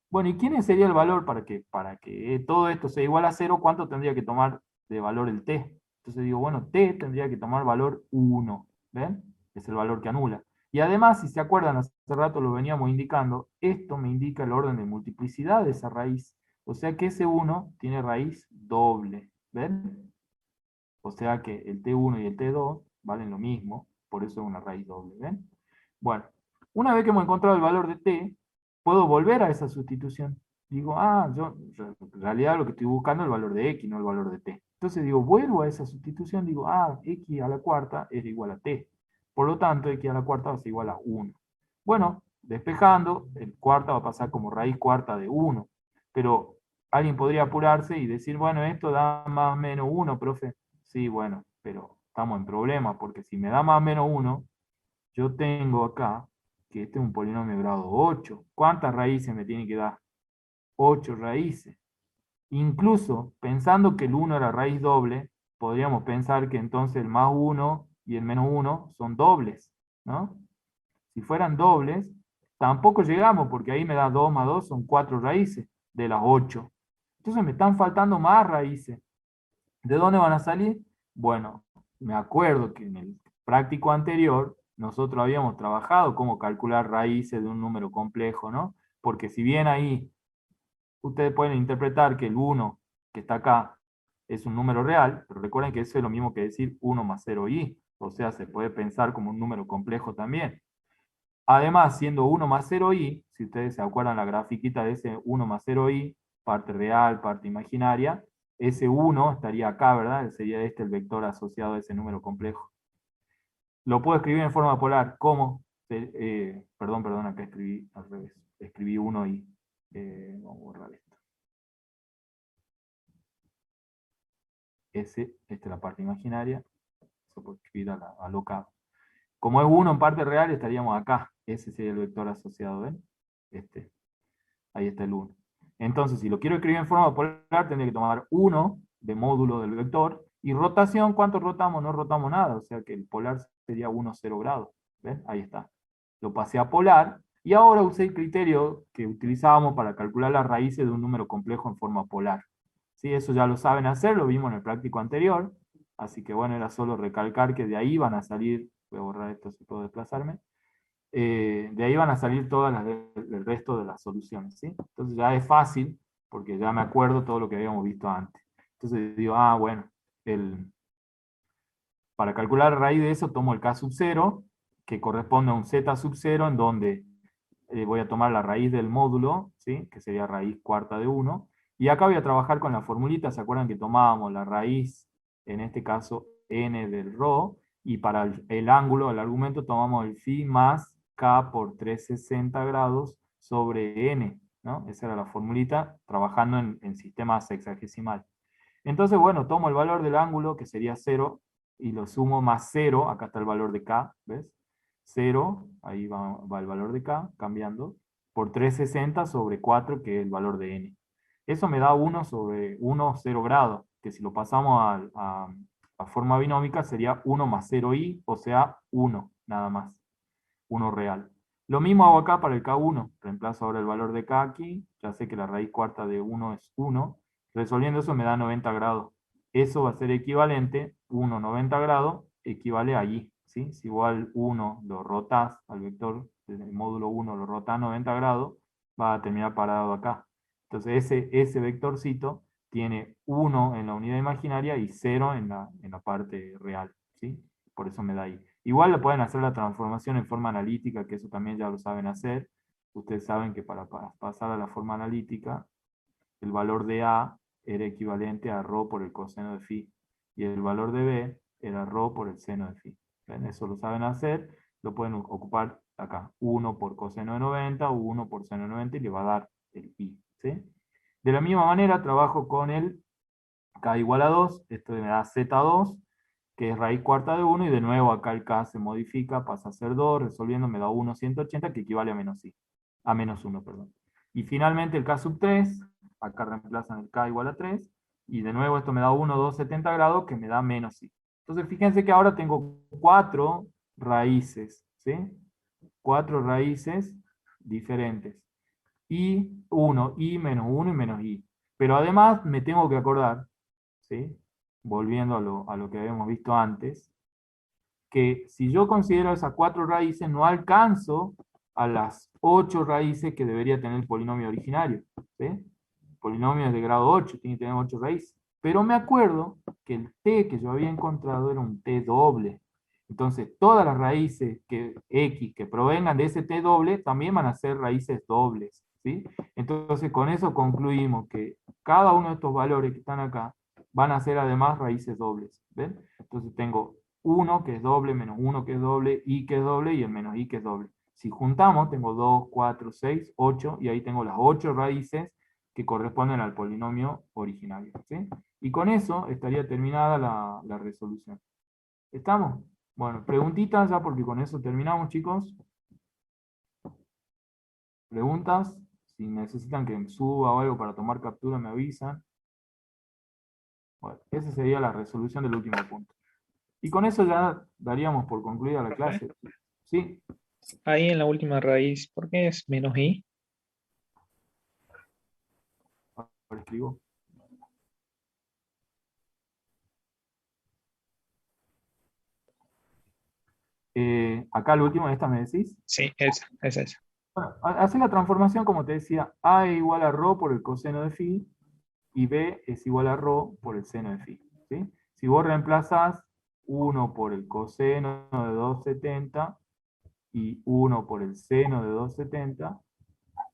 Bueno, ¿y quién sería el valor para que todo esto sea igual a 0? ¿Cuánto tendría que tomar de valor el t? Entonces digo, bueno, t tendría que tomar valor 1, ¿ven? Es el valor que anula. Y además, si se acuerdan, hace rato lo veníamos indicando, esto me indica el orden de multiplicidad de esa raíz. O sea que ese 1 tiene raíz doble. ¿Ven? O sea que el T1 y el T2 valen lo mismo, por eso es una raíz doble. ¿Ven? Bueno, una vez que hemos encontrado el valor de T, puedo volver a esa sustitución. Digo, yo en realidad lo que estoy buscando es el valor de X, no el valor de T. Entonces digo, vuelvo a esa sustitución, digo, X a la cuarta era igual a T. Por lo tanto, X a la cuarta va a ser igual a 1. Bueno, despejando, el cuarta va a pasar como raíz cuarta de 1. Pero alguien podría apurarse y decir, bueno, esto da más o menos 1, profe. Sí, bueno, pero estamos en problemas, porque si me da más o menos 1, yo tengo acá que este es un polinomio de grado 8. ¿Cuántas raíces me tiene que dar? 8 raíces. Incluso pensando que el 1 era raíz doble, podríamos pensar que entonces el más 1 y el menos 1 son dobles, ¿no? Si fueran dobles, tampoco llegamos, porque ahí me da 2 más 2 son 4 raíces de las 8. Entonces me están faltando más raíces. ¿De dónde van a salir? Bueno, me acuerdo que en el práctico anterior nosotros habíamos trabajado cómo calcular raíces de un número complejo, ¿no? Porque si bien ahí ustedes pueden interpretar que el 1 que está acá es un número real, pero recuerden que eso es lo mismo que decir 1 más 0i, o sea, se puede pensar como un número complejo también. Además, siendo 1 más 0i, si ustedes se acuerdan la grafiquita de ese 1 más 0i, parte real, parte imaginaria, ese 1 estaría acá, ¿verdad? Sería este el vector asociado a ese número complejo. Lo puedo escribir en forma polar. ¿Cómo? Perdón, acá escribí al revés. Escribí 1i. Vamos a borrar esto. Esta es la parte imaginaria. Eso puedo escribir alocado. Como es 1 en parte real, estaríamos acá. Ese sería el vector asociado, ¿ven? Ahí está el 1. Entonces, si lo quiero escribir en forma polar, tendré que tomar 1 de módulo del vector, y rotación, ¿cuánto rotamos? No rotamos nada, o sea que el polar sería 1, 0 grados. ¿Ven? Ahí está. Lo pasé a polar, y ahora usé el criterio que utilizábamos para calcular las raíces de un número complejo en forma polar. ¿Sí? Eso ya lo saben hacer, lo vimos en el práctico anterior, así que bueno, era solo recalcar que de ahí van a salir, voy a borrar esto si puedo desplazarme, de ahí van a salir todas el resto de las soluciones, ¿sí? Entonces ya es fácil, porque ya me acuerdo todo lo que habíamos visto antes. Entonces digo, bueno, para calcular la raíz de eso tomo el k sub 0, que corresponde a un z sub 0, en donde voy a tomar la raíz del módulo, ¿sí? Que sería raíz cuarta de 1, y acá voy a trabajar con la formulita. ¿Se acuerdan que tomábamos la raíz, en este caso n del ρ, y para el ángulo, el argumento, tomamos el phi más k por 360 grados sobre n, ¿no? Esa era la formulita, trabajando en sistema sexagesimal. Entonces, bueno, tomo el valor del ángulo, que sería 0, y lo sumo más 0, acá está el valor de k, ¿ves? 0, ahí va el valor de k, cambiando, por 360 sobre 4, que es el valor de n. Eso me da 1 sobre 1, 0 grados, que si lo pasamos a forma binómica sería 1 más 0i, o sea, 1, nada más. 1 real. Lo mismo hago acá para el K1. Reemplazo ahora el valor de K aquí. Ya sé que la raíz cuarta de 1 es 1. Resolviendo eso me da 90 grados. Eso va a ser equivalente, 1, 90 grados, equivale allí. ¿Sí? Si igual 1 lo rotás al vector, desde el módulo 1 lo rotás 90 grados, va a terminar parado acá. Entonces ese vectorcito tiene 1 en la unidad imaginaria y 0 en la parte real. ¿Sí? Por eso me da ahí. Igual lo pueden hacer la transformación en forma analítica, que eso también ya lo saben hacer. Ustedes saben que para pasar a la forma analítica, el valor de A era equivalente a ρ por el coseno de phi, y el valor de B era ρ por el seno de phi. ¿Ven? Eso lo saben hacer, lo pueden ocupar acá, 1 por coseno de 90, 1 por seno de 90, y le va a dar el i. ¿Sí? De la misma manera, trabajo con el k igual a 2, esto me da z2, que es raíz cuarta de 1, y de nuevo acá el k se modifica, pasa a ser 2, resolviendo me da 1, 180, que equivale a menos i, a menos 1, perdón. Y finalmente el k sub 3, acá reemplazan el k igual a 3, y de nuevo esto me da 1, 2, 70 grados, que me da menos i. Entonces fíjense que ahora tengo 4 raíces, ¿sí? 4 raíces diferentes. I1, i menos 1 y menos i. Pero además me tengo que acordar, ¿sí? Volviendo a lo que habíamos visto antes, que si yo considero esas 4 raíces, no alcanzo a las 8 raíces que debería tener el polinomio originario. ¿Sí? El polinomio es de grado 8, tiene que tener 8 raíces. Pero me acuerdo que el t que yo había encontrado era un t doble. Entonces, todas las raíces x que provengan de ese t doble también van a ser raíces dobles. ¿Sí? Entonces, con eso concluimos que cada uno de estos valores que están acá van a ser además raíces dobles. ¿Ven? Entonces tengo 1 que es doble, menos 1 que es doble, y que es doble, y el menos i que es doble. Si juntamos, tengo 2, 4, 6, 8, y ahí tengo las 8 raíces que corresponden al polinomio originario. ¿Sí? Y con eso estaría terminada la resolución. ¿Estamos? Bueno, preguntitas ya porque con eso terminamos, chicos. ¿Preguntas? Si necesitan que suba o algo para tomar captura, me avisan. Bueno, esa sería la resolución del último punto. Y con eso ya daríamos por concluida la clase. ¿Sí? Ahí en la última raíz, ¿por qué es menos i? Ahora escribo. Acá el último de esta me decís. Sí, esa, es esa. Bueno, hacer la transformación, como te decía, a es igual a ρ por el coseno de phi, y b es igual a ρ por el seno de phi. ¿Sí? Si vos reemplazás 1 por el coseno de 270 y 1 por el seno de 270,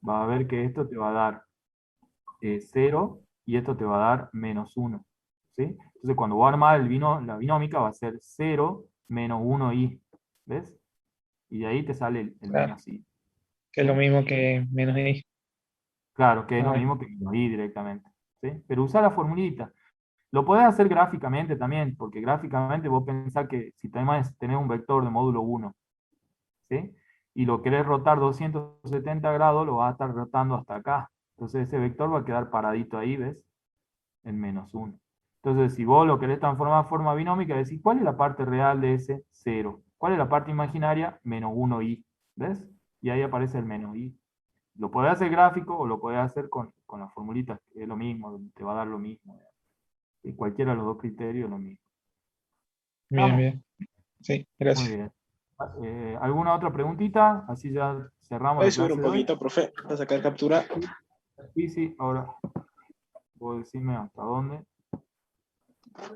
vas a ver que esto te va a dar 0 y esto te va a dar menos 1. ¿Sí? Entonces cuando voy a armar la binómica va a ser 0 menos 1i. ¿Ves? Y de ahí te sale el Claro. menos i. Que es lo mismo que menos i. Claro, que es lo Ay. mismo que menos i directamente. ¿Sí? Pero usa la formulita. Lo podés hacer gráficamente también, porque gráficamente vos pensás que si tenés un vector de módulo 1, ¿sí? Y lo querés rotar 270 grados, lo vas a estar rotando hasta acá. Entonces ese vector va a quedar paradito ahí, ¿ves? En menos 1. Entonces, si vos lo querés transformar a forma binómica, decís, ¿cuál es la parte real de ese 0? ¿Cuál es la parte imaginaria? Menos 1i. ¿Ves? Y ahí aparece el menos i. Lo podés hacer gráfico o lo podés hacer con la formulita, que es lo mismo, te va a dar lo mismo. Y cualquiera de los dos criterios es lo mismo. Bien, ¿Estamos? bien. Sí, Muy gracias. bien. ¿Alguna otra preguntita? Así ya cerramos Puede la subir clase un de hoy. poquito, profe, para sacar captura. Sí, ahora. ¿Puedo decirme hasta dónde?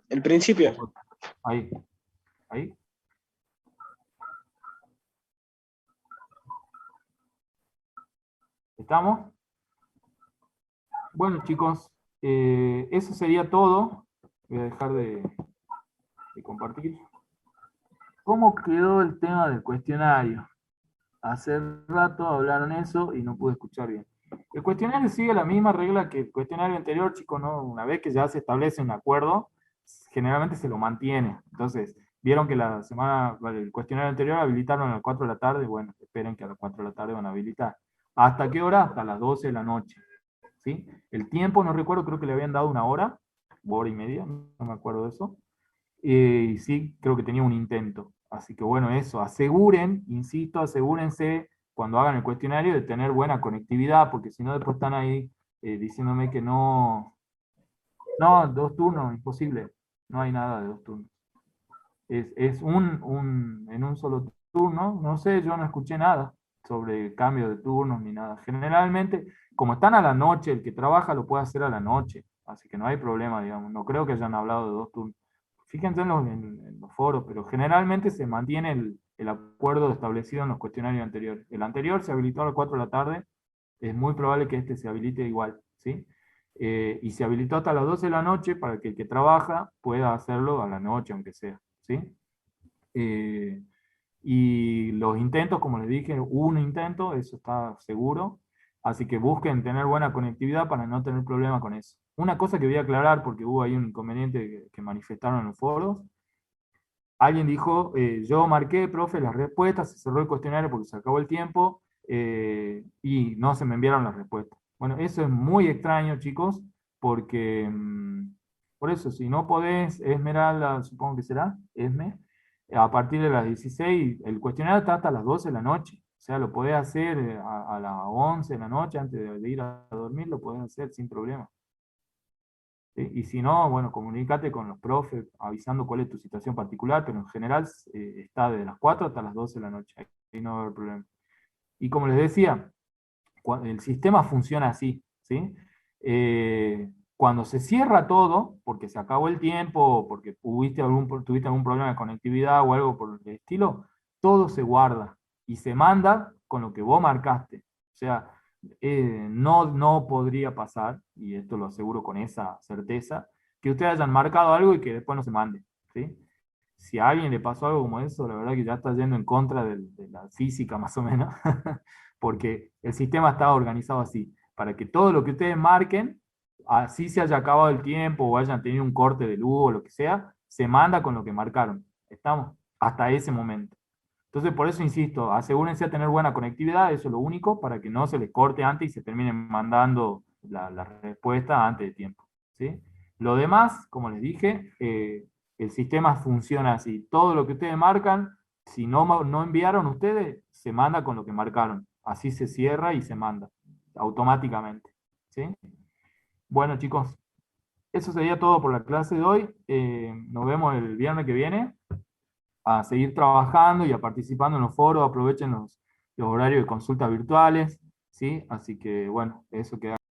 El principio. Ahí. Ahí. ¿Estamos? Bueno, chicos, eso sería todo. Voy a dejar de compartir. ¿Cómo quedó el tema del cuestionario? Hace rato hablaron eso y no pude escuchar bien. El cuestionario sigue la misma regla que el cuestionario anterior, chicos, ¿no? Una vez que ya se establece un acuerdo, generalmente se lo mantiene. Entonces, vieron que el cuestionario anterior habilitaron a las 4 de la tarde, bueno, esperen que a las 4 de la tarde van a habilitar. ¿Hasta qué hora? Hasta las 12 de la noche. ¿Sí? El tiempo, no recuerdo, creo que le habían dado 1 hora y media, no me acuerdo de eso. Y sí, creo que tenía un intento. Así que bueno, eso, insisto, asegúrense cuando hagan el cuestionario de tener buena conectividad, porque si no después están ahí diciéndome que no, 2 turnos, imposible, no hay nada de 2 turnos. Es en un solo turno, no sé, yo no escuché nada sobre cambio de turnos ni nada. Generalmente, como están a la noche, el que trabaja lo puede hacer a la noche, así que no hay problema, digamos, no creo que hayan hablado de 2 turnos. Fíjense en los foros, pero generalmente se mantiene el acuerdo establecido en los cuestionarios anteriores. El anterior se habilitó a las 4 de la tarde, es muy probable que este se habilite igual, ¿sí? Y se habilitó hasta las 12 de la noche para que el que trabaja pueda hacerlo a la noche, aunque sea, ¿sí? Y los intentos, como les dije, un intento, eso está seguro. Así que busquen tener buena conectividad para no tener problema con eso. Una cosa que voy a aclarar, porque hubo ahí un inconveniente que manifestaron en los foros. Alguien dijo, yo marqué, profe, las respuestas, se cerró el cuestionario porque se acabó el tiempo y no se me enviaron las respuestas. Bueno, eso es muy extraño, chicos, porque por eso, si no podés, Esmeralda, supongo que será, Esme, a partir de las 16, el cuestionario está hasta las 12 de la noche. O sea, lo podés hacer a las 11 de la noche, antes de ir a dormir, lo podés hacer sin problema. ¿sí? Y si no, bueno, comunícate con los profes avisando cuál es tu situación particular, pero en general está desde las 4 hasta las 12 de la noche, ahí no va a haber problema. Y como les decía, el sistema funciona así, ¿sí? Cuando se cierra todo, porque se acabó el tiempo, porque tuviste algún problema de conectividad o algo por el estilo, todo se guarda y se manda con lo que vos marcaste. O sea, no podría pasar, y esto lo aseguro con esa certeza, que ustedes hayan marcado algo y que después no se mande, ¿sí? Si a alguien le pasó algo como eso, la verdad que ya está yendo en contra de la física más o menos, porque el sistema estaba organizado así, para que todo lo que ustedes marquen, así se haya acabado el tiempo o hayan tenido un corte de luz o lo que sea, se manda con lo que marcaron. ¿Estamos? Hasta ese momento. Entonces, por eso insisto, asegúrense de tener buena conectividad, eso es lo único, para que no se les corte antes y se terminen mandando la respuesta antes de tiempo, ¿sí? Lo demás, como les dije, el sistema funciona así. Todo lo que ustedes marcan, si no enviaron ustedes, se manda con lo que marcaron. Así se cierra y se manda automáticamente, ¿sí? Bueno, chicos, eso sería todo por la clase de hoy. Nos vemos el viernes que viene a seguir trabajando y a participando en los foros. Aprovechen los horarios de consultas virtuales, ¿sí? Así que, bueno, eso queda.